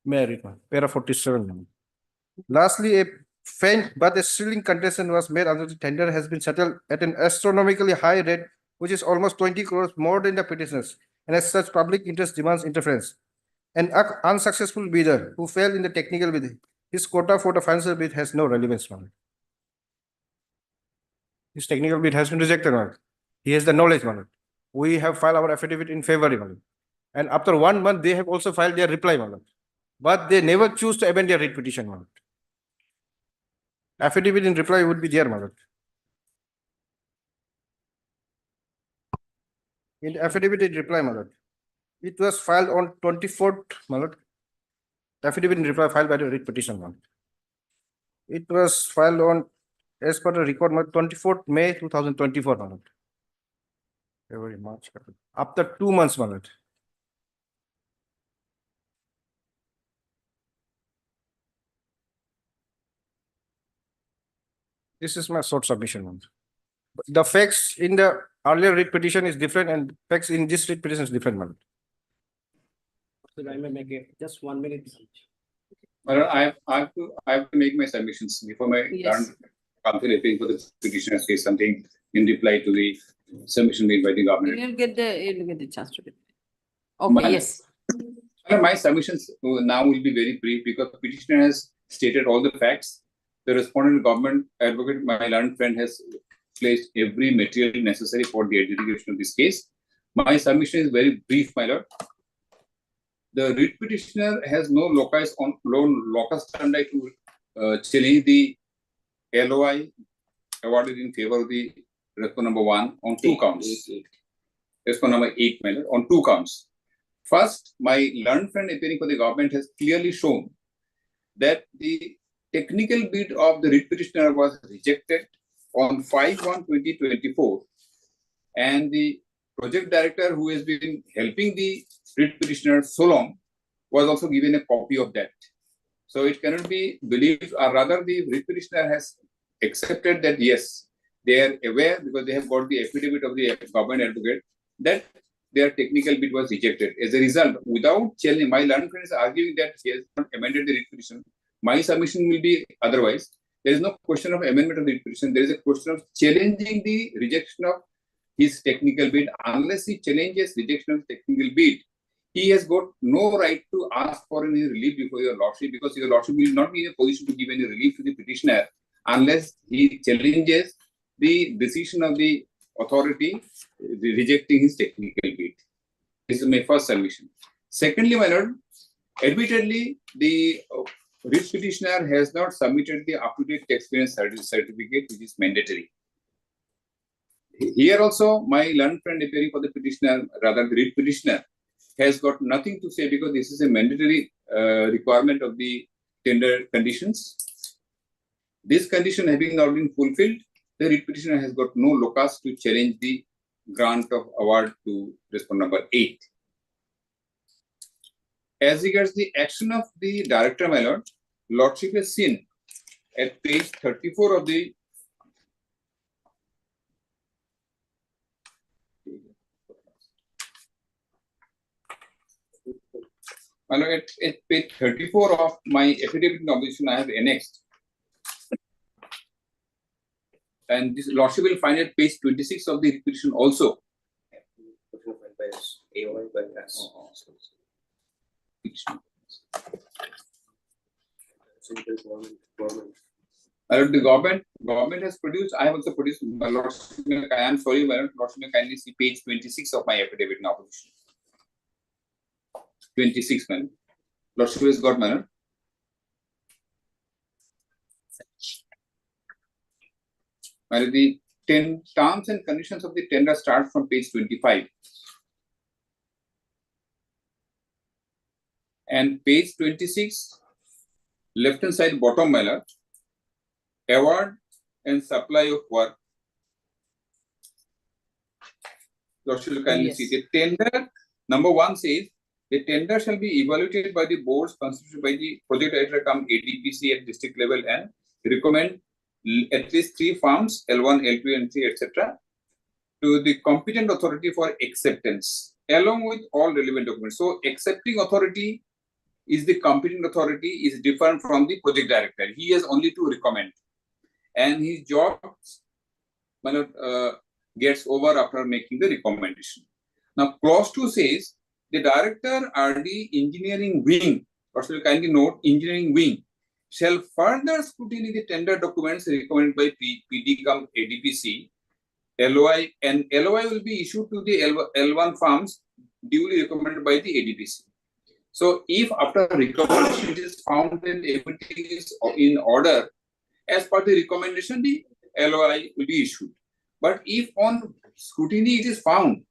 Speaker 7: May I read, my lord? Para 47, my lord. Lastly, a faint but a thrilling contestant was made under the tender has been settled at an astronomically high rate, which is almost 20 crores more than the petitioners, and as such, public interest demands interference. An unsuccessful bidder who failed in the technical bid, his quota for the financial bid has no relevance, my lord. His technical bid has been rejected, my lord. He has the knowledge, my lord. We have filed our affidavit in favor, my lord. And after 1 month, they have also filed their reply, my lord. But they never choose to amend their writ petition, my lord. Affidavit in reply would be there, my lord. In the affidavit in reply, my lord, it was filed on 24th, my lord. Affidavit in reply filed by the writ petition, my lord. It was filed on, as per the record, 24th May 2024, my lord. February, March, after 2 months, my lord. This is my short submission, my lord. The facts in the earlier writ petition is different, and facts in this writ petition is different, my lord.
Speaker 5: So I may make it just 1 minute.
Speaker 15: Well, I have to make my submissions before my
Speaker 1: Yes.
Speaker 15: counsel appealing for the petitioner says something in reply to the submission made by the government.
Speaker 1: You'll get the chance to do it.
Speaker 15: My-
Speaker 1: Okay, yes.
Speaker 15: My submissions now will be very brief because the petitioner has stated all the facts. The respondent government advocate, my learned friend, has placed every material necessary for the adjudication of this case. My submission is very brief, my lord. The writ petitioner has no locus standi to challenge the LOI awarded in favor of the Response number 1 on two counts. Response number 8, my lord, on two counts. First, my learned friend appearing for the government has clearly shown that the technical bid of the writ petitioner was rejected on 5/1/2024, and the project director who has been helping the writ petitioner so long was also given a copy of that. So it cannot be believed, or rather the writ petitioner has accepted that yes, they are aware because they have got the affidavit of the government advocate that their technical bid was rejected. As a result, without challenging, my learned friend is arguing that he has not amended the writ petition. My submission will be otherwise. There is no question of amendment of the writ petition. There is a question of challenging the rejection of his technical bid. Unless he challenges rejection of technical bid, he has got no right to ask for any relief before your lordship, because your lordship will not be in a position to give any relief to the petitioner unless he challenges the decision of the authority rejecting his technical bid. This is my first submission. Secondly, my lord, admittedly, the writ petitioner has not submitted the up-to-date tax clearance certificate, which is mandatory. Here also, my learned friend appearing for the petitioner, rather the writ petitioner, has got nothing to say because this is a mandatory requirement of the tender conditions. This condition having not been fulfilled, the writ petitioner has got no locus to challenge the grant of award to respondent number 8. As regards the action of the director, my lord, lordship has seen at page 34 of the my lord, at page 34 of my affidavit in opposition, I have annexed. And this lordship will find at page 26 of the petition also. The government has produced, I have also produced, my lordship, I am sorry, my lordship may kindly see page 26 of my affidavit in opposition. 26, man. Lordship has got, man. The terms and conditions of the tender start from page 25. And page 26, left-hand side bottom, my lord, award and supply of work. Lordship will kindly see the tender. Number 1 says, the tender shall be evaluated by the boards constituted by the project director come ADPC at district level and recommend at least 3 firms, L1, L2, and 3, etc., to the competent authority for acceptance, along with all relevant documents. So, accepting authority is the competent authority, is different from the project director. He has only to recommend, and his job gets over after making the recommendation. Now, clause 2 says the director RD engineering wing, or shall kindly note engineering wing, shall further scrutiny the tender documents recommended by PD cum ADPC, LOI, and LOI will be issued to the L1 firms duly recommended by the ADPC. So, if after recommendation it is found that everything is in order, as per the recommendation, the LOI will be issued. But if on scrutiny it is found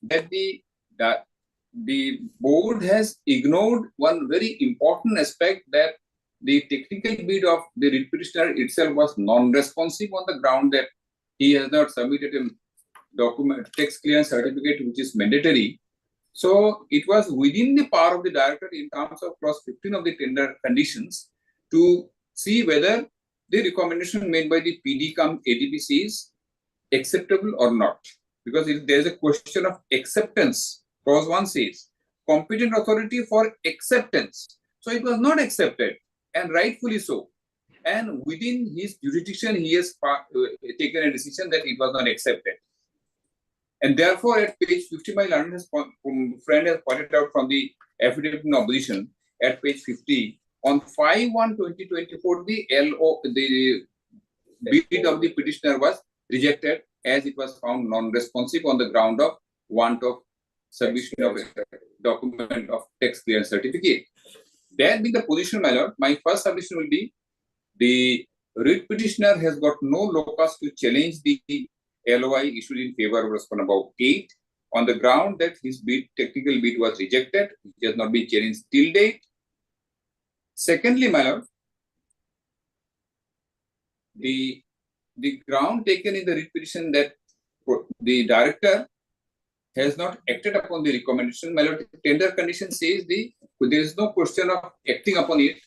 Speaker 15: that the board has ignored one very important aspect, that the technical bid of the writ petitioner itself was non-responsive on the ground that he has not submitted a document, tax clearance certificate, which is mandatory. So it was within the power of the director in terms of clause 15 of the tender conditions to see whether the recommendation made by the PD cum ADPC is acceptable or not. Because there is a question of acceptance. Clause 1 says, competent authority for acceptance. So it was not accepted, and rightfully so. And within his jurisdiction, he has taken a decision that it was not accepted. And therefore, at page 50, my learned friend has pointed out from the affidavit in opposition, at page 50, on 5/1/2024, the bid of the petitioner was rejected as it was found non-responsive on the ground of want of submission of a document of tax clearance certificate. That being the position, my lord, my first submission will be the writ petitioner has got no locus to challenge the LOI issued in favor of respondent number 8 on the ground that his bid, technical bid was rejected, which has not been challenged till date. Secondly, my lord, the ground taken in the writ petition that the director has not acted upon the recommendation. My lord, tender condition says there is no question of acting upon it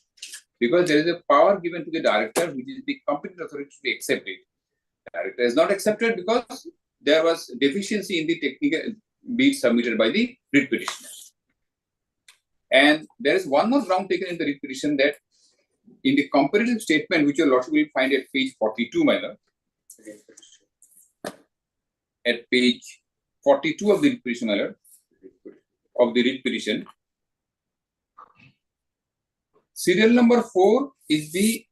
Speaker 15: because there is a power given to the director, which is the competent authority to accept it. Director has not accepted because there was deficiency in the technical bid submitted by the writ petitioner. And there is one more ground taken in the writ petition that in the comparative statement, which your lordship will find at page 42, my lord, at page 42 of the writ petition, my lord, of the writ petition, serial number 4 is the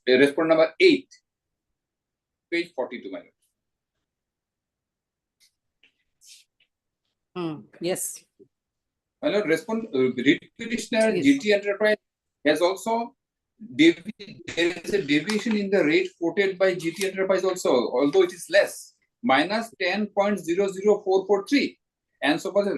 Speaker 15: respondent number 8, page 42, my lord.
Speaker 1: Yes.
Speaker 15: My lord, writ petitioner
Speaker 1: Yes.
Speaker 15: GT Enterprise has also there is a deviation in the rate quoted by GT Enterprise also, although it is less, minus 10.00443. And so far as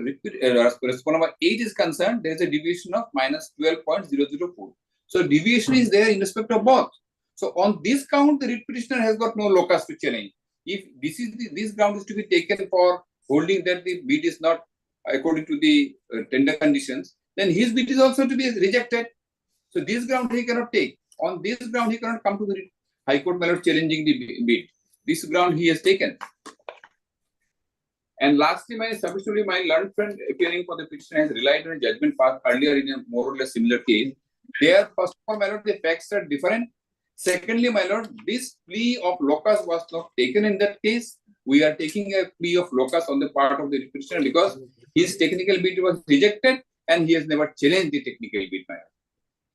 Speaker 15: respondent number 8 is concerned, there is a deviation of minus 12.004. So deviation is there in respect of both. So on this count, the writ petitioner has got no locus to challenge. If this ground is to be taken for holding that the bid is not according to the tender conditions, then his bid is also to be rejected. So this ground he cannot take. On this ground, he cannot come to the High Court, my lord, challenging the bid. This ground he has taken. And lastly, subsequently, my learned friend appearing for the petition has relied on a judgment passed earlier in a more or less similar case. There, first of all, my lord, the facts are different. Secondly, my lord, this plea of locus was not taken in that case. We are taking a plea of locus on the part of the petitioner because his technical bid was rejected and he has never challenged the technical bid, my lord.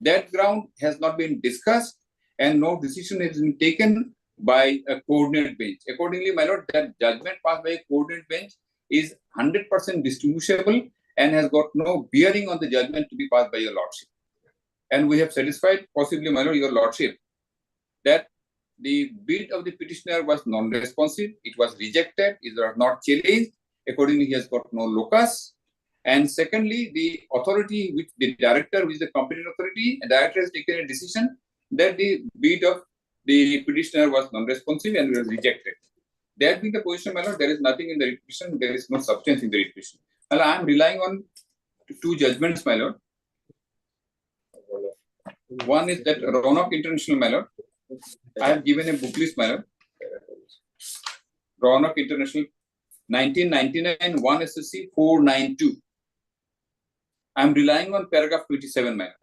Speaker 15: That ground has not been discussed and no decision has been taken by a coordinate bench. Accordingly, my lord, that judgment passed by a coordinate bench is 100% distinguishable and has got no bearing on the judgment to be passed by your lordship. And we have satisfied, possibly, my lord, your lordship, that the bid of the petitioner was non-responsive, it was rejected, it was not challenged. Accordingly, he has got no locus. And secondly, the authority, which the director, which is the competent authority, the director has taken a decision that the bid of the petitioner was non-responsive and was rejected. That being the position, my lord, there is nothing in the petition, there is no substance in the petition. Well, I am relying on 2 judgments, my lord. One is that Roanoke International, my lord. I have given a book list, my lord. Roanoke International, 1999, 1 SSC 492. I am relying on paragraph 27, my lord.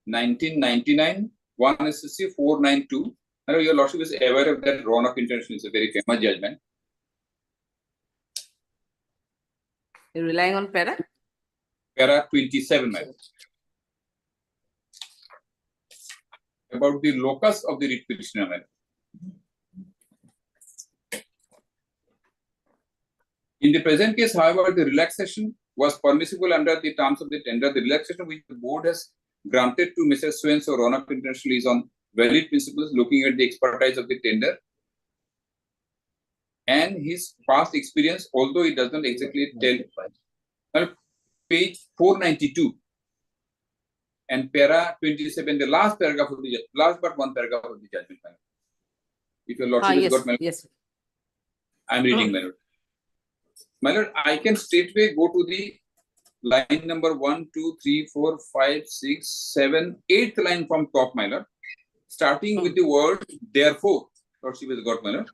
Speaker 15: 1999, 1 SSC 492. I know your lordship is aware of that. Roanoke International is a very famous judgment.
Speaker 1: You're relying on para?
Speaker 15: Para 27, my lord. About the locus of the writ petitioner, my lord. In the present case, however, the relaxation was permissible under the terms of the tender. The relaxation which the board has granted to Mr. So Roanoke International is on valid principles, looking at the expertise of the tender and his past experience, although it does not exactly tell. Page 492 and para 27, the last paragraph of the last but one paragraph of the judgment. If your lordship has got my
Speaker 1: yes.
Speaker 15: I am reading, my lord. My lord, I can straightway go to the line number 1, 2, 3, 4, 5, 6, 7, 8th line from top, my lord. Starting with the word therefore, lordship has got, my lord.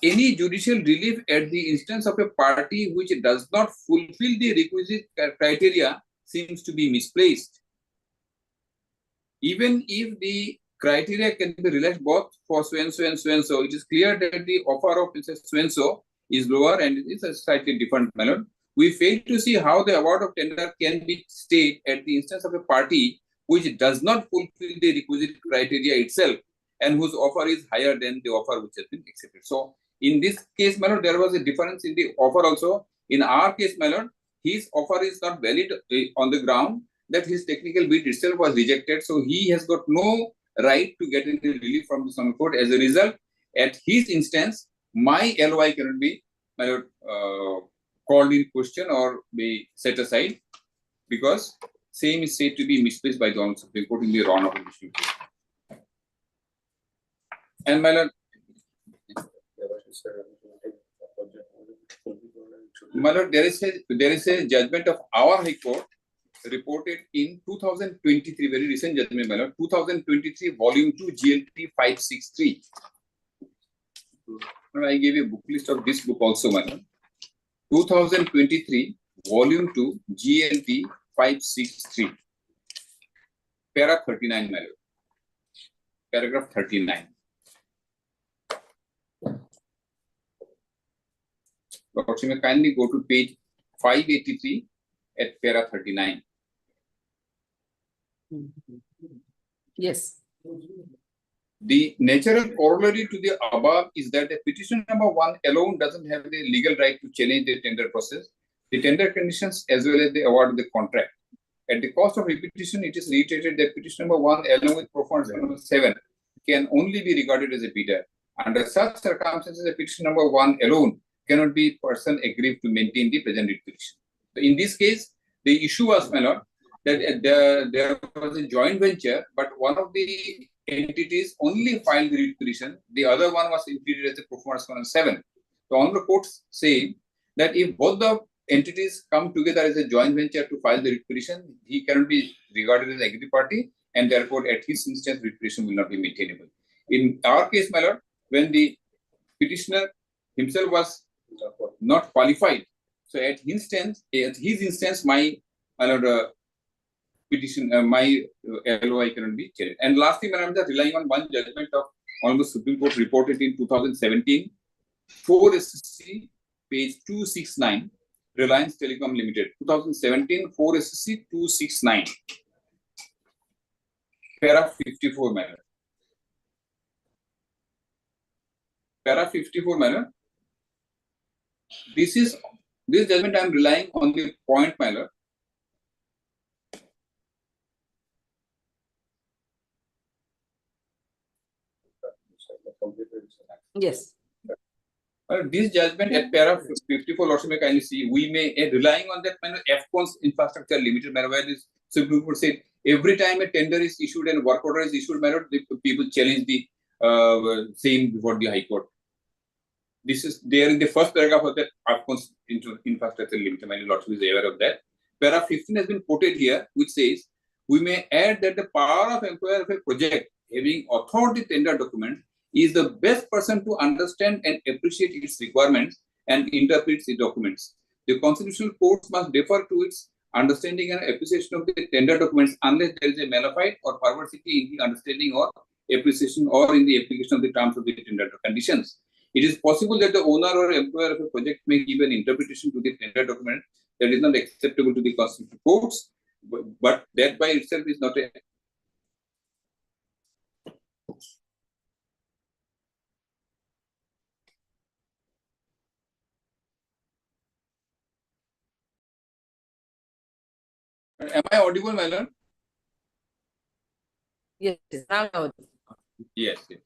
Speaker 15: Any judicial relief at the instance of a party which does not fulfill the requisite criteria seems to be misplaced. Even if the criteria can be relaxed both for so and so and so and so, it is clear that the offer of Mr. So and so is lower and it is a slightly different manner. We fail to see how the award of tender can be stayed at the instance of a party which does not fulfill the requisite criteria itself and whose offer is higher than the offer which has been accepted. So, in this case, my lord, there was a difference in the offer also. In our case, my lord, his offer is not valid on the ground that his technical bid itself was rejected. So, he has got no right to get any relief from the Supreme Court. As a result, at his instance, my LOI cannot be, my lord, called in question or be set aside because same is said to be misplaced by the Honorable Supreme Court in the wrong of issue. And my lord, there is a judgment of our High Court reported in 2023, very recent judgment, my lord, 2023, volume 2, GLT 563. I gave you a book list of this book also, my lord. 2023, volume 2, GLT 563. Para 39, my lord. Paragraph 39. Lord, you may kindly go to page 583 at para 39.
Speaker 1: Yes.
Speaker 15: The natural corollary to the above is that the petition number 1 alone doesn't have the legal right to challenge the tender process, the tender conditions, as well as the award of the contract. At the cost of repetition, it is reiterated that petition number 1 along with performance number 7 can only be regarded as a bidder. Under such circumstances, the petition number 1 alone cannot be person aggrieved to maintain the present petition. So in this case, the issue was, my lord, that there was a joint venture, but one of the entities only filed the writ petition. The other one was included as a performance number 7. The Honorable Court saying that if both the entities come together as a joint venture to file the writ petition, he cannot be regarded as an aggrieved party, and therefore at his instance, writ petition will not be maintainable. In our case, my lord, when the petitioner himself was not qualified, so at his instance, my lord, petition, my LOI cannot be challenged. And lastly, I'm just relying on one judgment of Honorable Supreme Court reported in 2017, 4 SCC, page 269, Reliance Telecom Limited, 2017, 4 SCC 269, para 54, manner. Para 54, manner. This judgment I am relying on the point, my lord.
Speaker 1: Yes.
Speaker 15: This judgment at para 54, Lord, may kindly see, we may, relying on that kind of FCONS Infrastructure Limited, where this Supreme Court said every time a tender is issued and work order is issued, the people challenge the same before the High Court. This is there in the first paragraph of that FCONS Infrastructure Limited, my Lord is aware of that. Para 15 has been quoted here, which says, we may add that the power of employer of a project having authored the tender document is the best person to understand and appreciate its requirements and interpret the documents. The constitutional courts must defer to its understanding and appreciation of the tender documents unless there is a malafide or perversity in the understanding or appreciation or in the application of the terms of the tender conditions. It is possible that the owner or employer of a project may give an interpretation to the tender document that is not acceptable to the constitutional courts, but that by itself is not a Am I audible, my lord?
Speaker 1: Yes. Now,
Speaker 15: Yes, yes.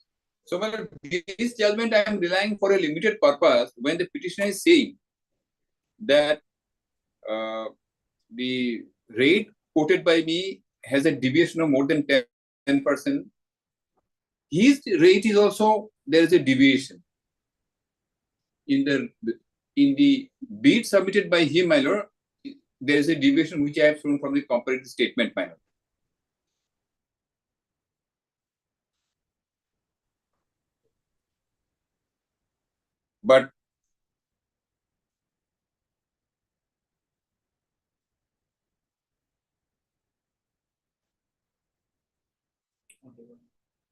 Speaker 15: So, my lord, this judgment I am relying for a limited purpose when the petitioner is saying that the rate quoted by me has a deviation of more than 10%. His rate is also, there is a deviation. In the bid submitted by him, my lord, there is a deviation which I have shown from the comparative statement, my lord. But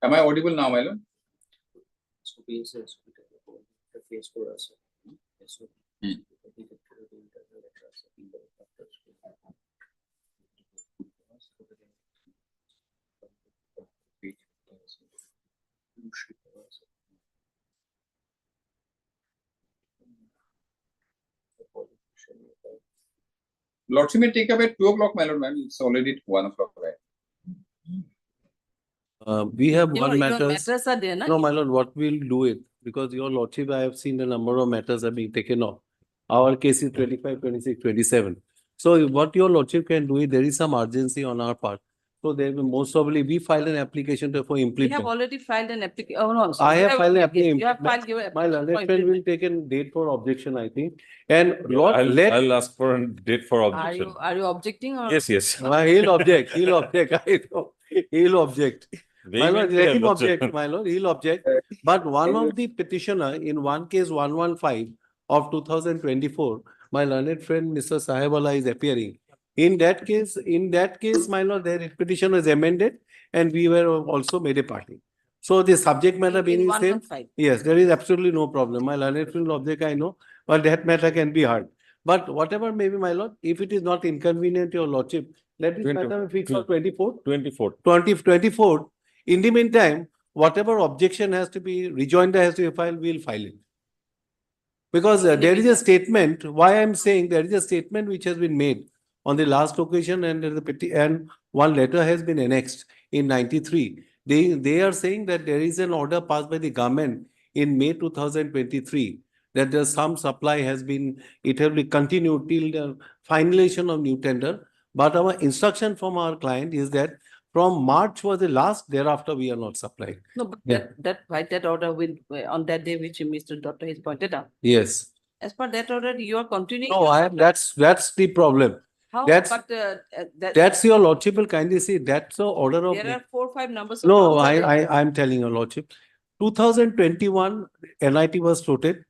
Speaker 15: am I audible now, my lord? Lordship may take up at 2 o'clock, my lord, ma'am. It's already 1 o'clock, right?
Speaker 16: We have
Speaker 1: You know,
Speaker 16: one
Speaker 1: your
Speaker 16: matters.
Speaker 1: matters are there, na?
Speaker 16: No, my lord, what we'll do it, because your lordship, I have seen the number of matters are being taken off. Our case is 25, 26, 27. So what your lordship can do is, there is some urgency on our part. So there will most probably, we file an application for
Speaker 1: We have
Speaker 16: implementation.
Speaker 1: already filed an application. Oh, no.
Speaker 16: I
Speaker 1: you
Speaker 16: have filed an
Speaker 1: yes,
Speaker 16: application.
Speaker 1: You have filed your
Speaker 16: My
Speaker 1: application.
Speaker 16: learned
Speaker 1: for
Speaker 16: friend will
Speaker 1: implement.
Speaker 16: take a date for objection, I think. And let,
Speaker 17: I'll ask for a date for
Speaker 1: Are
Speaker 17: objection.
Speaker 1: you objecting or?
Speaker 17: Yes, yes.
Speaker 16: he'll object, he'll object, I know, he'll object. My lord,
Speaker 17: Vehemently
Speaker 16: let
Speaker 17: I'll
Speaker 16: him object,
Speaker 17: object.
Speaker 16: my lord, he'll object. But one of the petitioner in one case 115 of 2024, my learned friend Mr. Sahebala is appearing. In that case, my lord, their petition was amended and we were also made a party. So the subject matter being
Speaker 1: In
Speaker 16: the same,
Speaker 1: 115.
Speaker 16: yes, there is absolutely no problem. My learned friend object, I know, but that matter can be heard. But whatever may be, my lord, if it is not inconvenient to your lordship, let this
Speaker 17: 20
Speaker 16: matter be fixed for 24th.
Speaker 17: 24th.
Speaker 16: 24th. In the meantime, whatever objection has to be, rejoinder has to be filed, we'll file it. Because there is a statement, why I'm saying there is a statement which has been made on the last occasion and and one letter has been annexed in 93. They are saying that there is an order passed by the government in May 2023 that there's some supply has been, it will be continued till the finalization of new tender. But our instruction from our client is that from March was the last, thereafter we are not supplying.
Speaker 1: No, but
Speaker 16: Yeah.
Speaker 1: that order will, on that day which Mr. Doctor has pointed out.
Speaker 16: Yes.
Speaker 1: As per that order, you are continuing.
Speaker 16: No,
Speaker 1: your supply.
Speaker 16: that's the problem.
Speaker 1: How,
Speaker 16: That's,
Speaker 1: but
Speaker 16: that's your lordship will kindly see, that's the order of.
Speaker 1: there are 4 or 5 numbers. of
Speaker 16: No,
Speaker 1: counts there.
Speaker 16: I'm telling your lordship. 2021, NIT was floated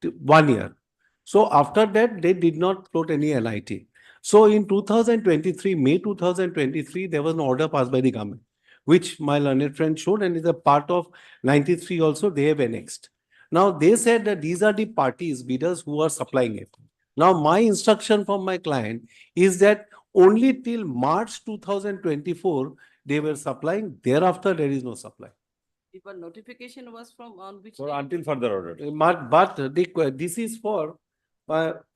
Speaker 16: 1 year. So after that, they did not float any NIT. So in 2023, May 2023, there was an order passed by the government, which my learned friend showed and is a part of 93 also, they have annexed. Now they said that these are the parties, bidders who are supplying it. Now my instruction from my client is that only till March 2024, they were supplying, thereafter there is no supply.
Speaker 1: If a notification was from on which.
Speaker 17: So
Speaker 1: day?
Speaker 17: until further order.
Speaker 16: But this is for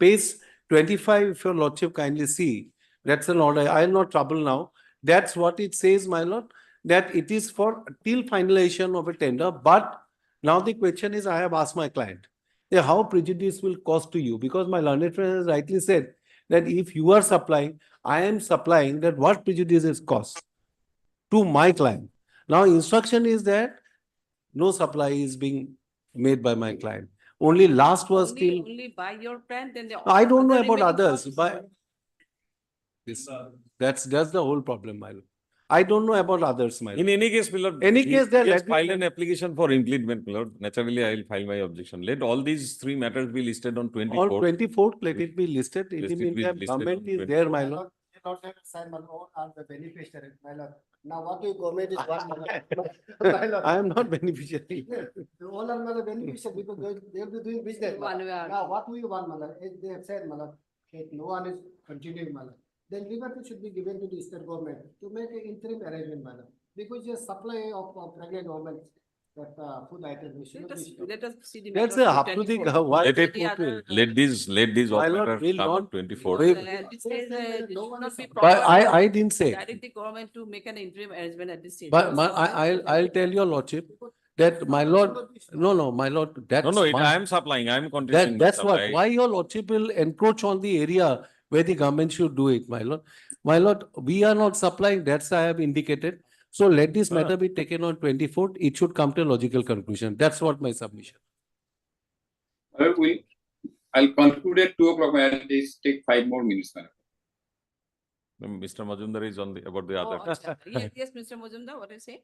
Speaker 16: page 25, if your lordship kindly see, that's an order. I'll not trouble now. That's what it says, my lord, that it is for till finalization of a tender. But now the question is, I have asked my client, how prejudice will cause to you? Because my learned friend has rightly said that if you are supplying, I am supplying, that what prejudice is caused to my client. Now instruction is that no supply is being made by my client. Only last was till.
Speaker 1: Only by your plan, then the.
Speaker 16: I don't know
Speaker 1: other
Speaker 16: about
Speaker 1: remaining
Speaker 16: others,
Speaker 1: parts-
Speaker 16: but that's the whole problem, my lord. I don't know about others, my lord.
Speaker 17: In any case, my lord.
Speaker 16: Any
Speaker 17: he-
Speaker 16: case, then
Speaker 17: he has
Speaker 16: let me-
Speaker 17: filed an application for impleadment, my lord. Naturally, I will file my objection. Let all these 3 matters be listed on
Speaker 16: On
Speaker 17: 24th.
Speaker 16: 24th, let it be listed. In the
Speaker 17: Listed, be
Speaker 16: meantime,
Speaker 17: listed
Speaker 16: government
Speaker 17: on
Speaker 16: is there, my lord.
Speaker 11: Not have Simon, all are the beneficiary, my lord. Now what you government is one. My lord.
Speaker 16: I am not beneficiary.
Speaker 11: All are the beneficiary because they'll be doing business.
Speaker 1: One way or-
Speaker 11: Now, what we want, my lord, as they have said, my lord, if no one is continuing, my lord, then liberty should be given to the state government to make an interim arrangement, my lord. Because the supply of pregnant women, that food items, we should
Speaker 1: Let
Speaker 11: not
Speaker 1: us,
Speaker 11: be stopped.
Speaker 1: let us see the.
Speaker 16: That's
Speaker 1: matter
Speaker 16: a
Speaker 1: of
Speaker 16: up to the
Speaker 1: 24th.
Speaker 16: why
Speaker 17: Let
Speaker 16: they
Speaker 17: it-
Speaker 16: put it.
Speaker 17: Let these
Speaker 16: My
Speaker 17: all
Speaker 16: lord
Speaker 17: matters
Speaker 16: will
Speaker 17: come on
Speaker 16: not-
Speaker 17: 24th.
Speaker 16: Wait.
Speaker 1: This says, this
Speaker 11: No
Speaker 1: should
Speaker 11: one
Speaker 1: not
Speaker 11: is
Speaker 1: be
Speaker 11: supplying.
Speaker 16: But
Speaker 1: proper.
Speaker 16: I didn't say.
Speaker 1: Direct the government to make an interim arrangement at this stage.
Speaker 16: But I'll tell your lordship that my lord, no, my lord, that's.
Speaker 17: No, no,
Speaker 16: my-
Speaker 17: I am supplying. I am continuing. the
Speaker 16: That's what,
Speaker 17: supply.
Speaker 16: why your lordship will encroach on the area where the government should do it, my lord. My lord, we are not supplying, that's I have indicated. So let this matter be taken on 24th, it should come to a logical conclusion. That's what my submission.
Speaker 15: I'll conclude at 2 o'clock. I'll just take 5 more minutes, madam.
Speaker 17: Mr. Majumdar is on the, about the
Speaker 1: Oh,
Speaker 17: other.
Speaker 1: acha. Yes, Mr. Mojumdar, what I say?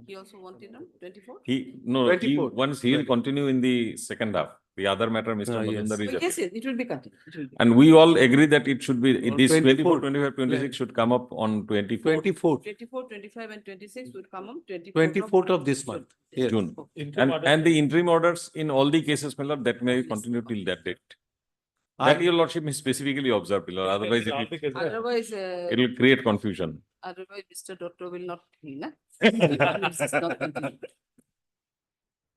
Speaker 1: He also wanted on 24th?
Speaker 17: He
Speaker 16: 24th.
Speaker 17: once he will continue in the second half. The other matter, Mr.
Speaker 16: Yes.
Speaker 17: Majumdar is.
Speaker 1: Yes, yes, it will be continued. It will be.
Speaker 17: And we all agree that it should be,
Speaker 16: On
Speaker 17: this 24,
Speaker 16: 24th.
Speaker 17: 25, 26 should come up on 24
Speaker 16: 24th,
Speaker 1: 24, 25 and 26 would come on
Speaker 16: 24th of this month. Yes.
Speaker 17: June. And the interim orders in all the cases, my lord, that may continue till that date. That your lordship may specifically observe, my lord. Otherwise
Speaker 1: Otherwise,
Speaker 17: it will create confusion.
Speaker 1: otherwise Mr. Doctor will not, na? This is not continued.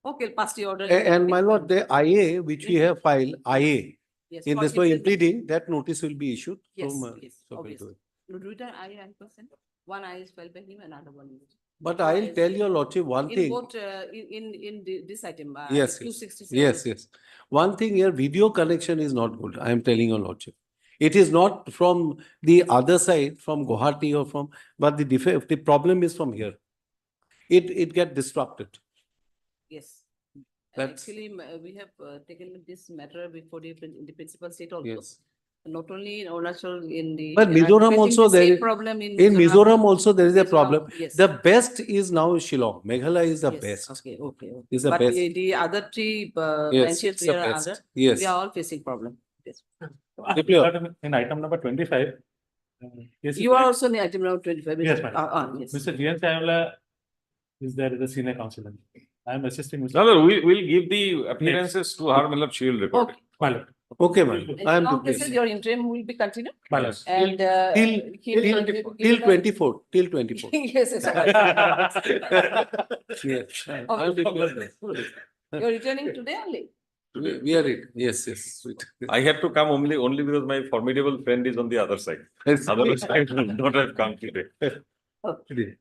Speaker 1: Okay, pass the order.
Speaker 16: And my lord, the IA which we have filed, IA,
Speaker 1: Yes,
Speaker 16: in
Speaker 1: for
Speaker 16: this way
Speaker 1: implementation.
Speaker 16: impleading, that notice will be issued.
Speaker 1: Yes,
Speaker 16: So,
Speaker 1: yes,
Speaker 16: so we'll do
Speaker 1: obviously.
Speaker 16: it.
Speaker 1: No, do it, I person. One I is filed by him, another one is.
Speaker 16: But I'll tell your lordship one
Speaker 1: In
Speaker 16: thing.
Speaker 1: both, this item.
Speaker 16: Yes,
Speaker 1: Two
Speaker 16: yes,
Speaker 1: sixty-seven.
Speaker 16: yes, yes. One thing here, video connection is not good. I am telling your lordship. It is not from the other side, from Guwahati or from, but the problem is from here. It get disrupted.
Speaker 1: Yes.
Speaker 16: That's-
Speaker 1: Actually, we have taken this matter before the principal state also.
Speaker 16: Yes.
Speaker 1: Not only in Arunachal, in the.
Speaker 16: But
Speaker 1: they are
Speaker 16: Mizoram
Speaker 1: facing
Speaker 16: also
Speaker 1: the
Speaker 16: there
Speaker 1: same
Speaker 16: is,
Speaker 1: problem
Speaker 16: in Mizoram also there is a
Speaker 1: Mizoram,
Speaker 16: problem.
Speaker 1: yes.
Speaker 16: The best is now Shillong. Meghalaya is the
Speaker 1: Yes,
Speaker 16: best.
Speaker 1: okay, okay.
Speaker 16: Is the
Speaker 1: But
Speaker 16: best.
Speaker 1: the other three
Speaker 16: Yes,
Speaker 1: branches,
Speaker 16: it's
Speaker 1: we
Speaker 16: the
Speaker 1: are
Speaker 16: best.
Speaker 1: other,
Speaker 16: Yes.
Speaker 1: we are all facing problem. Yes.
Speaker 14: In item number 25.
Speaker 1: You are also in the item number 25.
Speaker 14: Yes,
Speaker 1: Mr.
Speaker 14: madam.
Speaker 1: Yes.
Speaker 14: Mr. G.N. Chayamla is there as a senior counsel. I am assisting Mr.
Speaker 17: No, we'll give the appearances to her, Malab, she will record it.
Speaker 14: My lord.
Speaker 16: Okay, ma'am. I am
Speaker 1: Now,
Speaker 16: to
Speaker 1: this is
Speaker 16: place.
Speaker 1: your interim will be continued.
Speaker 14: My lord.
Speaker 1: And
Speaker 16: Till 24. Till 24.
Speaker 1: Yes, yes.
Speaker 16: Yes.
Speaker 1: Okay.
Speaker 16: I am declaring.
Speaker 1: You're returning today only?
Speaker 16: We are it. Yes, yes. Sweet.
Speaker 17: I have to come only because my formidable friend is on the other side. Otherwise, I would not have come today.
Speaker 1: Okay.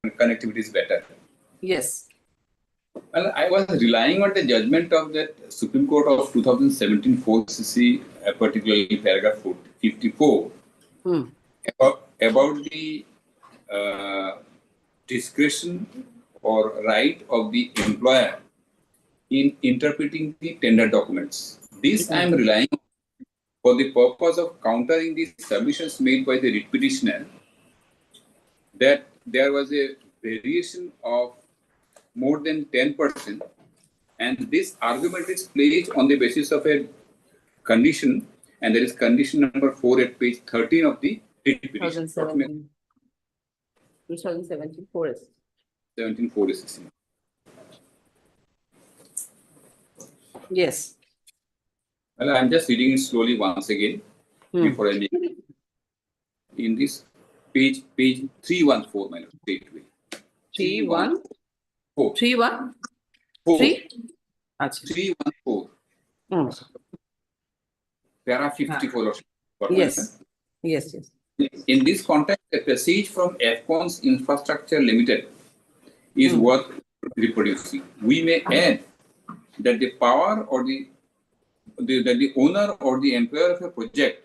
Speaker 15: Connectivity is better.
Speaker 1: Yes.
Speaker 15: Well, I was relying on the judgment of that Supreme Court of 2017 4cc, particularly paragraph 54, about the discretion or right of the employer in interpreting the tender documents. This I am relying on for the purpose of countering the submissions made by the writ petitioner that there was a variation of more than 10%, and this argument is placed on the basis of a condition, and there is condition number 4 at page 13 of the writ petition.
Speaker 1: 2017 forest.
Speaker 15: 17 4
Speaker 1: Yes.
Speaker 15: Well, I'm just reading it slowly once again before I make it. In this page 314, my lord, straightway.
Speaker 1: 314. 314.
Speaker 15: 4.
Speaker 1: 3.
Speaker 15: 314. Para 54. Lord.
Speaker 1: Yes. Yes, yes.
Speaker 15: In this context, a passage from Afcons Infrastructure Limited is worth reproducing. We may add that the power or the owner or the employer of a project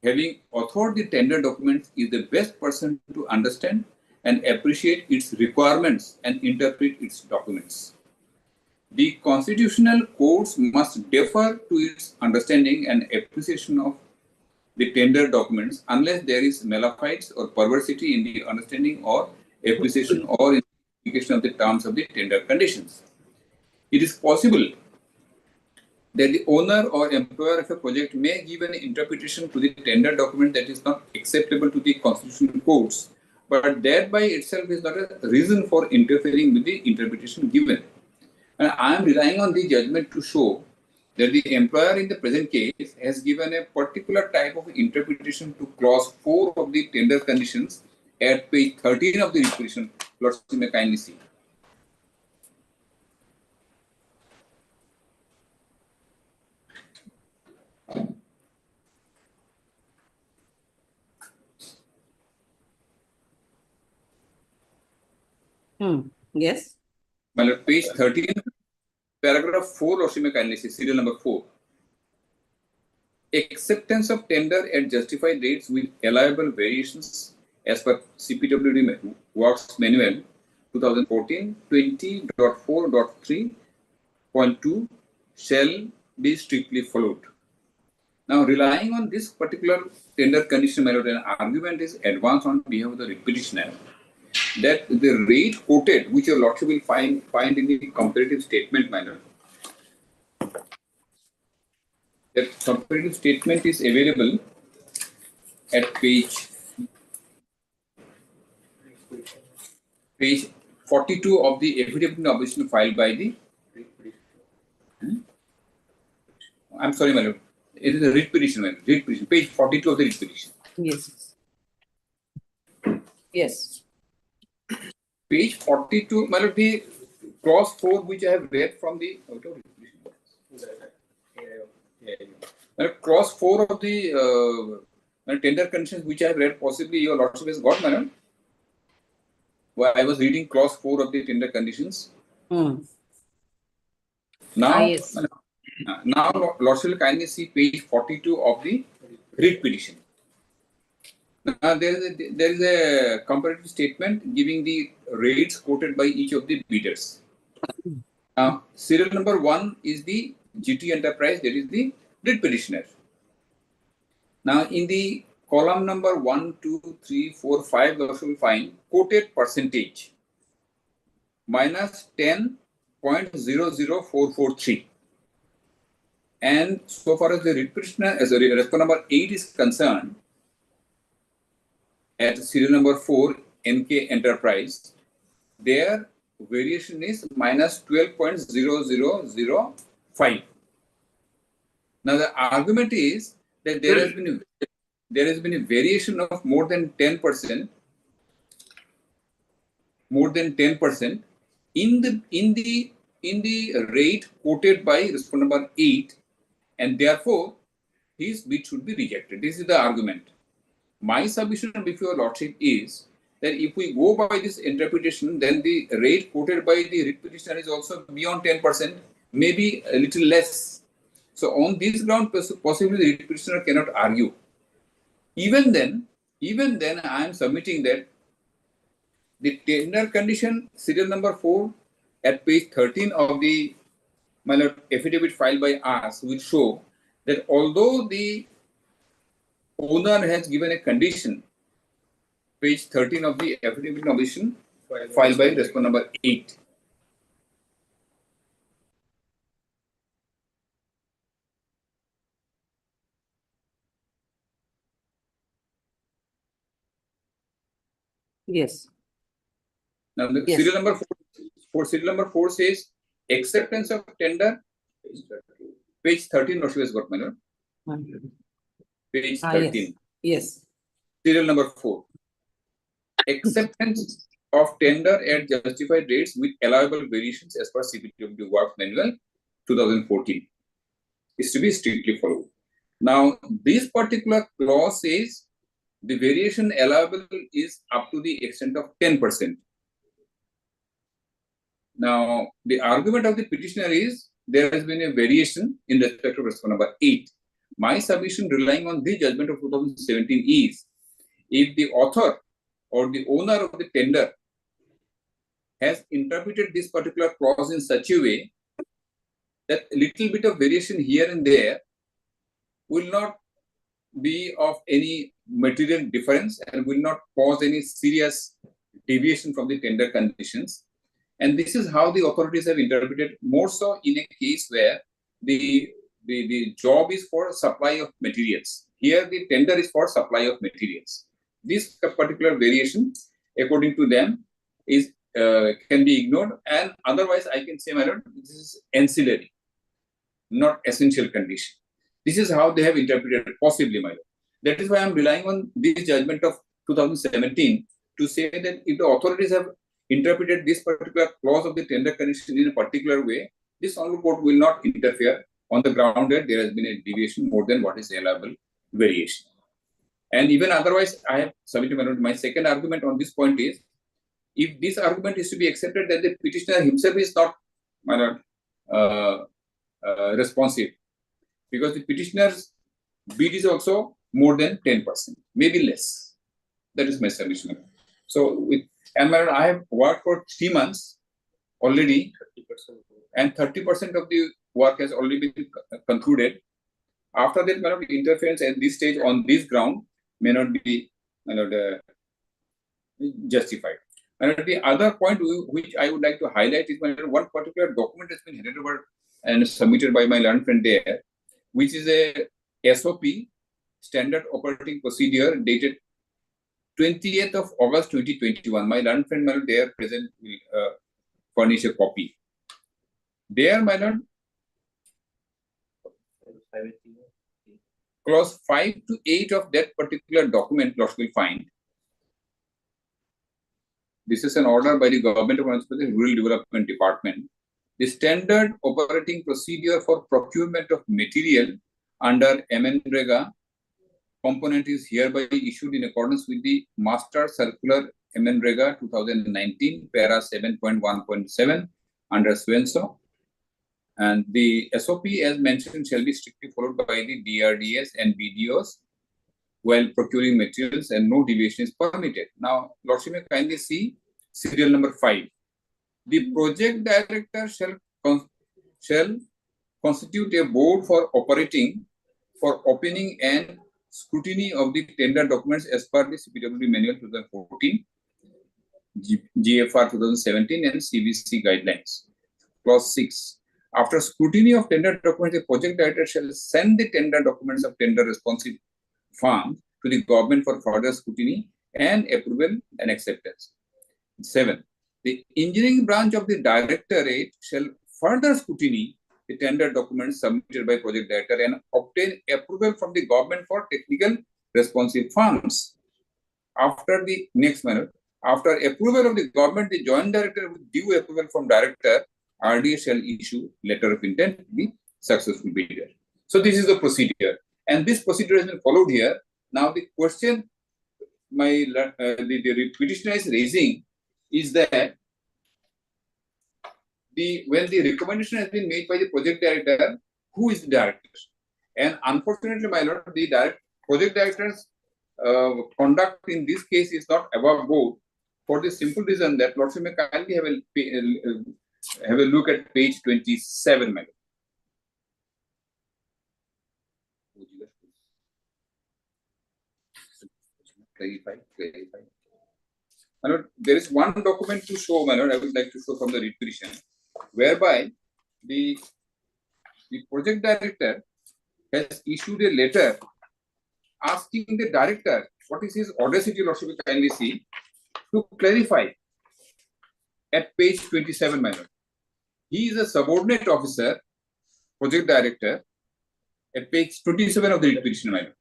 Speaker 15: having authored the tender documents is the best person to understand and appreciate its requirements and interpret its documents. The constitutional courts must defer to its understanding and appreciation of the tender documents unless there is malafide or perversity in the understanding or appreciation or in the application of the terms of the tender conditions. It is possible that the owner or employer of a project may give an interpretation to the tender document that is not acceptable to the constitutional courts, but that by itself is not a reason for interfering with the interpretation given. And I am relying on the judgment to show that the employer in the present case has given a particular type of interpretation to clause 4 of the tender conditions at page 13 of the petition. Lordship may kindly see.
Speaker 1: Yes.
Speaker 15: My lord, page 13, paragraph 4, Lordship may kindly see, serial number 4. Acceptance of tender at justified rates with allowable variations as per CPWD Works Manual 2014 20.4.3.2 shall be strictly followed. Now, relying on this particular tender condition, my lord, an argument is advanced on behalf of the writ petitioner that the rate quoted, which your lordship will find in the comparative statement, my lord, that comparative statement is available at page 42 of the affidavit in opposition filed by the. I'm sorry, my lord. It is a writ petition, my lord. Writ petition, page 42 of the writ petition.
Speaker 1: Yes. Yes.
Speaker 15: Page 42, my lord, the clause 4 which I have read from the clause 4 of the tender conditions which I have read, possibly your lordship has got, my lord. Well, I was reading clause 4 of the tender conditions. Now,
Speaker 1: yes.
Speaker 15: now lordship will kindly see page 42 of the writ petition. Now, there is a comparative statement giving the rates quoted by each of the bidders. Now, serial number 1 is the GT Enterprise, that is the writ petitioner. Now, in the column number 1, 2, 3, 4, 5, you will find quoted percentage minus 10.00443. And so far as the writ petitioner, as a respondent number 8 is concerned, at serial number 4, NK Enterprise, their variation is minus 12.0005. Now, the argument is that there has been a variation of more than 10%, in the rate quoted by respondent number 8, and therefore his bid should be rejected. This is the argument. My submission before your lordship is that if we go by this interpretation, then the rate quoted by the writ petitioner is also beyond 10%, maybe a little less. So on this ground, possibly the writ petitioner cannot argue. Even then, I am submitting that the tender condition serial number 4 at page 13 of the affidavit filed by us will show that although the owner has given a condition, page 13 of the affidavit condition filed by respondent number 8.
Speaker 1: Yes.
Speaker 15: Now, the
Speaker 1: Yes.
Speaker 15: serial number 4 says acceptance of tender, page 13, what she has got, my lord. Page 13.
Speaker 1: Yes.
Speaker 15: Serial number 4. Acceptance of tender at justified rates with allowable variations as per CPWD Work Manual 2014 is to be strictly followed. Now, this particular clause says the variation allowable is up to the extent of 10%. Now, the argument of the petitioner is there has been a variation in respect of respondent number 8. My submission relying on the judgment of 2017 is if the author or the owner of the tender has interpreted this particular clause in such a way that a little bit of variation here and there will not be of any material difference and will not cause any serious deviation from the tender conditions. And this is how the authorities have interpreted, more so in a case where the job is for supply of materials. Here, the tender is for supply of materials. This particular variation, according to them, is can be ignored, and otherwise, I can say, my lord, this is ancillary, not essential condition. This is how they have interpreted it, possibly, my lord. That is why I am relying on this judgment of 2017 to say that if the authorities have interpreted this particular clause of the tender condition in a particular way, this honorable court will not interfere on the ground that there has been a deviation more than what is allowable variation. And even otherwise, I have submitted my second argument on this point is, if this argument is to be accepted, that the petitioner himself is not, my lord, responsive, because the petitioner's bid is also more than 10%, maybe less. That is my submission. So, and my lord, I have worked for 3 months already, 30%. And 30% of the work has already been concluded. After that, my lord, interference at this stage on this ground may not be, my lord, justified. And the other point which I would like to highlight is, my lord, one particular document has been handed over and submitted by my learned friend there, which is a SOP, Standard Operating Procedure, dated 20th of August 2021. My learned friend, my lord, there present will furnish a copy. There, my lord, clause 5 to 8 of that particular document, Lord will find. This is an order by the Government of Andhra Pradesh Rural Development Department. The standard operating procedure for procurement of material under MNREGA component is hereby issued in accordance with the Master Circular MNREGA 2019, para 7.1.7 under SWENSO. And the SOP as mentioned shall be strictly followed by the DRDS and BDOs while procuring materials, and no deviation is permitted. Now, Lordship may kindly see serial number 5. The project director shall constitute a board for opening and scrutiny of the tender documents as per the CPWD Manual 2014, GFR 2017 and CVC guidelines. Clause 6. After scrutiny of tender documents, the project director shall send the tender documents of tender responsive firm to the government for further scrutiny and approval and acceptance. 7. The engineering branch of the directorate shall further scrutiny the tender documents submitted by project director and obtain approval from the government for technical responsive firms. After the next manner, after approval of the government, the joint director with due approval from director, RDA shall issue letter of intent to the successful bidder. So this is the procedure, and this procedure has been followed here. Now the question the petitioner is raising is that when the recommendation has been made by the project director, who is the director? And unfortunately, my lord, the project director's conduct in this case is not above board, for the simple reason that Lordship may kindly have a look at page 27, my lord. Clarify. My lord, there is one document to show, my lord, I would like to show from the writ petition, whereby the project director has issued a letter asking the director what is his audacity, Lordship, kindly see, to clarify at page 27, my lord. He is a subordinate officer, project director, at page 27 of the writ petition, my lord.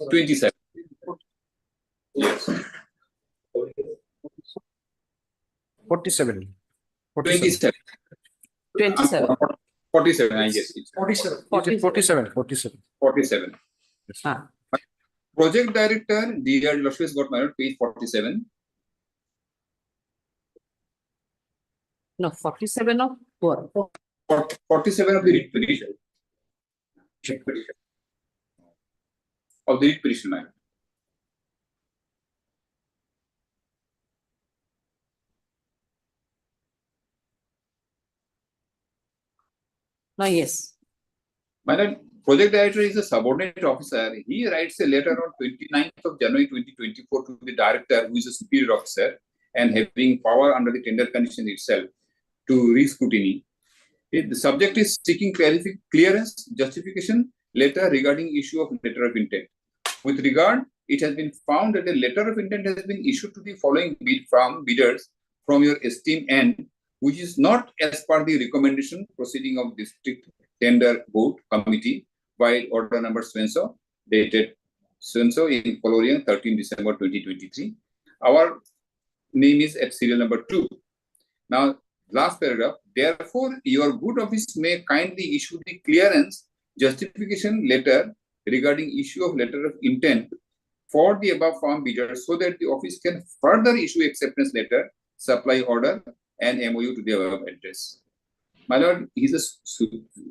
Speaker 15: 27. Yes.
Speaker 7: 47.
Speaker 15: 27.
Speaker 1: 27.
Speaker 15: 47, I guess.
Speaker 7: 47. 47.
Speaker 1: Ah.
Speaker 15: Project director, DR Lordship got my page 47.
Speaker 1: No, 47 of what?
Speaker 15: 47 of the writ petition. Of the writ petition, man.
Speaker 1: No, yes.
Speaker 15: My project director is a subordinate officer. He writes a letter on 29th of January 2024 to the director, who is a superior officer and having power under the tender condition itself to re-scrutiny. The subject is seeking clearance, justification letter regarding issue of letter of intent. With regard, it has been found that a letter of intent has been issued to the following bidders from your esteemed end, which is not as per the recommendation proceeding of District Tender Board Committee by order number SWENSO, dated SWENSO in Colorian 13 December 2023. Our name is at serial number 2. Now, last paragraph, therefore, your good office may kindly issue the clearance justification letter regarding issue of letter of intent for the above farm bidders so that the office can further issue acceptance letter, supply order, and MOU to the above address. My lord, he's a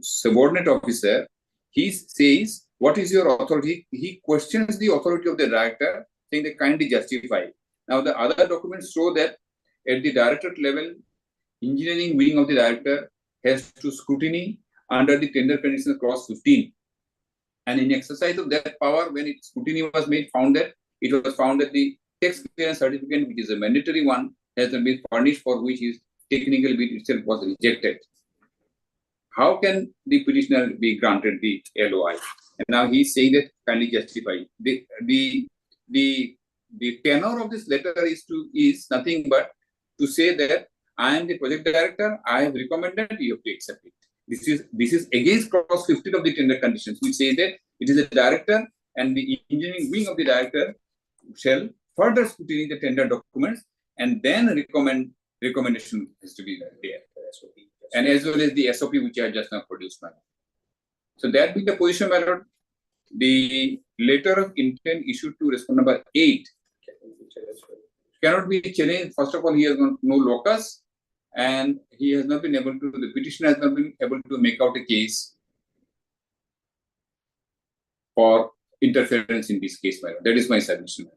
Speaker 15: subordinate officer. He says, what is your authority? He questions the authority of the director, saying they kindly justify. Now, the other documents show that at the directorate level, engineering wing of the director has to scrutiny under the tender conditions clause 15. And in exercise of that power, when scrutiny was made, it was found that the tax clearance certificate, which is a mandatory one, has been furnished, for which his technical bid itself was rejected. How can the petitioner be granted the LOI? And now he is saying that kindly justify. The tenor of this letter is nothing but to say that I am the project director, I have recommended, you have to accept it. This is against clause 15 of the tender conditions, which say that it is the director and the engineering wing of the director shall further scrutiny the tender documents and then recommendation has to be there. And as well as the SOP which I just now produced, madam. So that being the position, my lord, the letter of intent issued to respondent number 8 cannot be challenged. First of all, he has no locus, and he has not been able to, the petitioner has not been able to make out a case for interference in this case, my lord. That is my submission.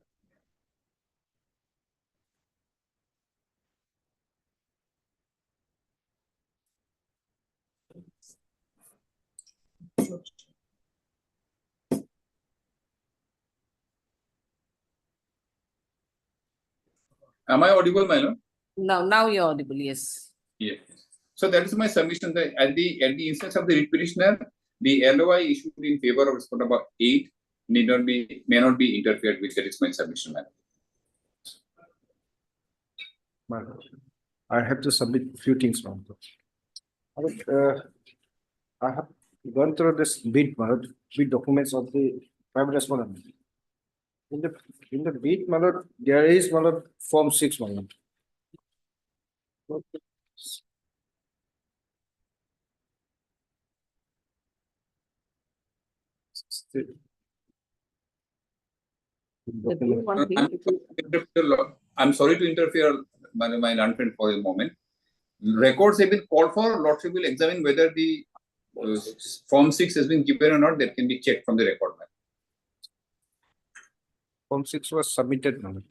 Speaker 15: Am I audible, my lord?
Speaker 1: Now you're audible, yes.
Speaker 15: Yes. So that is my submission. That at the instance of the writ petitioner, the LOI issued in favor of respondent number 8 may not be interfered with. That is my submission, madam.
Speaker 7: I have to submit a few things now. I have gone through this bid documents of the private respondent. In the bid, my lord, there is, my lord, Form 6, my lord.
Speaker 15: I'm sorry to interfere, my learned friend, for a moment. Records have been called for. Lordship will examine whether the Form 6 has been given or not. That can be checked from the record.
Speaker 7: Form 6 was submitted, my lord.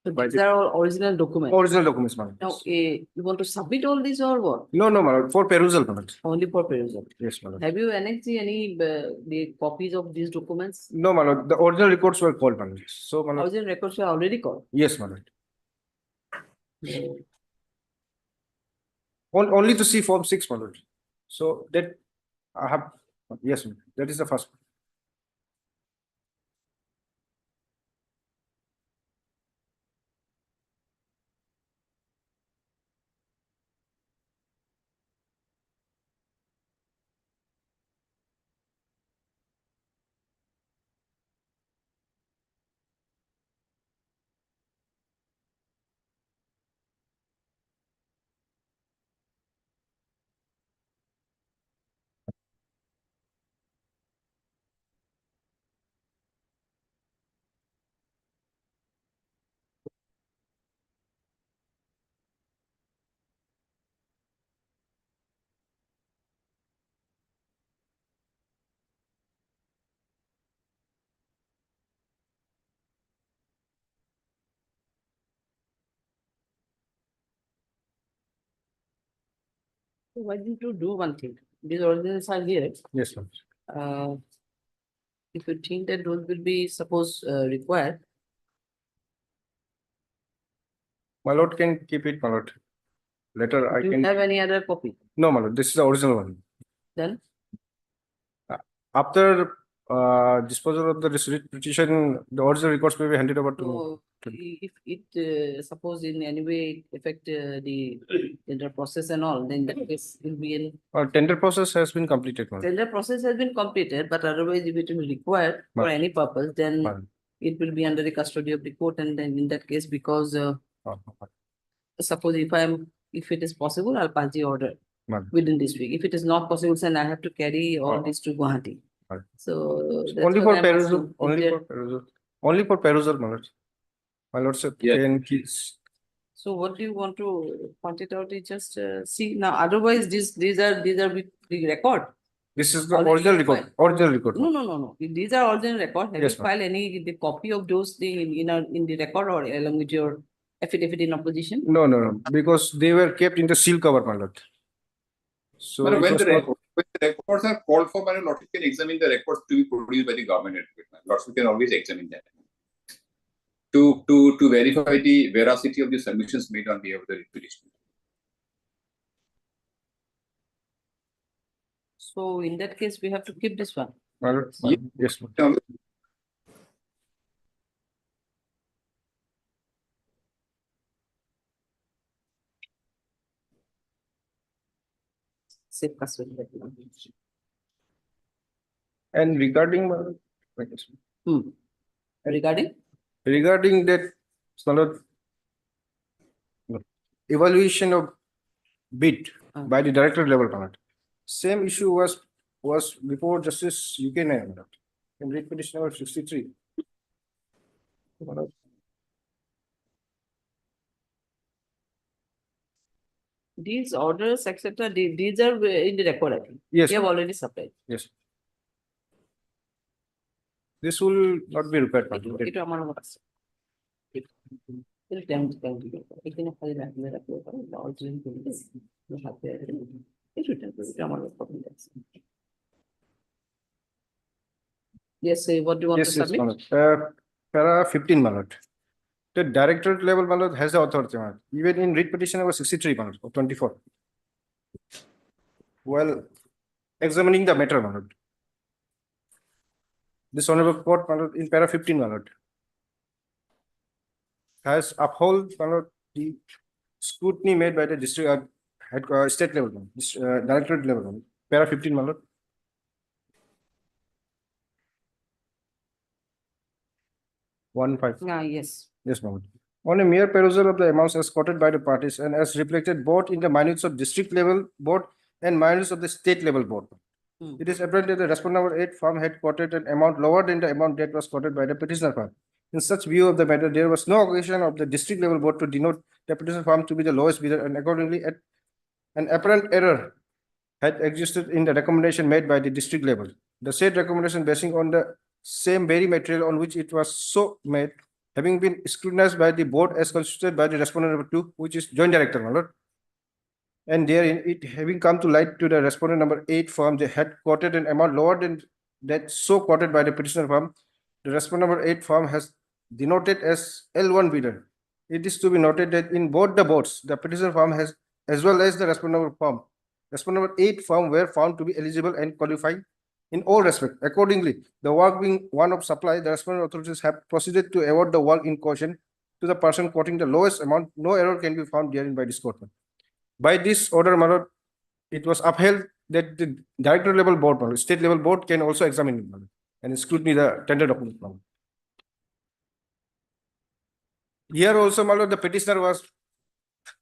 Speaker 1: So these are all original documents.
Speaker 7: Original documents, my lord.
Speaker 1: Now, you want to submit all these or what?
Speaker 7: No, my lord, for perusal, my lord.
Speaker 1: Only for perusal.
Speaker 7: Yes, my lord.
Speaker 1: Have you annexed any the copies of these documents?
Speaker 7: No, my lord, the original records were called, my lord. So, my lord.
Speaker 1: Original records were already called?
Speaker 7: Yes, my lord. Only to see Form 6, my lord. So that I have, yes, that is the first.
Speaker 1: So why didn't you do one thing? These originals are here.
Speaker 7: Yes, sir.
Speaker 1: If you think that those will be required,
Speaker 7: My lord can keep it, my lord. Later I
Speaker 1: do you
Speaker 7: can.
Speaker 1: have any other copy?
Speaker 7: No, my lord, this is the original one.
Speaker 1: Then
Speaker 7: After disposal of the writ petition, the original records may be handed over to me.
Speaker 1: so if it suppose in any way affect the tender process and all, then that case will be in
Speaker 7: Tender process has been completed, my lord.
Speaker 1: tender process has been completed, but otherwise if it is required for
Speaker 7: But-
Speaker 1: any purpose, then
Speaker 7: but-
Speaker 1: it will be under the custody of the court, and then in that case, because suppose if it is possible, I'll pass the order
Speaker 7: But-
Speaker 1: within this week. If it is not possible, then I have to carry all
Speaker 7: Oh.
Speaker 1: this to Guwahati.
Speaker 7: Right.
Speaker 1: So that's
Speaker 7: Only
Speaker 1: what
Speaker 7: for
Speaker 1: I'm
Speaker 7: perusal,
Speaker 1: asking. Is
Speaker 7: only
Speaker 1: there-
Speaker 7: for perusal, only for perusal, my lord. My lord said,
Speaker 15: Yeah.
Speaker 7: can keys.
Speaker 1: So what do you want to point it out? Is just see now. Otherwise, these are with the record.
Speaker 7: This is the
Speaker 1: Already
Speaker 7: original
Speaker 1: filed.
Speaker 7: record, original record.
Speaker 1: No. These are original record. Have you
Speaker 7: Yes, ma'am.
Speaker 1: filed the copy of those in the record or along with your affidavit in opposition?
Speaker 7: No, because they were kept in the seal cover, my lord. So
Speaker 15: But
Speaker 7: it
Speaker 15: when
Speaker 7: was
Speaker 15: the
Speaker 7: not-
Speaker 15: records are called for, my lordship can examine the records to be produced by the government. Lordship can always examine that to verify the veracity of the submissions made on behalf of the petitioner.
Speaker 1: So in that case, we have to keep this one.
Speaker 7: my lord, yes, ma'am.
Speaker 15: Now,
Speaker 1: Safe custody.
Speaker 7: And regarding,
Speaker 1: Regarding?
Speaker 7: regarding that, my lord, evaluation of bid by the director level, my lord. Same issue was was before Justice UK Nair, my lord, in writ petition number 63. My lord,
Speaker 1: These orders, etc., these are in the record, I think.
Speaker 7: Yes,
Speaker 1: You have
Speaker 7: ma'am.
Speaker 1: already supplied.
Speaker 7: Yes. This will not be required. my lord.
Speaker 1: এটা আমার মনে আছে। এটা time এখানে খালি রাখলে রাখতে পারে অরিজিনাল করে দিই হাতে এটা আমার প্রবলেম আছে। Yes, what do you want
Speaker 7: Yes,
Speaker 1: to
Speaker 7: yes,
Speaker 1: submit?
Speaker 7: my lord. Para 15, my lord. The directorate level, my lord, has the authority, my lord. Even in writ petition number 63, my lord, of 24. While examining the matter, my lord, this honorable court, my lord, in para 15, my lord, has upheld, my lord, the scrutiny made by the district state level, my lord, directorate level, my lord. Para 15, my lord. One five.
Speaker 1: Yes.
Speaker 7: Yes, my lord. On a mere perusal of the amounts as quoted by the parties and as reflected both in the minutes of district level board and minutes of the state level board. It is apparent that the respondent number 8 firm had quoted an amount lower than the amount that was quoted by the petitioner firm. In such view of the matter, there was no occasion of the district level board to denote the petitioner firm to be the lowest bidder, and accordingly, an apparent error had existed in the recommendation made by the district level. The said recommendation basing on the same very material on which it was so made, having been scrutinized by the board as constituted by the respondent number 2, which is joint director, my lord. And therein, it having come to light to the respondent number 8 firm, they had quoted an amount lower than that so quoted by the petitioner firm. The respondent number 8 firm has denoted as L1 bidder. It is to be noted that in both the boards, the petitioner firm has, as well as the respondent number firm, respondent number 8 firm were found to be eligible and qualifying in all respect. Accordingly, the work being one of supply, the respondent authorities have proceeded to award the work in caution to the person quoting the lowest amount. No error can be found therein by this court. By this order, my lord, it was upheld that the director level board, my lord, state level board can also examine it, my lord, and scrutiny the tender document, my lord. Here also, my lord, the petitioner was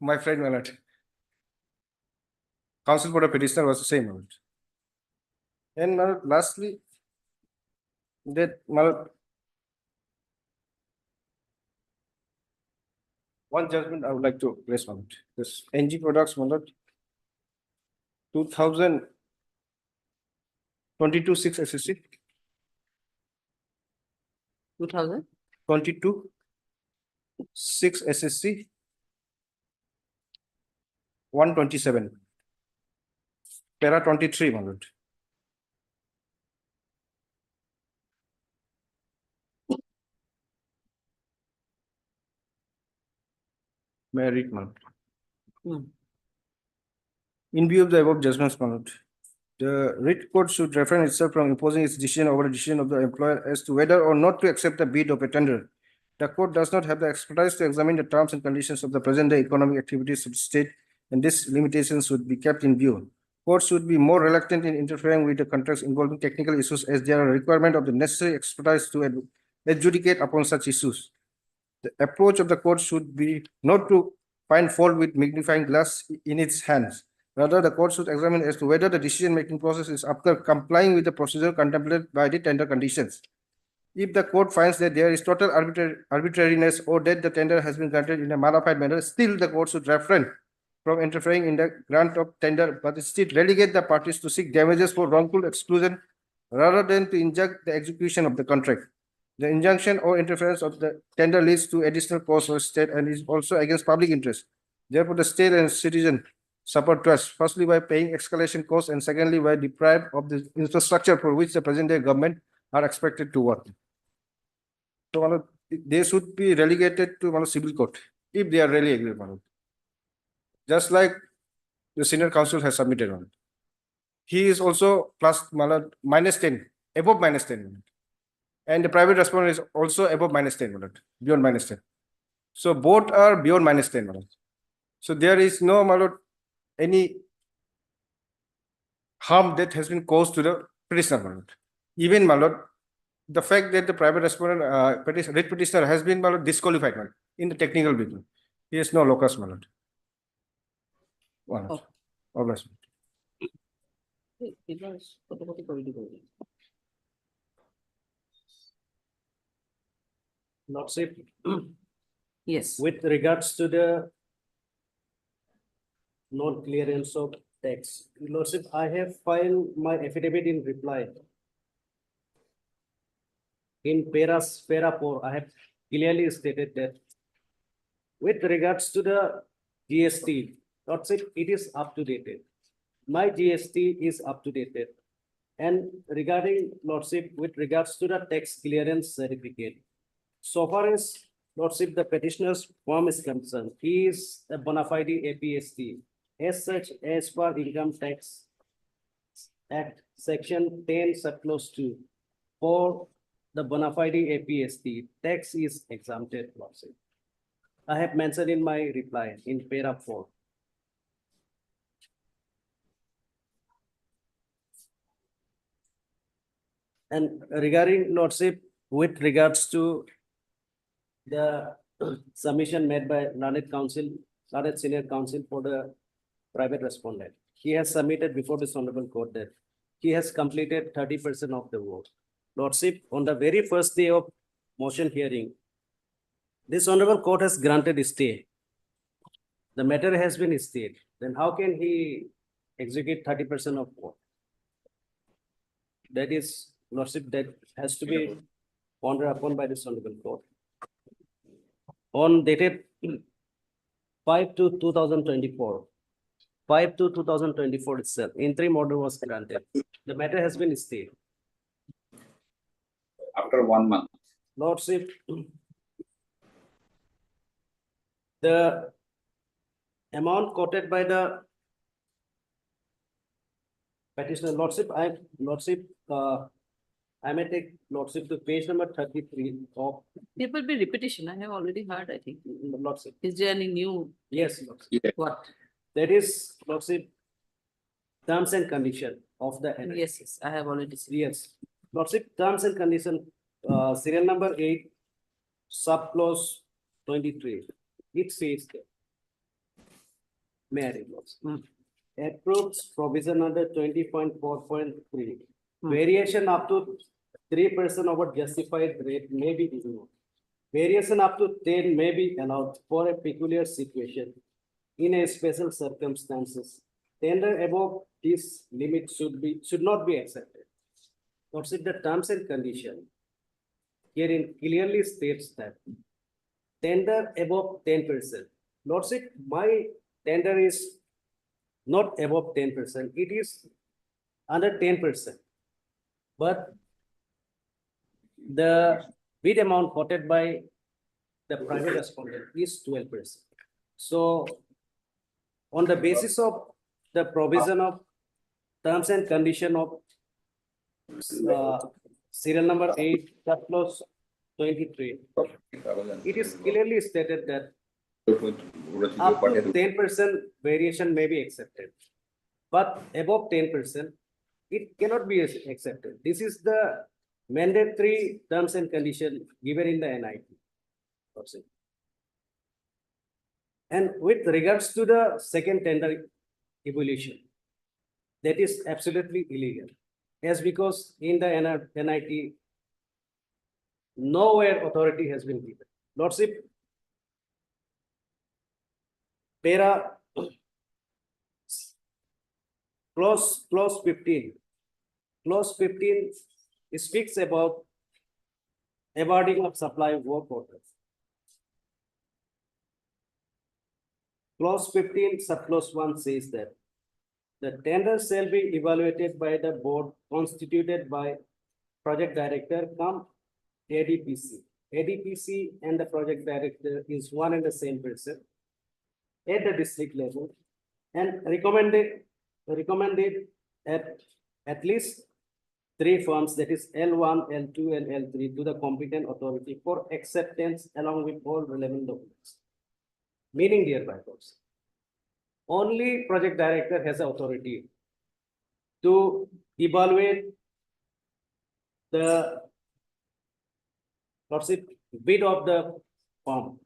Speaker 7: my friend, my lord. Counsel for the petitioner was the same, my lord. And my lord, lastly, that my lord, one judgment I would like to raise, my lord. This NG products, my lord, 2022 6 SSC.
Speaker 1: 2022
Speaker 7: 6 SSC 127 para 23, my lord. May I read, my lord? In view of the above judgments, my lord, the writ court should refrain itself from imposing its decision over the decision of the employer as to whether or not to accept the bid of a tender. The court does not have the expertise to examine the terms and conditions of the present day economic activities of the state, and these limitations should be kept in view. Courts should be more reluctant in interfering with the contracts involving technical issues, as there are requirement of the necessary expertise to adjudicate upon such issues. The approach of the court should be not to find fault with magnifying glass in its hands. Rather, the court should examine as to whether the decision-making process is after complying with the procedure contemplated by the tender conditions. If the court finds that there is total arbitrariness or that the tender has been granted in a mala fide manner, still the court should refrain from interfering in the grant of tender, but instead relegate the parties to seek damages for wrongful exclusion rather than to injunct the execution of the contract. The injunction or interference of the tender leads to additional costs for state and is also against public interest. Therefore, the state and citizen suffer twice, firstly by paying escalation costs and secondly by deprived of the infrastructure for which the present day government are expected to work. So they should be relegated to civil court if they are really agreed upon it. Just like the senior counsel has submitted on it. He is also plus minus 10, above minus 10. And the private respondent is also above minus 10, beyond minus 10. So both are beyond minus 10. So there is no any harm that has been caused to the petitioner. Even the fact that the private respondent writ petitioner has been disqualified in the technical business. He has no locus.
Speaker 1: photocopy করে দিব।
Speaker 5: Lordship,
Speaker 1: Yes.
Speaker 5: with regards to the non-clearance of tax, Lordship, I have filed my affidavit in reply. In para 4, I have clearly stated that with regards to the GST, Lordship, it is up to date. My GST is up to date. And regarding Lordship, with regards to the tax clearance certificate, so far as Lordship, the petitioner's form is concerned, he is a bona fide APST. As such, as per Income Tax Act, Section 10, Subclause 2, for the bona fide APST, tax is exempted, Lordship. I have mentioned in my reply in para 4. And regarding Lordship, with regards to the submission made by Learned Counsel, Learned Senior Counsel for the private respondent, he has submitted before this honorable court that he has completed 30% of the work. Lordship, on the very first day of motion hearing, this honorable court has granted stay. The matter has been stayed. Then how can he execute 30% of work? That is, Lordship, that has to be pondered upon by this honorable court. On dated 5/2/2024, 5/2/2024 itself, interim order was granted. The matter has been stayed.
Speaker 15: After 1 month.
Speaker 5: Lordship, the amount quoted by the petitioner, Lordship, I may take Lordship to page number 33 of
Speaker 1: There will be repetition. I have already heard, I think.
Speaker 5: Lordship.
Speaker 1: Is there any new?
Speaker 5: Yes, Lordship.
Speaker 1: What?
Speaker 5: That is, Lordship, terms and condition of the NI.
Speaker 1: Yes, yes, I have already seen.
Speaker 5: Yes, Lordship, terms and condition, serial number 8, subclause 23. It says that. May I read, Lordship? Approves provision under 20.4.3. Variation up to 3% over justified rate may be ignored. Variation up to 10 may be allowed for a peculiar situation in a special circumstances. Tender above this limit should not be accepted. Lordship, the terms and condition herein clearly states that tender above 10%. Lordship, my tender is not above 10%. It is under 10%. But the bid amount quoted by the private respondent is 12%. So on the basis of the provision of terms and condition of serial number 8, subclause 23, it is clearly stated that up to 10% variation may be accepted, but above 10%, it cannot be accepted. This is the mandatory terms and condition given in the NIT. And with regards to the second tender evaluation, that is absolutely illegal. As because in the NIT, nowhere authority has been given. Lordship, para clause 15. Clause 15 speaks about awarding of supply of work orders. Clause 15, subclause 1 says that the tender shall be evaluated by the board constituted by project director cum ADPC. ADPC and the project director is one and the same person at the district level and recommended at least 3 firms, that is L1, L2, and L3 to the competent authority for acceptance along with all relevant documents. Meaning, dear bylaws, only project director has authority to evaluate the bid of the firm,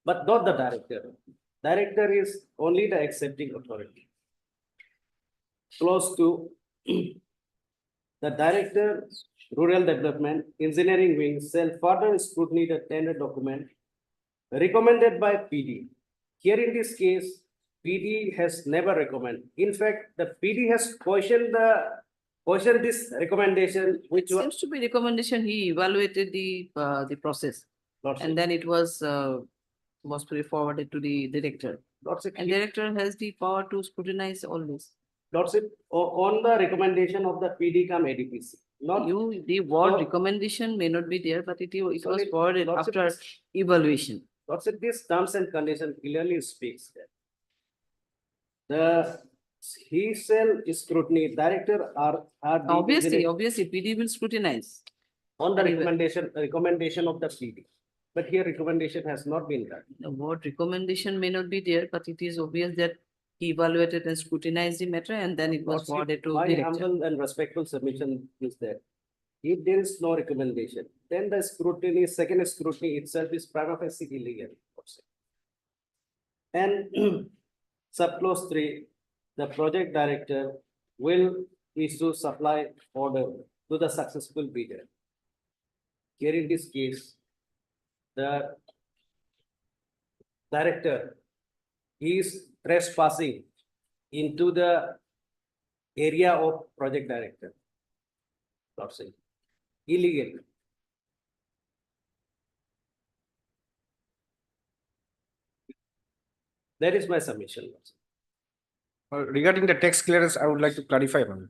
Speaker 5: but not the director. Director is only the accepting authority. Clause 2,
Speaker 18: The Director, Rural Development, Engineering Wing shall further scrutiny the tender document recommended by PD. Here in this case, PD has never recommended. In fact, the PD has questioned this recommendation, which was
Speaker 1: Seems to be recommendation, he evaluated the process. And then it was forwarded to the director. And director has the power to scrutinize all this.
Speaker 18: Lordship, on the recommendation of the PD come ADPC. Not
Speaker 1: You, the word
Speaker 18: No.
Speaker 1: recommendation may not be there, but it was
Speaker 18: Sorry,
Speaker 1: forwarded
Speaker 18: Lordship,
Speaker 1: after evaluation.
Speaker 18: Lordship, this terms and condition clearly speaks that the he shall scrutiny director are the
Speaker 1: Obviously, PD will scrutinize.
Speaker 18: on the
Speaker 1: Anyway.
Speaker 18: recommendation of the PD. But here recommendation has not been done.
Speaker 1: The word recommendation may not be there, but it is obvious that he evaluated and scrutinized the matter and then it was
Speaker 18: Lordship,
Speaker 1: forwarded to
Speaker 18: my
Speaker 1: director.
Speaker 18: humble and respectful submission is that if there is no recommendation, then the scrutiny, second scrutiny itself is prima facie illegal. And subclause 3, the project director will issue supply order to the successful bidder. Here in this case, the director is trespassing into the area of project director. Lordship, illegal. That is my submission, Lordship.
Speaker 7: Regarding the tax clearance, I would like to clarify on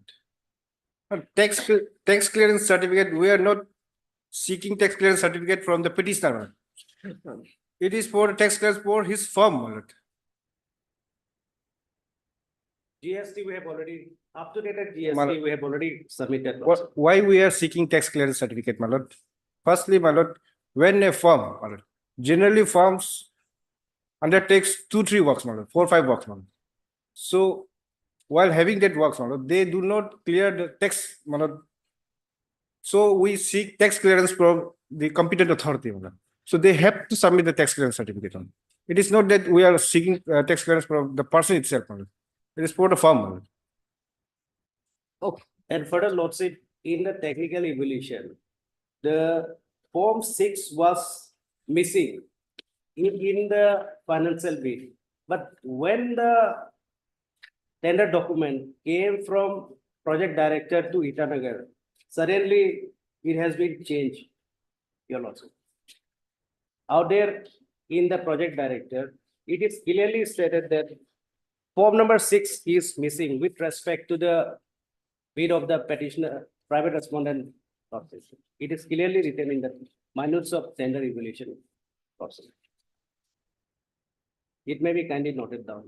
Speaker 7: it. Tax clearance certificate, we are not seeking tax clearance certificate from the petitioner. It is for tax clearance for his firm. my lord.
Speaker 18: GST, we have already, up to date at
Speaker 7: My
Speaker 18: GST,
Speaker 7: lord.
Speaker 18: we have already submitted. Lordship.
Speaker 7: Why we are seeking tax clearance certificate, my lord? Firstly, my lord, when a firm, my lord, generally firms undertakes 2-3 works, my lord, 4-5 works, my lord. So while having that works, my lord, they do not clear the tax, my lord. So we seek tax clearance from the competent authority, my lord. So they have to submit the tax clearance certificate on. It is not that we are seeking tax clearance from the person itself, my lord. It is for the firm, my lord.
Speaker 18: Okay, and further Lordship, in the technical evaluation, the Form 6 was missing in the financial bid. But when the tender document came from project director to Itanagar, suddenly it has been changed, Your Lordship. Out there in the project director, it is clearly stated that form number 6 is missing with respect to the bid of the petitioner, private respondent process. It is clearly written in the minutes of tender evaluation process. It may be kindly noted down.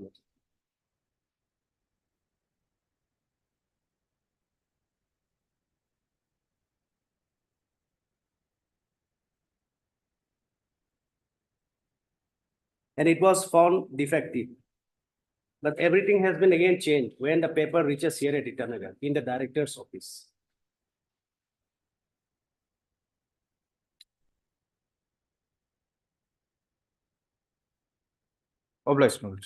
Speaker 18: And it was found defective. But everything has been again changed when the paper reaches here at Itanagar in the director's office.
Speaker 7: Obliged, my lord.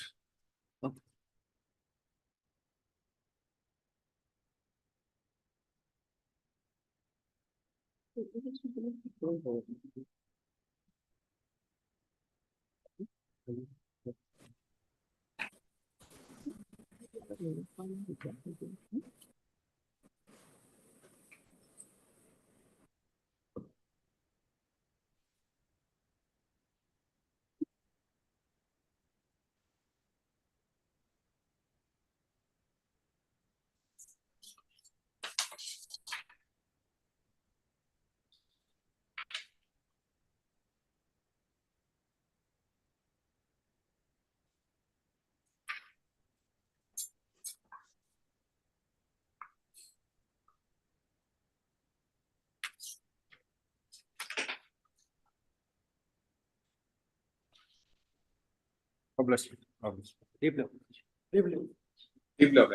Speaker 7: Obliged. Obliged.
Speaker 18: Deeply.
Speaker 15: Develop.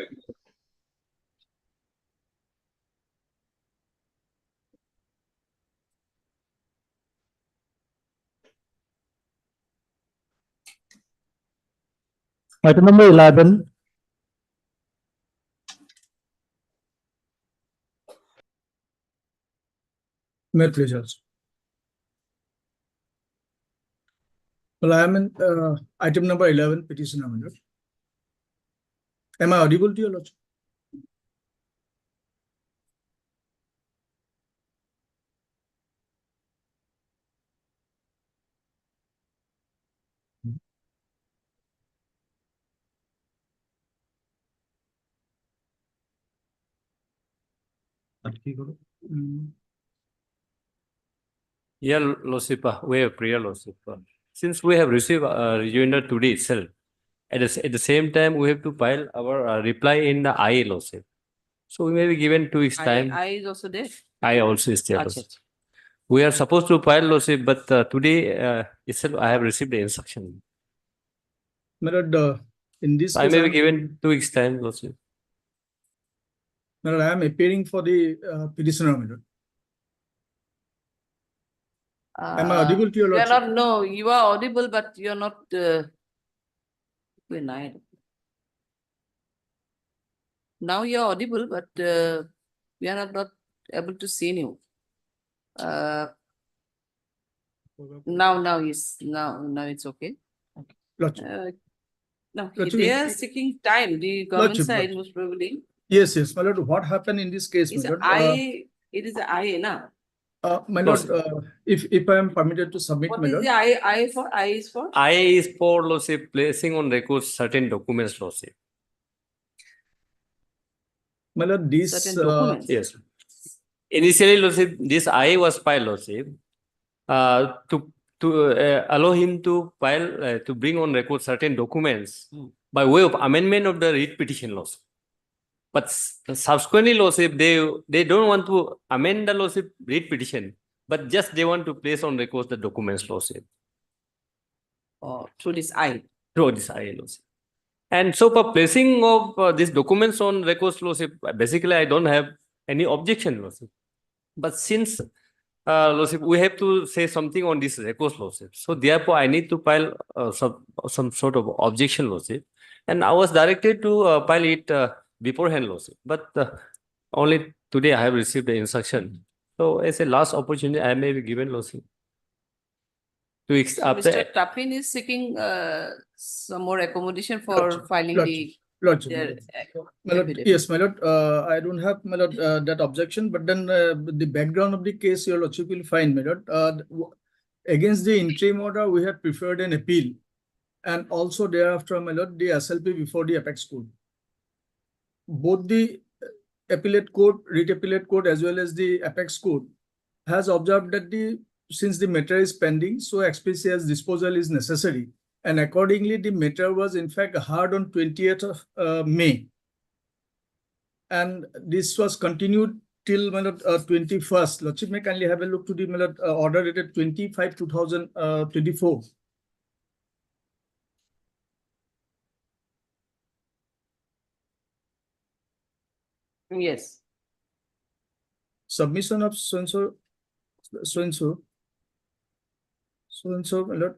Speaker 14: Item number 11,
Speaker 19: May I please also. Well, I am in item number 11, petition amendment. Am I audible to you, Lordship?
Speaker 12: Yeah, Lordship, we have prayer, Lordship. Since we have received rejoinder today itself, at the same time, we have to file our reply in the IA, Lordship. So we may be given 2 weeks time.
Speaker 1: I is also there.
Speaker 12: I also is there.
Speaker 1: Acha,
Speaker 12: Lordship. We are supposed to file, Lordship, but today itself I have received the instruction.
Speaker 19: My lord, in this
Speaker 12: I
Speaker 19: case,
Speaker 12: may be given 2 weeks time, Lordship.
Speaker 19: my lord, I am appearing for the petitioner, my lord. Am I audible to your
Speaker 1: You are
Speaker 19: lordship?
Speaker 1: not, no, you are audible, but you are not denied. Now you are audible, but we are not able to see you. Now it's okay.
Speaker 19: Lordship.
Speaker 1: No,
Speaker 19: Lordship,
Speaker 1: they are seeking time. The government
Speaker 19: Lordship,
Speaker 1: side
Speaker 19: Lordship.
Speaker 1: was probably.
Speaker 19: Yes, my lord, what happened in this case,
Speaker 1: It's
Speaker 19: my lord?
Speaker 1: it is the IA now.
Speaker 19: My lord, if I am permitted to submit,
Speaker 1: What
Speaker 19: my
Speaker 1: is
Speaker 19: lord.
Speaker 1: the IA for? IA is for?
Speaker 12: IA is for, Lordship, placing on record certain documents, Lordship.
Speaker 19: My lord, this
Speaker 1: Certain documents.
Speaker 12: Yes. Initially, Lordship, this IA was filed, Lordship, to allow him to file, to bring on record certain documents by way of amendment of the writ petition, Lordship. But subsequently, Lordship, they don't want to amend the Lordship writ petition, but just they want to place on record the documents, Lordship.
Speaker 1: Through this IA.
Speaker 12: Through this IA, Lordship. And so for placing of these documents on records, Lordship, basically I don't have any objection, Lordship. But since Lordship, we have to say something on this records, Lordship. So therefore, I need to file some sort of objection, Lordship. And I was directed to file it beforehand, Lordship. But only today I have received the instruction. So as a last opportunity, I may be given, Lordship. 2 weeks after.
Speaker 1: Mr. Tapin is seeking some more accommodation for filing the.
Speaker 19: Lordship.
Speaker 1: their,
Speaker 19: My lord,
Speaker 1: affidavit.
Speaker 19: yes, my lord, I don't have, my lord, that objection, but then the background of the case, your lordship will find, my lord. Against the interim order, we have preferred an appeal. And also thereafter, my lord, the SLP before the apex court. Both the appellate court, writ appellate court, as well as the apex court has observed that since the matter is pending, so expeditious disposal is necessary. And accordingly, the matter was in fact heard on 20th of May. And this was continued till 21st. Lordship may kindly have a look to the order dated 25/2024.
Speaker 1: Yes.
Speaker 19: Submission of so-and-so, my lord.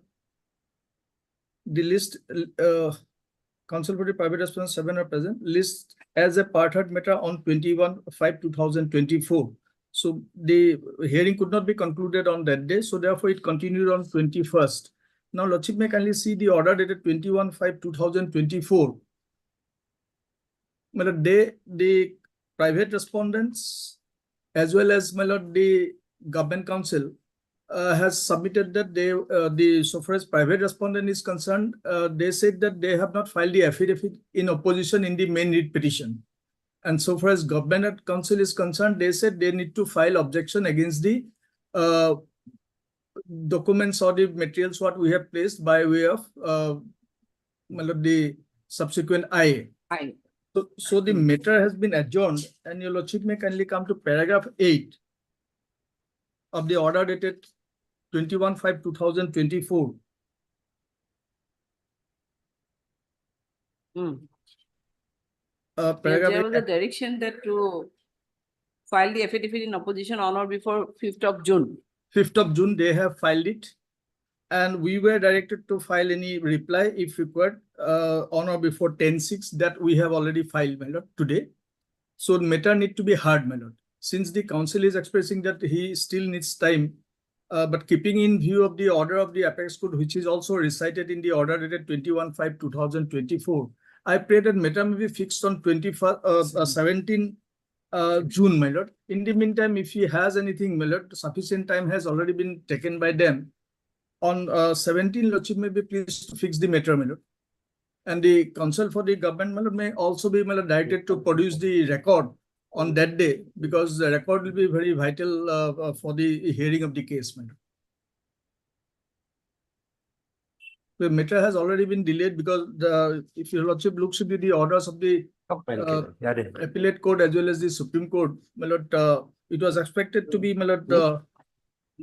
Speaker 19: The list, counsel for the private response 7 are present, list as a part heard matter on 21/5/2024. So the hearing could not be concluded on that day. So therefore it continued on 21st. Now Lordship may kindly see the order dated 21/5/2024. My lord, the private respondents as well as my lord, the government counsel has submitted that so far as private respondent is concerned, they said that they have not filed the affidavit in opposition in the main writ petition. And so far as government counsel is concerned, they said they need to file objection against the documents or the materials what we have placed by way of the subsequent IA. So the matter has been adjourned, and your lordship may kindly come to paragraph 8 of the order dated 21/5/2024. Paragraph
Speaker 1: There was a direction that to file the affidavit in opposition on or before 5th of June.
Speaker 19: 5th of June, they have filed it. And we were directed to file any reply if required on or before 10/6 that we have already filed, my lord, today. So the matter need to be heard, my lord. since the council is expressing that he still needs time, but keeping in view of the order of the apex court, which is also recited in the order dated 21/5/2024, I pray that matter may be fixed on 17 June, my lord. In the meantime, if he has anything, my lord, sufficient time has already been taken by them. On 17, lordship may be pleased to fix the matter, my lord. And the counsel for the government, my lord, may also be, my lord, directed to produce the record on that day, because the record will be very vital for the hearing of the case, my lord. The matter has already been delayed because if your lordship looks into the orders of the appellate court as well as the Supreme Court, my lord, it was expected to be, my lord,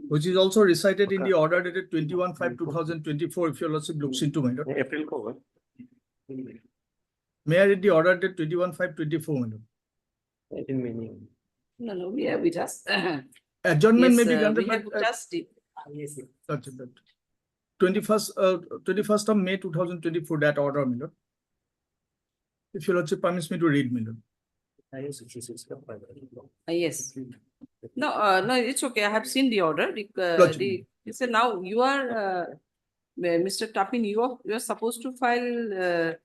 Speaker 19: which is also recited in the order dated 21/5/2024. If your lordship looks into, my lord.
Speaker 12: April cover.
Speaker 19: May I read the order dated 21/5/24, my lord?
Speaker 1: No, we just.
Speaker 19: Adjournment may
Speaker 1: Yes,
Speaker 19: be
Speaker 1: we
Speaker 19: granted,
Speaker 1: have
Speaker 19: but
Speaker 1: just.
Speaker 19: 21st of May 2024, that order, my lord. If your lordship permits me to read, my lord.
Speaker 1: Yes. No, it's okay. I have seen the order.
Speaker 19: Lordship.
Speaker 1: You said now you are, Mr. Tapin, you are supposed to file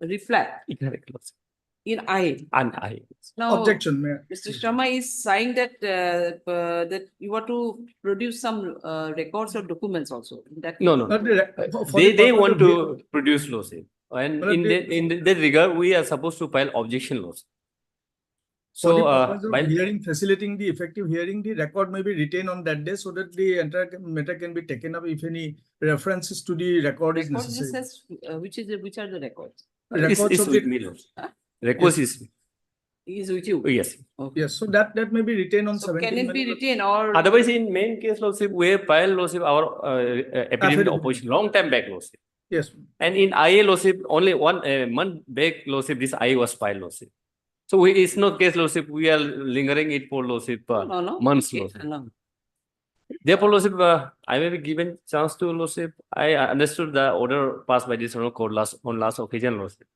Speaker 1: reply in I. Now,
Speaker 19: Objection, Mayor.
Speaker 1: Mr. Sharma is saying that that you are to produce some records or documents also. That
Speaker 12: No.
Speaker 19: Not the for
Speaker 12: They
Speaker 19: the purpose
Speaker 12: want
Speaker 19: of
Speaker 12: to produce lawsuit. And
Speaker 19: Well,
Speaker 12: in that regard, we are supposed to file objection lawsuit.
Speaker 19: For the
Speaker 12: So,
Speaker 19: purpose of
Speaker 12: while
Speaker 19: hearing, facilitating the effective hearing, the record may be retained on that day so that the entire matter can be taken up if any references to the record is
Speaker 1: records
Speaker 19: necessary.
Speaker 1: says, which are the records?
Speaker 19: Records
Speaker 12: it's
Speaker 19: of
Speaker 12: with
Speaker 19: the,
Speaker 12: me, Lord.
Speaker 1: Huh?
Speaker 12: Request
Speaker 19: Yes.
Speaker 1: Is with you?
Speaker 12: Yes.
Speaker 1: Okay.
Speaker 19: yes, so that may be retained on
Speaker 1: So can
Speaker 19: 17.
Speaker 1: it be retained or?
Speaker 12: Otherwise, in main case lawsuit, we have filed lawsuit our affidavit
Speaker 19: Affidavit.
Speaker 12: opposition long time back lawsuit.
Speaker 19: Yes,
Speaker 12: And in IA lawsuit, only 1 month back lawsuit, this IA was filed lawsuit. So it's not case lawsuit, we are lingering it for lawsuit for
Speaker 1: No.
Speaker 12: months
Speaker 1: Okay,
Speaker 12: lawsuit.
Speaker 1: no.
Speaker 12: Therefore, lawsuit, I may be given chance to lawsuit. I understood the order passed by this court on last occasion lawsuit.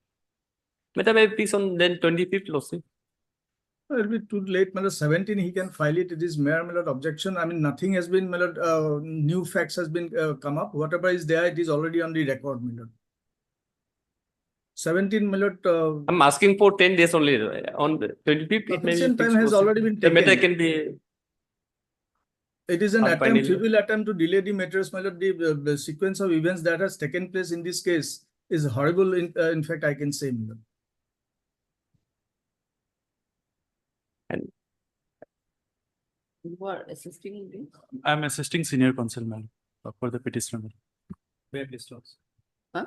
Speaker 12: But I may fix on then 25th lawsuit.
Speaker 19: it'll be too late, my lord. 17, he can file it. It is mere, my lord, objection. I mean, nothing has been, my lord, new facts has been come up. Whatever is there, it is already on the record, my lord. 17, my lord,
Speaker 12: I'm asking for 10 days only. On the 25th, it may be
Speaker 19: sufficient time
Speaker 12: fixed
Speaker 19: has
Speaker 12: lawsuit.
Speaker 19: already been
Speaker 12: The matter
Speaker 19: taken.
Speaker 12: can be.
Speaker 19: It is an
Speaker 12: Fine,
Speaker 19: attempt, feeble attempt to delay the matters, my lord. The sequence of events that has taken place in this case is horrible. In fact, I can say, my lord.
Speaker 1: You are assisting in this?
Speaker 14: I'm assisting senior counsel, ma'am, for the petitioner.
Speaker 18: May I please close?
Speaker 1: Huh?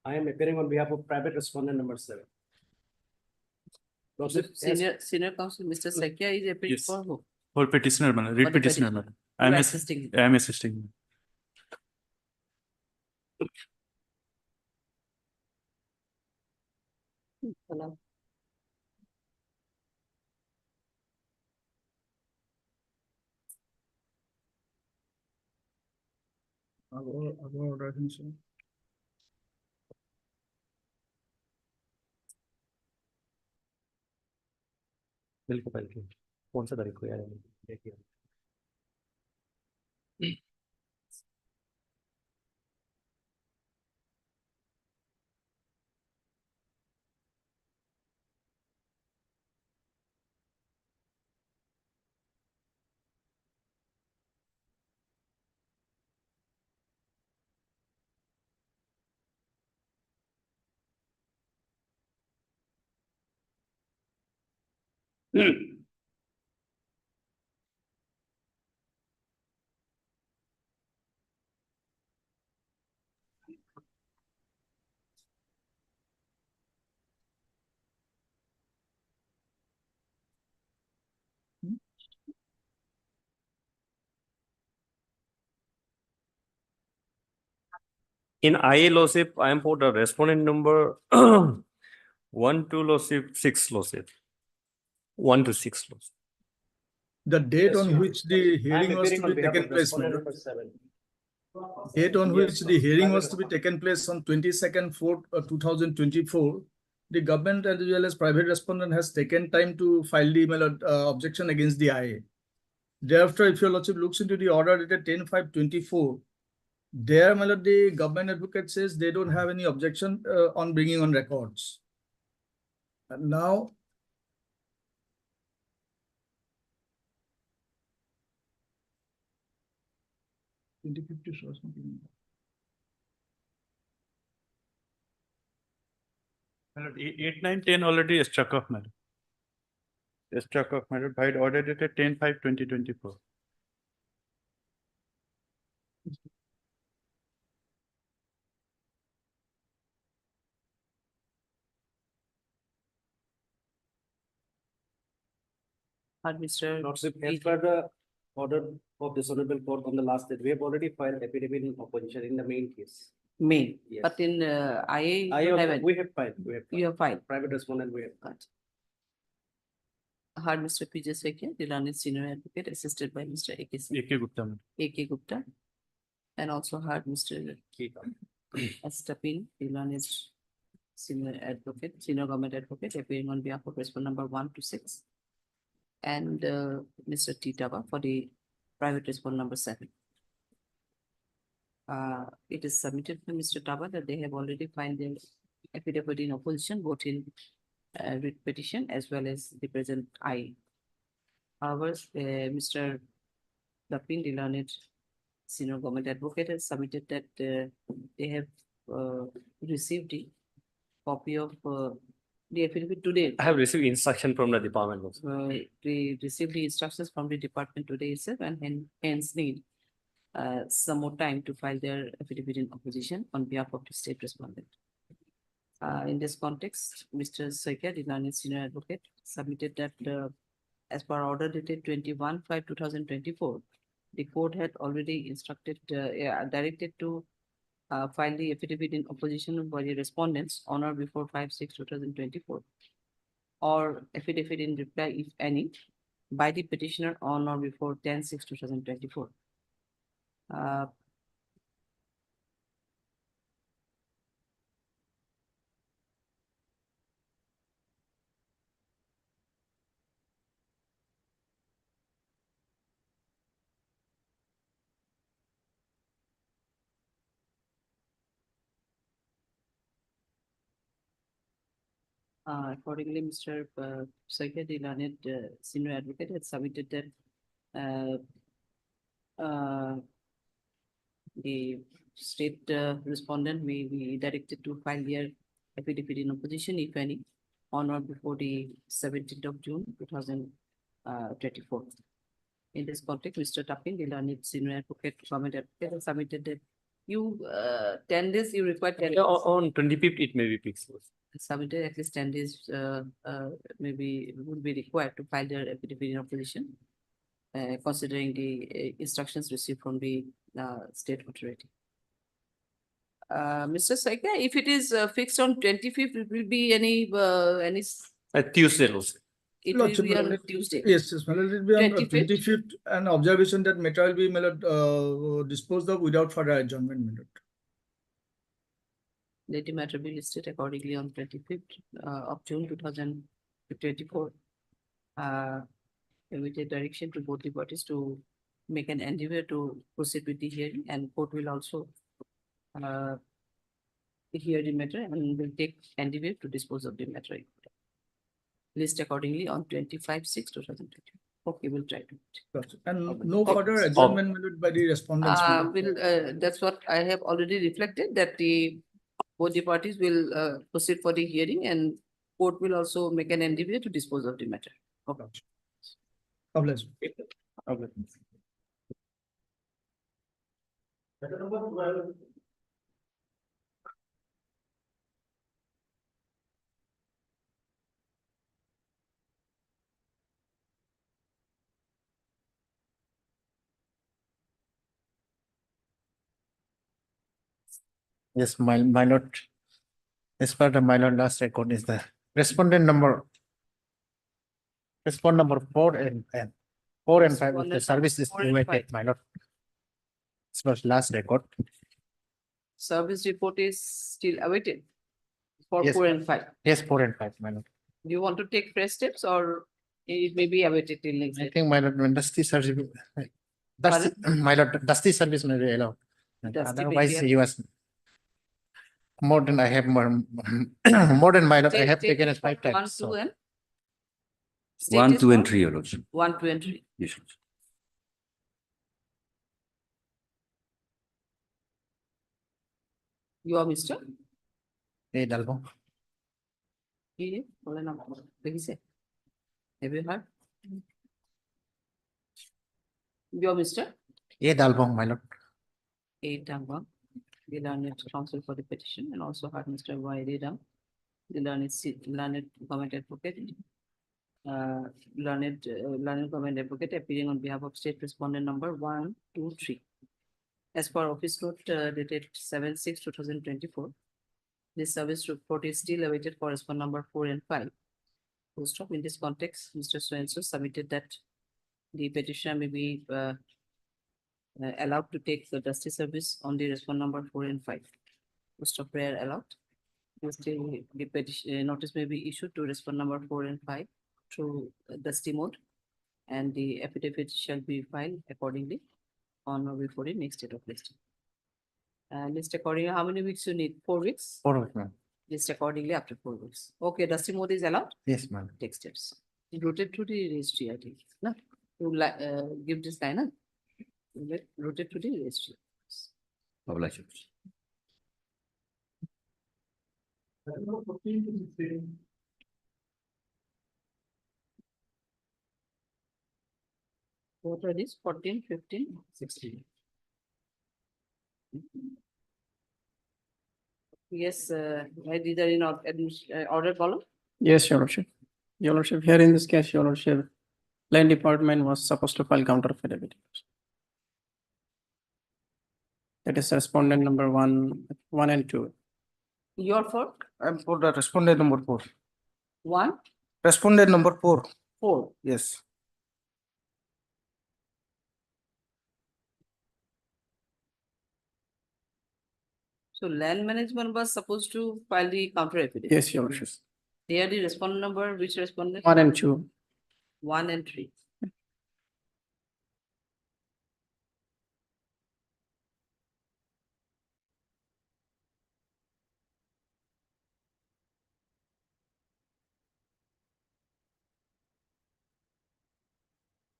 Speaker 18: I am appearing on behalf of private respondent number 7. Lordship, as-
Speaker 1: Senior counsel, Mr. Sakya is appearing
Speaker 14: Yes.
Speaker 1: for who?
Speaker 14: For petitioner, ma'am,
Speaker 1: For
Speaker 14: read
Speaker 1: the
Speaker 14: petitioner,
Speaker 1: petitioner.
Speaker 14: ma'am.
Speaker 1: You are assisting him.
Speaker 14: I'm assisting.
Speaker 1: Hello.
Speaker 19: Our order, I think so.
Speaker 12: बिल्कुल कौन सा तारीख को यार देखिए In IA lawsuit, I am for the respondent number 1 to lawsuit 6 lawsuit 1 to 6 lawsuit.
Speaker 19: The date
Speaker 18: Yes,
Speaker 19: on
Speaker 18: sir.
Speaker 19: which the
Speaker 18: I am
Speaker 19: hearing was
Speaker 18: appearing
Speaker 19: to
Speaker 18: on
Speaker 19: be
Speaker 18: behalf
Speaker 19: taken
Speaker 18: of
Speaker 19: place, my
Speaker 18: respondent
Speaker 19: lord.
Speaker 18: number 7.
Speaker 19: Date on
Speaker 18: Yes,
Speaker 19: which
Speaker 18: sir.
Speaker 19: the hearing
Speaker 18: Private
Speaker 19: was to be taken place on 22nd 4th 2024. the government as well as private respondent has taken time to file the, my lord, objection against the IA. Thereafter, if your lordship looks into the order dated 10/5/24, there, my lord, the government advocate says they don't have any objection on bringing on records. And now,
Speaker 14: My lord, 8, 9, 10 already struck off, madam. Struck off, my lord, by the order dated 10/5/2024.
Speaker 1: Mr.
Speaker 18: Lordship, as per the order of this honorable court on the last date, we have already filed affidavit in opposition in the main case.
Speaker 1: May,
Speaker 18: Yes.
Speaker 1: but in IA,
Speaker 18: I
Speaker 1: you
Speaker 18: also,
Speaker 1: haven't.
Speaker 18: we have filed,
Speaker 1: You have filed.
Speaker 18: private respondent, we have.
Speaker 1: Got heard Mr. P.J. Sekia, the learned senior advocate, assisted by Mr. A.K. Singh,
Speaker 14: AK Gupta, madam.
Speaker 1: A.K. Gupta, and also heard Mr. S. Tapin, the learned senior advocate, senior government advocate, appearing on behalf of respondent number 1 to 6, and Mr. T. Taba for the private respondent number 7. It is submitted by Mr. Taba that they have already filed their affidavit in opposition, both in writ petition as well as the present I. However, Mr. Lapin, the learned senior government advocate, has submitted that they have received the copy of the affidavit today.
Speaker 12: I have received instruction from the department also.
Speaker 1: They received the instructions from the department today itself and hence need some more time to file their affidavit in opposition on behalf of the state respondent. In this context, Mr. Sekia, the learned senior advocate, submitted that as per order dated 21/5/2024, the court had already instructed, directed to file the affidavit in opposition by the respondents on or before 5/6/2024, or affidavit in reply, if any, by the petitioner on or before 10/6/2024. Accordingly, Mr. Sekia, the learned senior advocate, had submitted that the state respondent may be directed to file their affidavit in opposition, if any, on or before the 17th of June 2024. In this context, Mr. Tapin, the learned senior advocate, government advocate, has submitted that you 10 days, you require 10 days.
Speaker 12: On 25th, it may be fixed.
Speaker 1: Submitted at least 10 days maybe would be required to file their affidavit in opposition, considering the instructions received from the state authority. Mr. Sekia, if it is fixed on 25th, it will be any
Speaker 12: Tuesday also.
Speaker 1: it will be on Tuesday.
Speaker 19: Yes, yes, my lord, it will be on
Speaker 1: 25th.
Speaker 19: 25th, and observation that matter will be, my lord, disposed of without further adjournment, my lord.
Speaker 1: Let the matter be listed accordingly on 25th of June 2024. With a direction to both the parties to make an endeavor to proceed with the hearing, and court will also hear the matter and will take endeavor to dispose of the matter. List accordingly on 25/6/2020. Okay, we'll try to.
Speaker 19: And no further adjournment, my lord, by the respondents. my lord.
Speaker 1: That's what I have already reflected, that both the parties will proceed for the hearing, and court will also make an endeavor to dispose of the matter. Okay.
Speaker 19: God bless you.
Speaker 3: Yes, my lord. As per the my lord last record is the respondent number 4 and 5 of the service is
Speaker 1: 4 and 5.
Speaker 3: provided, my lord. This was last record.
Speaker 1: Service report is still awaited. for
Speaker 11: Yes.
Speaker 1: 4 and 5.
Speaker 11: Yes, 4 and 5, my lord.
Speaker 1: Do you want to take fresh steps or it may be awaited till next
Speaker 11: I
Speaker 1: day?
Speaker 11: think my lord, when dusty service, dusty, my lord, dusty service may be allowed.
Speaker 1: Dusty may
Speaker 11: Otherwise,
Speaker 1: be
Speaker 11: he was more than I have more, more than my lord, I have
Speaker 1: Take
Speaker 11: taken as 5
Speaker 1: 1,
Speaker 11: times.
Speaker 1: 2
Speaker 11: So
Speaker 1: and?
Speaker 4: 1,
Speaker 1: State
Speaker 4: 2 and
Speaker 1: is
Speaker 4: 3, Your Lordship.
Speaker 1: 1, 2 and 3.
Speaker 4: Yes, Lordship.
Speaker 1: You are Mr.
Speaker 11: A Dalbo.
Speaker 1: বলে নাম দেখিছে? Have you heard? You are Mr.
Speaker 11: A Dalbong, my lord.
Speaker 1: A. Dangwang, the learned counsel for the petition, and also heard Mr. Y. Redam, the learned government advocate, learned government advocate appearing on behalf of state respondent number 1, 2, 3. As per office note dated 7/6/2024, this service report is still awaited for respondent number 4 and 5. Full stop. In this context, Mr. So-and-so submitted that the petitioner may be allowed to take the dusty service on the respondent number 4 and 5. Post of prayer allowed. Still, the petition notice may be issued to respondent number 4 and 5 through dusty mode, and the affidavit shall be filed accordingly on or before the next date of listing. List accordingly, how many weeks you need? 4 weeks?
Speaker 11: 4 weeks, ma'am.
Speaker 1: List accordingly after 4 weeks. Okay, dusty mode is allowed?
Speaker 11: Yes, ma'am.
Speaker 1: Take steps. Rotate to the registry, I think. No, to give this line, rotate to the registry.
Speaker 4: Obliged.
Speaker 1: What are these? 14, 15, 16. Yes, these are in order column.
Speaker 5: Yes, Your Lordship. Your Lordship, here in this case, Your Lordship, land department was supposed to file counter affidavit. That is respondent number 1 and 2.
Speaker 1: Your fault?
Speaker 3: I'm for the respondent number 4.
Speaker 1: 1,
Speaker 3: Respondent number 4.
Speaker 1: 4.
Speaker 3: Yes.
Speaker 1: So land management was supposed to file the counter affidavit.
Speaker 5: Yes, Your Lordship.
Speaker 1: They are the respondent number, which respondent?
Speaker 5: 1 and 2.
Speaker 1: 1 and 3.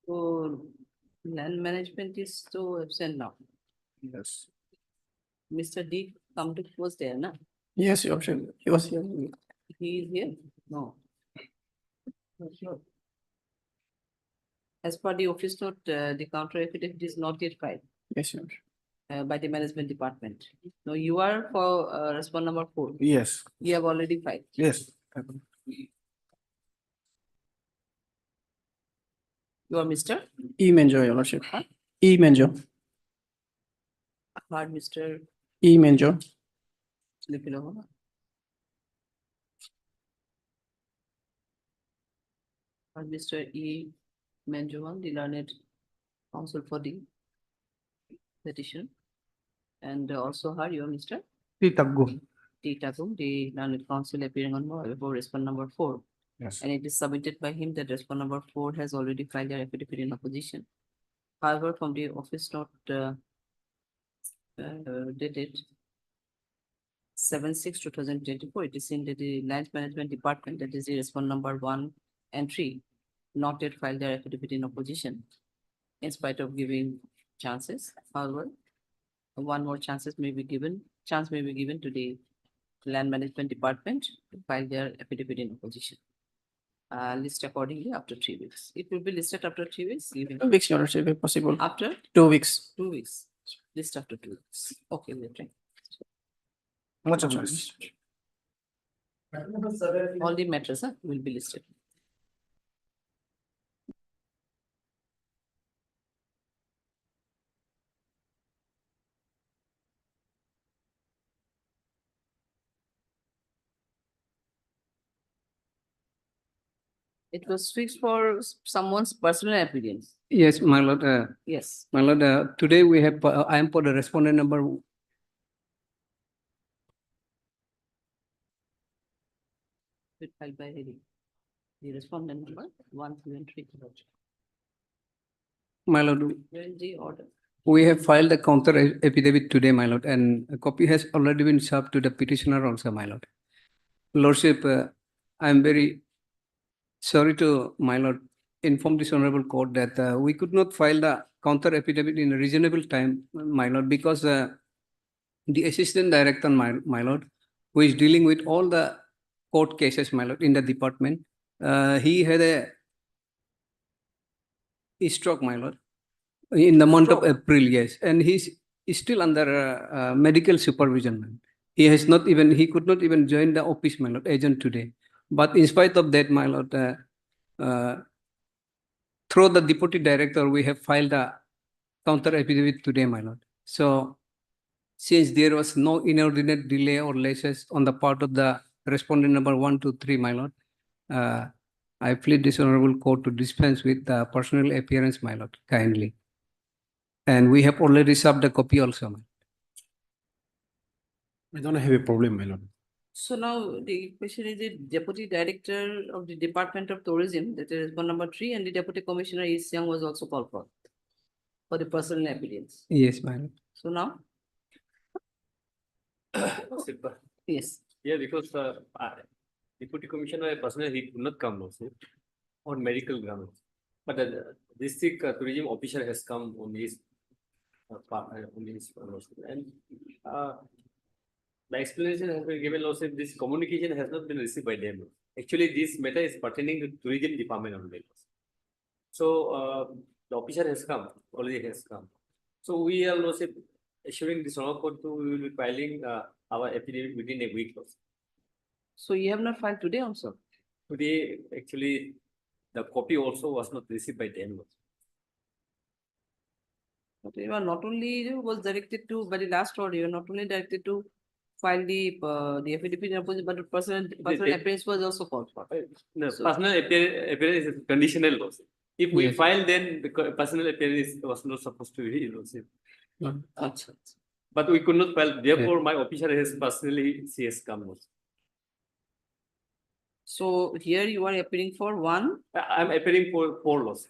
Speaker 1: So land management is so absent now.
Speaker 3: Yes.
Speaker 1: Mr. D. Kamduk was there, na?
Speaker 5: Yes, Your Lordship. He was here.
Speaker 1: He is here? No. Not sure. As per the office note, the counter affidavit is not yet filed
Speaker 5: Yes, Your Lordship.
Speaker 1: by the management department. No, you are for respondent number 4.
Speaker 3: Yes.
Speaker 1: You have already filed.
Speaker 3: Yes.
Speaker 1: You are Mr.
Speaker 5: E. Menjo, Your Lordship. E. Menjo.
Speaker 1: Heard Mr.
Speaker 5: E. Menjo.
Speaker 1: Lipilova. Heard Mr. E. Menjovan, the learned counsel for the petition. And also heard you are Mr.
Speaker 3: T. Taggu.
Speaker 1: T. Tagum, the learned counsel appearing on before respondent number 4.
Speaker 3: Yes.
Speaker 1: And it is submitted by him that respondent number 4 has already filed their affidavit in opposition. However, from the office note dated 7/6/2024, it is seen that the land management department, that is the respondent number 1 and 3, not yet filed their affidavit in opposition, in spite of giving chances. However, one more chance may be given to the land management department to file their affidavit in opposition. List accordingly after 3 weeks. It will be listed after 3 weeks.
Speaker 5: 2 weeks, Your Lordship, if possible.
Speaker 1: After
Speaker 5: 2 weeks.
Speaker 1: 2 weeks. List after 2 weeks. Okay, we'll try.
Speaker 3: Much obliged.
Speaker 1: All the matters will be listed. It was fixed for someone's personal appearance.
Speaker 9: Yes, my lord.
Speaker 1: Yes.
Speaker 9: My lord, today we have, I am for the respondent number
Speaker 1: With filed by the respondent number 1, 2, and 3.
Speaker 9: My lord,
Speaker 1: Where is the order?
Speaker 9: we have filed a counter affidavit today, my lord, and a copy has already been served to the petitioner also, my lord. Lordship, I am very sorry to, my lord, inform this honorable court that we could not file the counter affidavit in a reasonable time, my lord, because the assistant director, my lord, who is dealing with all the court cases, my lord, in the department, he had a stroke, my lord, in the month of April, yes, and he's still under medical supervision. Man. He could not even join the office, my lord, agent today. But in spite of that, my lord, through the deputy director, we have filed a counter affidavit today, my lord. So, since there was no inordinate delay or laches on the part of the respondent number 1, 2, 3, my lord, I plead this honorable court to dispense with the personal appearance, my lord, kindly. And we have already served a copy also, my lord.
Speaker 6: I don't have a problem, my lord.
Speaker 1: So now the question is the Deputy Director of the Department of Tourism, that is one number 3, and the Deputy Commissioner Is Young was also called for the personal appearance.
Speaker 9: Yes, my lord.
Speaker 1: So now, yes.
Speaker 12: Yeah, because Deputy Commissioner personally he could not come also on medical grounds. But the district tourism officer has come on his and the explanation has been given also this communication has not been received by them. Actually, this matter is pertaining to tourism department only. So the officer has come, already has come. So we are also assuring this honorable court to we will be filing our affidavit within a week also.
Speaker 1: So you have not filed today also?
Speaker 12: Today, actually, the copy also was not received by them.
Speaker 1: But you are not only was directed to, by the last order, you are not only directed to file the affidavit in opposition, but the personal appearance was also called for.
Speaker 12: No,
Speaker 1: So-
Speaker 12: personal appearance is conditional also. If we
Speaker 1: Yes.
Speaker 12: file, then the personal appearance was not supposed to be also.
Speaker 1: Achha.
Speaker 12: But we could not file, therefore my officer has personally, she has come also.
Speaker 1: So here you are appearing for 1,
Speaker 12: I'm appearing for 4 losses.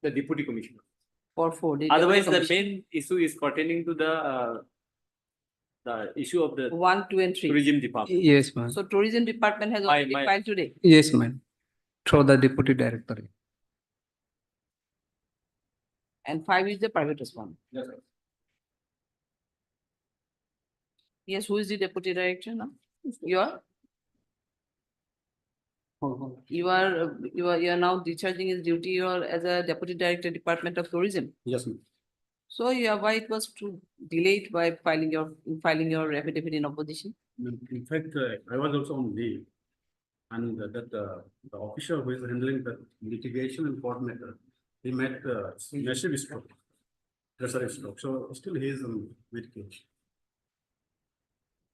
Speaker 12: The deputy commissioner.
Speaker 1: for 4. The
Speaker 12: Otherwise, the
Speaker 1: Deputy
Speaker 12: main issue is pertaining to the issue of the
Speaker 1: 1, 2, and 3.
Speaker 12: tourism department.
Speaker 9: Yes, ma'am.
Speaker 1: So tourism department has already
Speaker 12: my-
Speaker 1: filed today.
Speaker 9: Yes, ma'am. Through the deputy director.
Speaker 1: And 5 is the private respondent.
Speaker 12: Yes, sir.
Speaker 1: Yes, who is the deputy director now? You are? You are now discharging his duty or as a deputy director, Department of Tourism.
Speaker 6: Yes, ma'am.
Speaker 1: So yeah, why it was to delay it by filing your affidavit in opposition?
Speaker 20: In fact, I was also on leave. And the officer who is handling the litigation and court matter, he met massive stroke, pressure stroke. So still he is on medication.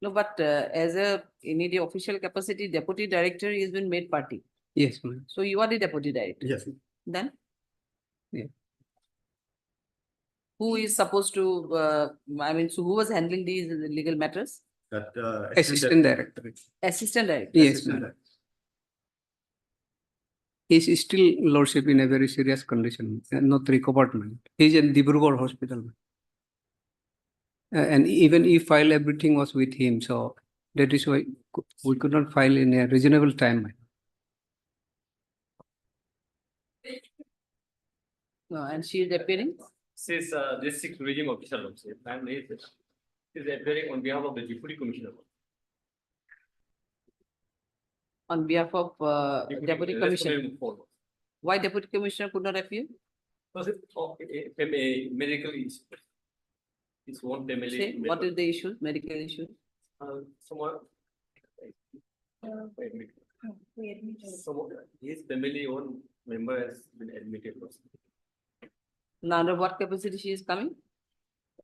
Speaker 1: No, but as in the official capacity, deputy director, he has been made party.
Speaker 9: Yes, ma'am.
Speaker 1: So you are the deputy director.
Speaker 20: Yes.
Speaker 1: Then?
Speaker 9: Yeah.
Speaker 1: Who is supposed to, so who was handling these legal matters?
Speaker 20: That
Speaker 9: Assistant director.
Speaker 1: Assistant director.
Speaker 9: Yes,
Speaker 20: Assistant
Speaker 9: ma'am. He's still lordship in a very serious condition, not recovered, man. He's in Dibrugarh hospital. And even if file everything was with him, so that is why we could not file in a reasonable time. Man.
Speaker 1: No, and she is appearing?
Speaker 12: She is district tourism officer also. And he is appearing on behalf of the deputy commissioner.
Speaker 1: On behalf of deputy commissioner.
Speaker 12: Because
Speaker 1: Why deputy commissioner could not appear?
Speaker 12: of a medical issue. It's one family.
Speaker 1: Say, what is the issue, medical issue?
Speaker 12: Someone. His family own member has been admitted.
Speaker 1: Now, under what capacity she is coming?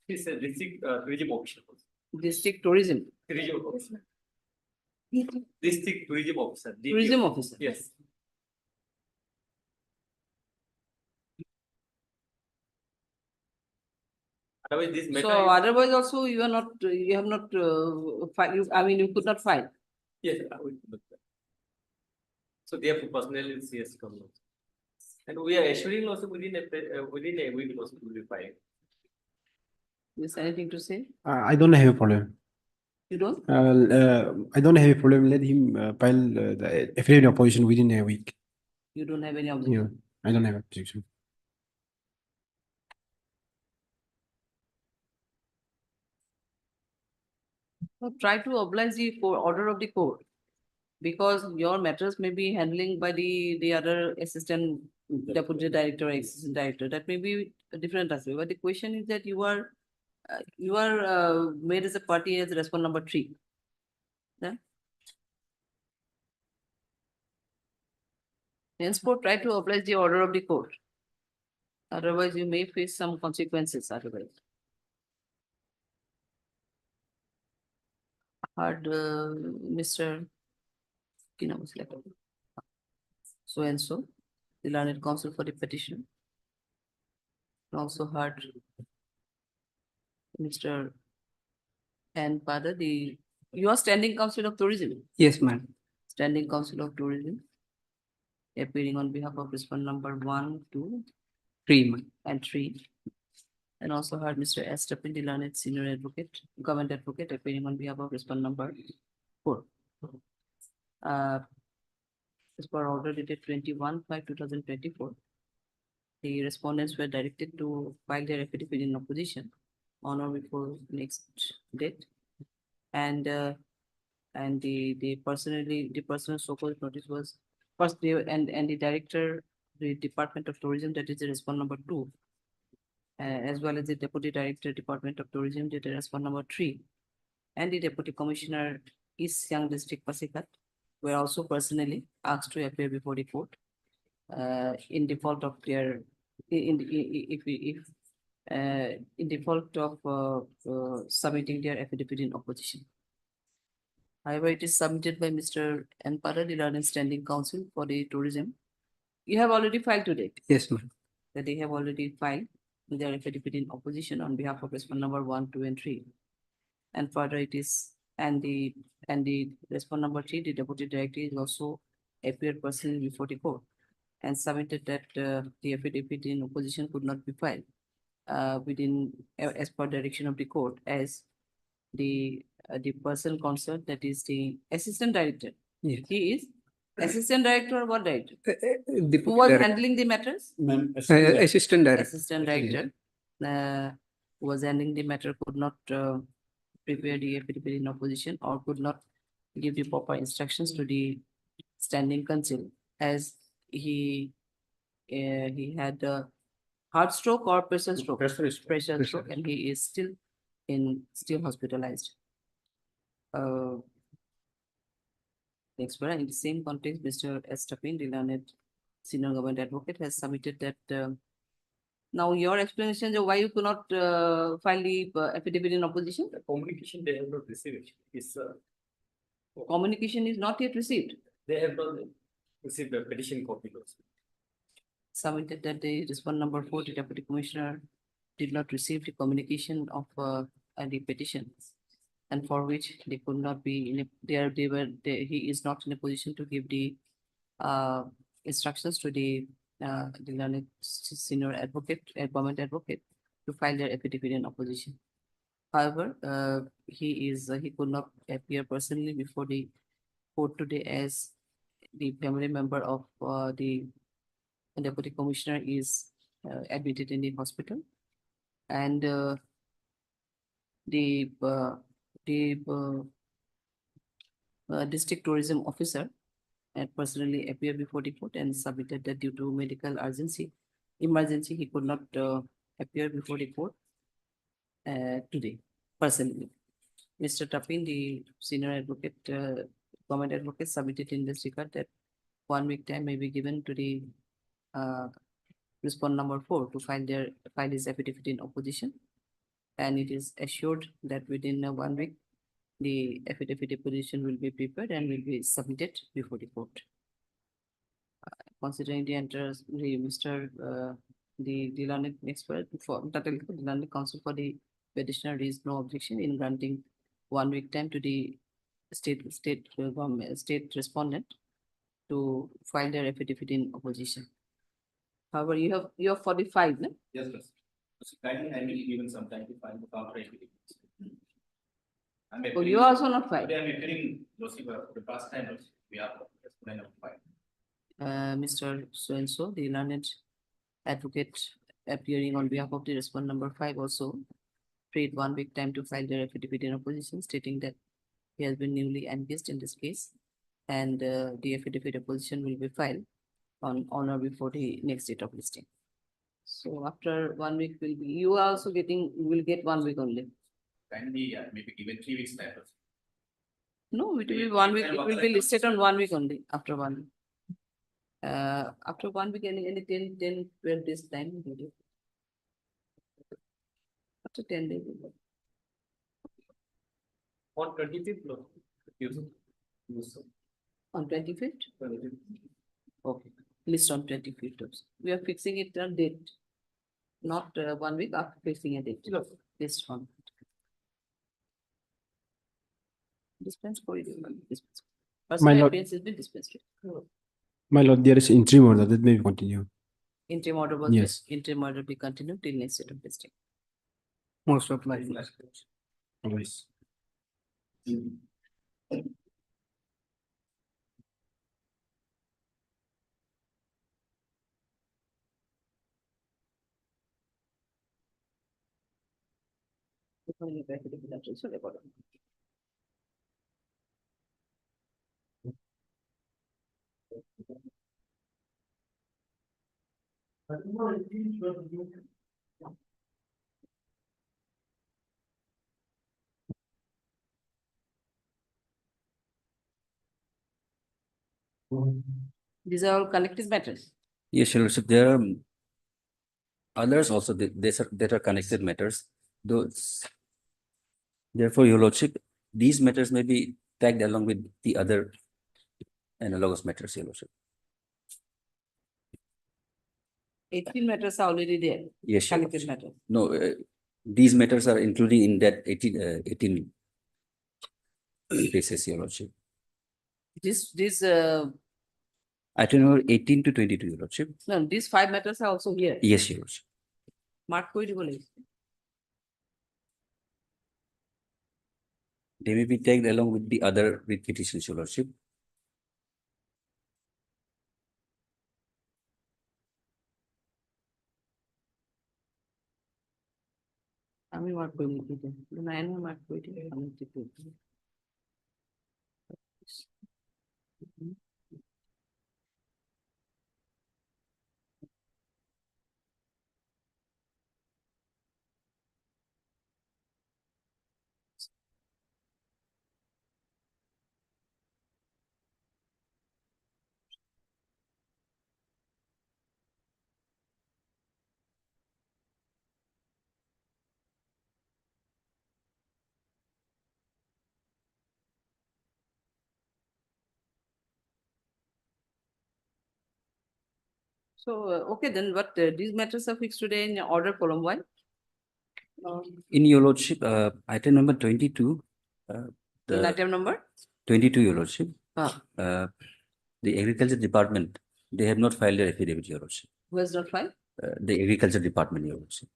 Speaker 12: He's a district tourism officer.
Speaker 1: District tourism.
Speaker 12: Tourism officer. District tourism officer. DTO.
Speaker 1: Tourism officer.
Speaker 12: Yes. Otherwise, this matter.
Speaker 1: So otherwise also you have not filed, you could not file.
Speaker 12: Yes, I will. So therefore, personally, it's yes, come out. And we are assuring also within a week also will be filed.
Speaker 1: Is anything to say?
Speaker 6: I don't have a problem.
Speaker 1: You don't?
Speaker 6: I don't have a problem. Let him file the affidavit of opposition within a week.
Speaker 1: You don't have any
Speaker 6: Yeah,
Speaker 1: objection?
Speaker 6: I don't have objection.
Speaker 1: So try to oblige the order of the court. Because your matters may be handling by the other assistant deputy director or assistant director. That may be a different aspect. But the question is that you are made as a party as respondent number 3. Yeah? Henceforth, try to oblige the order of the court. Otherwise, you may face some consequences otherwise. Had Mr. Kina was like so and so, the learned counsel for the petition. Also heard Mr. N. Pada, you are standing counsel of tourism.
Speaker 9: Yes, ma'am.
Speaker 1: Standing counsel of tourism, appearing on behalf of respondent number 1, 2,
Speaker 9: 3, ma'am.
Speaker 1: and 3. And also heard Mr. S. Tapin, the learned senior advocate, government advocate, appearing on behalf of respondent number 4. As per order dated 21/5/2024, the respondents were directed to file their affidavit in opposition on or before next date. And the personal so-called notice was first day, and the director, the Department of Tourism, that is the respondent number 2, as well as the deputy director, Department of Tourism, that is respondent number 3, and the deputy commissioner, East Siang District, Pasikat, were also personally asked to appear before the court in default of their in default of submitting their affidavit in opposition. However, it is submitted by Mr. N. Pada, the learned standing counsel for the tourism. You have already filed today.
Speaker 9: Yes, ma'am.
Speaker 1: That they have already filed their affidavit in opposition on behalf of respondent number 1, 2, and 3. And further, it is and the respondent number 3, the deputy director, is also appeared personally before the court and submitted that the affidavit in opposition could not be filed within as per direction of the court, as the person concerned, that is the assistant director.
Speaker 9: Yes.
Speaker 1: He is assistant director or what director?
Speaker 9: Deputy
Speaker 1: Who was
Speaker 9: director.
Speaker 1: handling the matters?
Speaker 9: Assistant director.
Speaker 1: Assistant director who was handling the matter could not prepare the affidavit in opposition or could not give the proper instructions to the standing counsel, as he had a heart stroke or pressure stroke. Pressure stroke, and he is still hospitalized. Next, but in the same context, Mr. S. Tapin, the learned senior government advocate, has submitted that now your explanation of why you could not file the affidavit in opposition?
Speaker 12: The communication they have not received.
Speaker 1: Communication is not yet received.
Speaker 12: They have not received the petition copy also.
Speaker 1: Submitted that the respondent number 4, the deputy commissioner, did not receive the communication of the petition, and for which they could not be in he is not in a position to give the instructions to the learned senior advocate, government advocate, to file their affidavit in opposition. However, he could not appear personally before the court today, as the family member of the deputy commissioner is admitted in the hospital, and the district tourism officer had personally appeared before the court and submitted that due to medical emergency, he could not appear before the court today personally. Mr. Tapin, the senior advocate, government advocate, submitted in this regard that 1 week time may be given to the respondent number 4 to file his affidavit in opposition, and it is assured that within 1 week the affidavit opposition will be prepared and will be submitted before the court. Considering the interest, the learned expert for the learned counsel for the petitioner raised no objection in granting 1 week time to the state respondent to file their affidavit in opposition. However, you have 45, no?
Speaker 4: Yes, yes. So kindly, I will given some time to find the counter affidavits.
Speaker 1: Oh, you are also not filed.
Speaker 4: Today I'm appearing, Lordship, for the first time, Lordship. We are respondent of file.
Speaker 1: Mr. So-and-so, the learned advocate appearing on behalf of the respondent number 5 also prayed 1 week time to file their affidavit in opposition, stating that he has been newly engaged in this case, and the affidavit opposition will be filed on or before the next date of listing. So after 1 week will be, you are also getting, will get 1 week only.
Speaker 4: Kindly, maybe given 3 weeks time. Lordship.
Speaker 1: No, it will be 1 week, it will be listed on 1 week only, after 1 week. After 1 week, any 10, 12 days time. Maybe. After 10 days.
Speaker 12: On 25th,
Speaker 1: On 25th? Okay, list on 25th. We are fixing it on date. Not 1 week after fixing a date. List on. Dispense for it. Dispense.
Speaker 6: My
Speaker 1: Personal
Speaker 6: lord.
Speaker 1: appearance has been dispensed with.
Speaker 6: My lord, there is interim order that may continue.
Speaker 1: Interim order was,
Speaker 6: Yes.
Speaker 1: interim order be continued till next date of listing.
Speaker 9: Most of my.
Speaker 6: Always.
Speaker 1: These are all connected matters.
Speaker 4: Yes, Your Lordship, there are others also that are connected matters. Those. Therefore, Your Lordship, these matters may be tagged along with the other analogous matters, Your Lordship.
Speaker 1: 18 matters are already there.
Speaker 4: Yes, Your
Speaker 1: Connected
Speaker 4: Lordship.
Speaker 1: matters.
Speaker 4: No, these matters are included in that 18 cases, Your Lordship.
Speaker 1: This
Speaker 4: Item number 18 to 22, Your Lordship.
Speaker 1: no, these 5 matters are also here.
Speaker 4: Yes, Your Lordship.
Speaker 1: Mark koi bole.
Speaker 4: They may be tagged along with the other writ petitions, Your Lordship.
Speaker 1: আমি mark koi nahi ki. I know mark koi thi. আমি ঠিক করি। So, okay, then what these matters are fixed today in order column 1.
Speaker 4: In Your Lordship, item number 22.
Speaker 1: In
Speaker 4: The
Speaker 1: item number?
Speaker 4: 22, Your Lordship.
Speaker 1: Ah.
Speaker 4: The Agriculture Department, they have not filed their affidavit, Your Lordship.
Speaker 1: Who has not filed?
Speaker 4: The Agriculture Department, Your Lordship.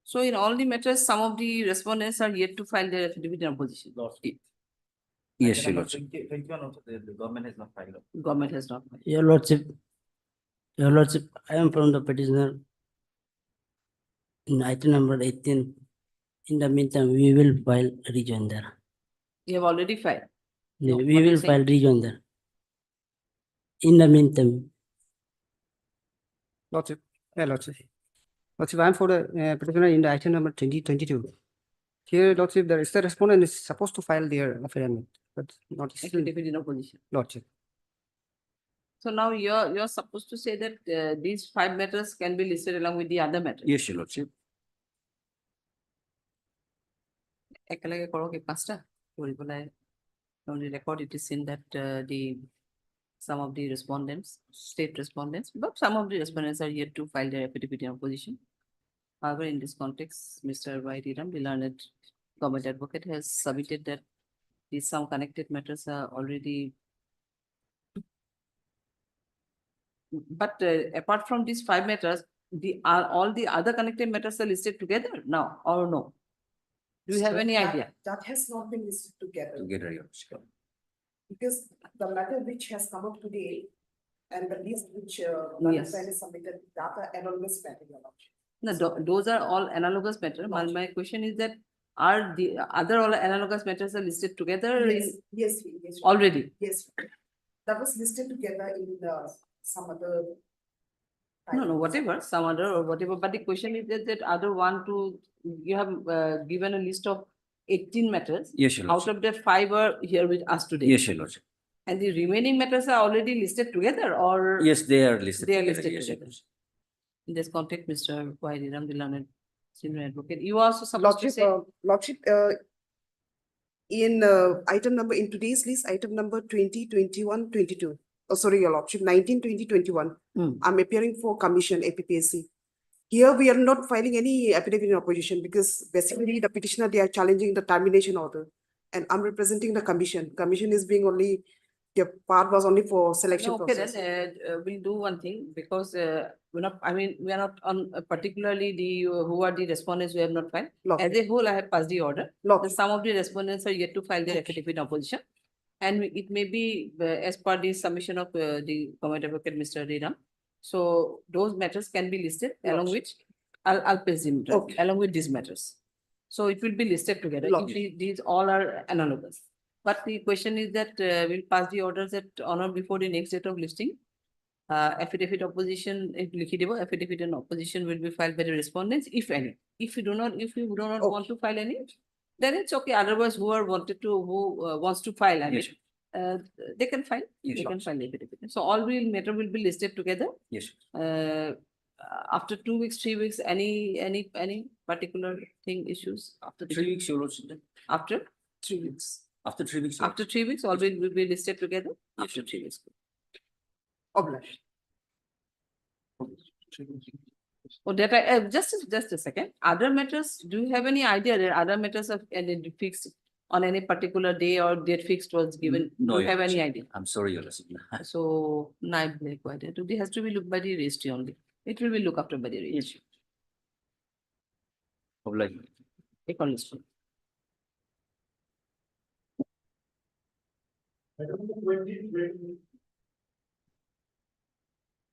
Speaker 1: So in all the matters, some of the respondents are yet to file their affidavit in opposition.
Speaker 4: Yes, Your Lordship.
Speaker 12: 21 also, the government has not filed.
Speaker 1: Government has not filed.
Speaker 5: Your Lordship, I am from the petitioner in item number 18. In the meantime, we will file rejoinder.
Speaker 1: You have already filed. No,
Speaker 5: We
Speaker 1: what are you
Speaker 5: will
Speaker 1: saying?
Speaker 5: file rejoinder. In the meantime,
Speaker 9: Lordship, Lordship. Lordship, I am for the petitioner in the item number 2022. Here, Lordship, the respondent is supposed to file their affidavit, but not still.
Speaker 1: Affidavit in opposition.
Speaker 9: Lordship.
Speaker 1: So now you're supposed to say that these 5 matters can be listed along with the other matters.
Speaker 4: Yes, Your Lordship.
Speaker 1: একেলগে কৰক এই 5টা কৰি পেলাই on the record it is seen that some of the respondents, state respondents, but some of the respondents are yet to file their affidavit in opposition. However, in this context, Mr. Y. Ram, the learned government advocate, has submitted that some connected matters are already But apart from these 5 matters, all the other connected matters are listed together now or no? Do you have any idea?
Speaker 21: That has not been listed together.
Speaker 4: Together, Your Lordship.
Speaker 21: Because the matter which has come up today and the list which
Speaker 1: Yes.
Speaker 21: Manasai has submitted, that are anonymous matter, Your Lordship.
Speaker 1: No, those are all analogous matter. My question is that are the other all analogous matters are listed together
Speaker 21: Yes, yes, yes.
Speaker 1: already?
Speaker 21: Yes. That was listed together in some other.
Speaker 1: No, whatever, some other or whatever, but the question is that other one, two, you have given a list of 18 matters.
Speaker 4: Yes, Your
Speaker 1: Out
Speaker 4: Lordship.
Speaker 1: of that 5 are here with us today.
Speaker 4: Yes, Your Lordship.
Speaker 1: And the remaining matters are already listed together or?
Speaker 4: Yes, they are listed.
Speaker 1: They are
Speaker 4: together,
Speaker 1: listed
Speaker 4: yes, Your
Speaker 1: together.
Speaker 4: Lordship.
Speaker 1: In this context, Mr. Y. Ramdilan, senior advocate, you also supposed to
Speaker 21: Lordship,
Speaker 1: say?
Speaker 21: Lordship, in item number, in today's list, item number 20, 21, 22. Oh, sorry, Your Lordship, 19, 20, 21. I'm appearing for commission, APPSC. Here, we are not filing any affidavit in opposition because basically the petitioner, they are challenging the termination order. And I'm representing the commission. Commission is being only, the part was only for selection
Speaker 1: No, okay,
Speaker 21: process.
Speaker 1: then we'll do one thing because we're not, I mean, we are not on particularly the who are the respondents who have not filed. As a whole, I have passed the order. Some of the respondents are yet to file their affidavit in opposition. And it may be as per the submission of the government advocate, Mr. Redam. So those matters can be listed along with, I'll paste them along with these matters. So it will be listed together. If these all are analogous. But the question is that we'll pass the orders at honor before the next date of listing. Affidavit opposition, affidavit in opposition will be filed by the respondents, if any. If you do not want to file any, then it's okay. Otherwise, who wants to file, I mean, they can file.
Speaker 4: Yes,
Speaker 1: They
Speaker 4: Your
Speaker 1: can file the affidavit. So all matter will be listed together.
Speaker 4: Yes.
Speaker 1: After 2 weeks, 3 weeks, any particular thing issues after
Speaker 4: 3 weeks, Your Lordship.
Speaker 1: After 3 weeks.
Speaker 4: After 3 weeks. Your
Speaker 1: After 3 weeks, all will be listed together. After 3 weeks.
Speaker 21: Obliged.
Speaker 1: Oh, that just a second. Other matters, do you have any idea that other matters of any fixed on any particular day or date fixed was given?
Speaker 4: No,
Speaker 1: Do you
Speaker 4: Your
Speaker 1: have any
Speaker 4: Lordship.
Speaker 1: idea?
Speaker 4: I'm sorry, Your Lordship.
Speaker 1: So, it has to be looked by the registry only. It will be looked after by the registry.
Speaker 4: Obliged.
Speaker 1: Take on list.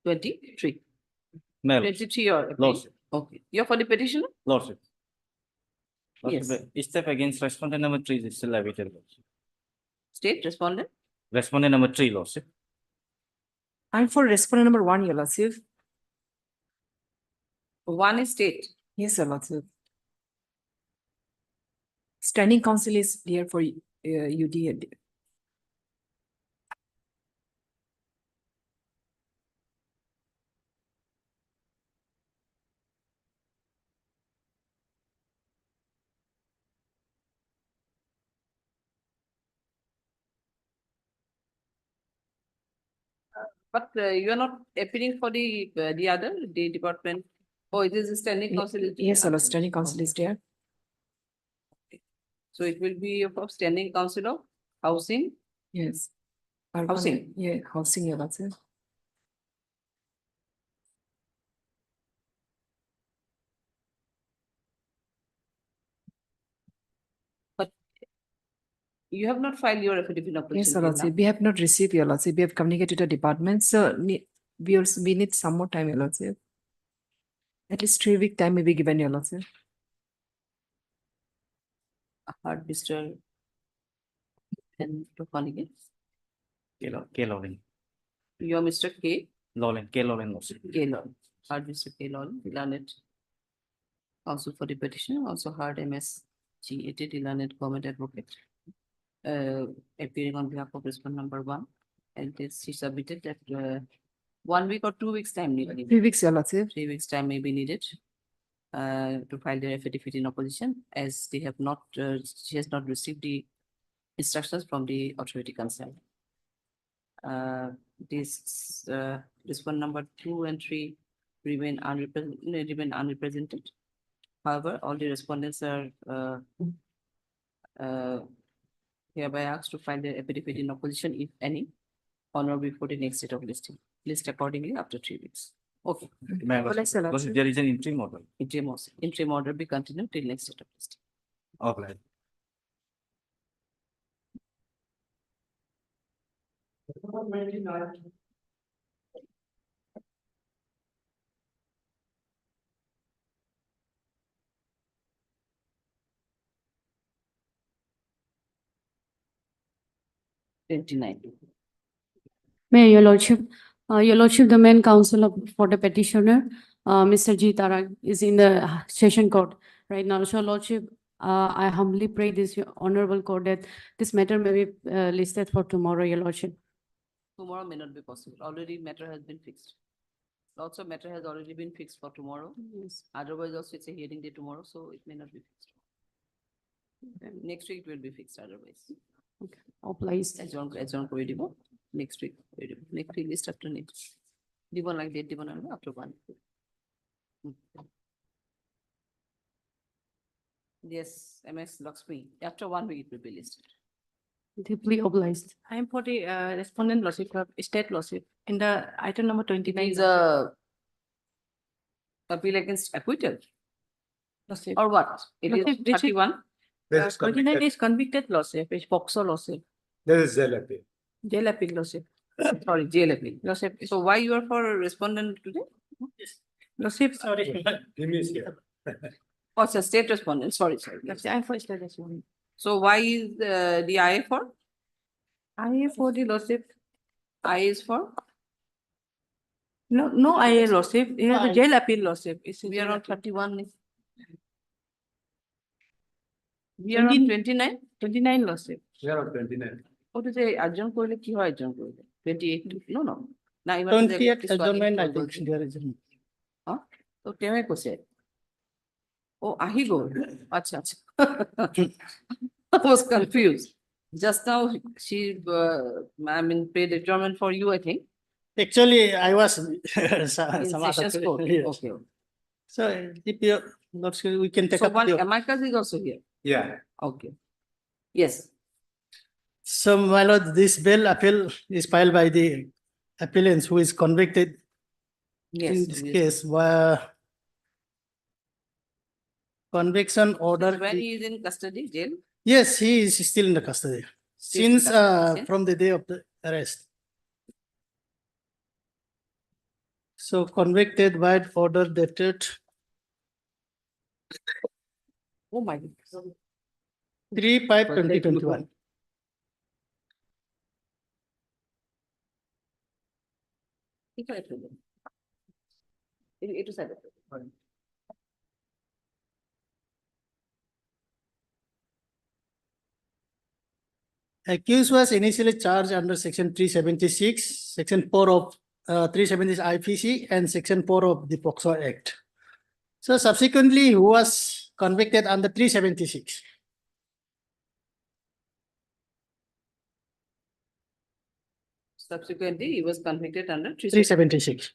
Speaker 1: 23.
Speaker 17: No,
Speaker 1: 23 or?
Speaker 17: Lordship.
Speaker 1: Okay. You're for the petitioner?
Speaker 17: Lordship.
Speaker 1: Yes.
Speaker 17: Step against respondent number 3 is still awaited. Lordship.
Speaker 1: State respondent?
Speaker 17: Respondent number 3, Lordship.
Speaker 22: I'm for respondent number 1, Your Lordship.
Speaker 1: 1 is state.
Speaker 22: Yes, Your Lordship. Standing counsel is there for UD.
Speaker 1: But you are not appealing for the department. Oh, it is a standing council.
Speaker 22: Yes, Your Lord, standing counsel is there.
Speaker 1: So it will be of standing council of housing.
Speaker 22: Yes.
Speaker 1: Housing.
Speaker 22: Yeah, housing, Your Lordship.
Speaker 1: But you have not filed your affidavit in opposition.
Speaker 22: Yes, Your
Speaker 1: till
Speaker 22: Lordship.
Speaker 1: now.
Speaker 22: We have not received, Your Lordship. We have communicated to the department, so we need some more time, Your Lordship. At least 3 week time may be given, Your Lordship.
Speaker 1: Heard Mr. and Topani.
Speaker 17: K. Lawling.
Speaker 1: You are Mr. K.
Speaker 17: Lawling, K. Lawling, Lordship.
Speaker 1: K. Lawling. Heard Mr. K. Lawling, Lanet. Also for the petition, also heard MS G80 Lanet government advocate. Appearing on behalf of respondent number 1. And this she submitted that 1 week or 2 weeks time needed.
Speaker 22: 3 weeks, Your Lordship.
Speaker 1: 3 weeks time may be needed to file their affidavit in opposition, as they have not, she has not received the instructions from the authority concerned. This one number 2 and 3 remain unrepresented. However, all the respondents are hereby asked to file their affidavit in opposition, if any, on or before the next date of listing. list accordingly after 3 weeks. Okay.
Speaker 17: My
Speaker 22: Well, I
Speaker 17: lordship,
Speaker 22: said
Speaker 17: lordship,
Speaker 22: also.
Speaker 17: there is an interim order.
Speaker 1: Interim order be continued till next date of listing.
Speaker 17: Okay.
Speaker 2: May your lordship, the main counsel for the petitioner, Mr. G Tarang is in the session court right now. So lordship, I humbly pray this honorable court that this matter may be listed for tomorrow, your lordship.
Speaker 1: Tomorrow may not be possible. Already matter has been fixed. Lots of matter has already been fixed for tomorrow.
Speaker 2: Yes.
Speaker 1: Otherwise also it's a hearing day tomorrow, so it may not be fixed. Next week it will be fixed otherwise.
Speaker 2: Okay, obliged.
Speaker 1: Adjourn করে দিব next week করে দিব next week list after next দিব like date দিব না after 1. Yes, MS Lakshmi, after 1 week it will be listed.
Speaker 2: Deeply obliged.
Speaker 22: I am for the respondent lordship, state lordship, in the item number 29.
Speaker 1: Is a appeal against acquittal
Speaker 22: Lordship.
Speaker 1: or what? It is
Speaker 22: Lordship, this is-
Speaker 1: 31.
Speaker 22: 29 is convicted lordship, is POXO lordship,
Speaker 11: There is jail appeal.
Speaker 22: jail appeal lordship.
Speaker 1: Sorry, jail appeal.
Speaker 22: Lordship,
Speaker 1: So why you are for respondent today?
Speaker 22: lordship,
Speaker 11: Give me here.
Speaker 1: Oh, it's a state respondent, sorry.
Speaker 22: lordship, I am for state respondent.
Speaker 1: So why is the IA for?
Speaker 22: I am for the lordship,
Speaker 1: I is for?
Speaker 22: no IA lordship, it has a jail appeal lordship. It's a
Speaker 1: We are
Speaker 22: jail
Speaker 1: on
Speaker 22: appeal.
Speaker 1: 31. We are on 29?
Speaker 22: 29 lordship.
Speaker 11: We are on 29.
Speaker 1: What is a adjourn করলে কি হয় adjourn করলে? 28 no no. না এবার
Speaker 5: 28th adjournment, I think there is.
Speaker 1: Huh? তো টেমে Kose ও আহি গো আচ্ছা আচ্ছা I was confused just now she I mean paid adjournment for you I think
Speaker 5: Actually, I was
Speaker 1: in
Speaker 5: some
Speaker 1: sessions
Speaker 5: other.
Speaker 1: court.
Speaker 5: Yes.
Speaker 1: Okay.
Speaker 5: So if you, not sure, we can take
Speaker 1: So
Speaker 5: up
Speaker 1: one
Speaker 5: your.
Speaker 1: amicus is also here.
Speaker 11: Yeah.
Speaker 1: Okay. Yes.
Speaker 5: So my lord, this bail appeal is filed by the appellant who is convicted
Speaker 1: Yes.
Speaker 5: in this
Speaker 1: yes.
Speaker 5: case, where conviction order.
Speaker 1: When he is in custody, jail.
Speaker 5: Yes, he is still in the custody
Speaker 1: Still in
Speaker 5: since
Speaker 1: custody, yes.
Speaker 5: from the day of the arrest. So convicted by order dated
Speaker 1: Oh my goodness.
Speaker 5: 3/5/2021.
Speaker 1: It is said.
Speaker 5: Accused was initially charged under section 376, section 4 of 370 IPC and section 4 of the POXO Act. So subsequently, he was convicted under 376.
Speaker 1: Subsequently, he was convicted under
Speaker 5: 376.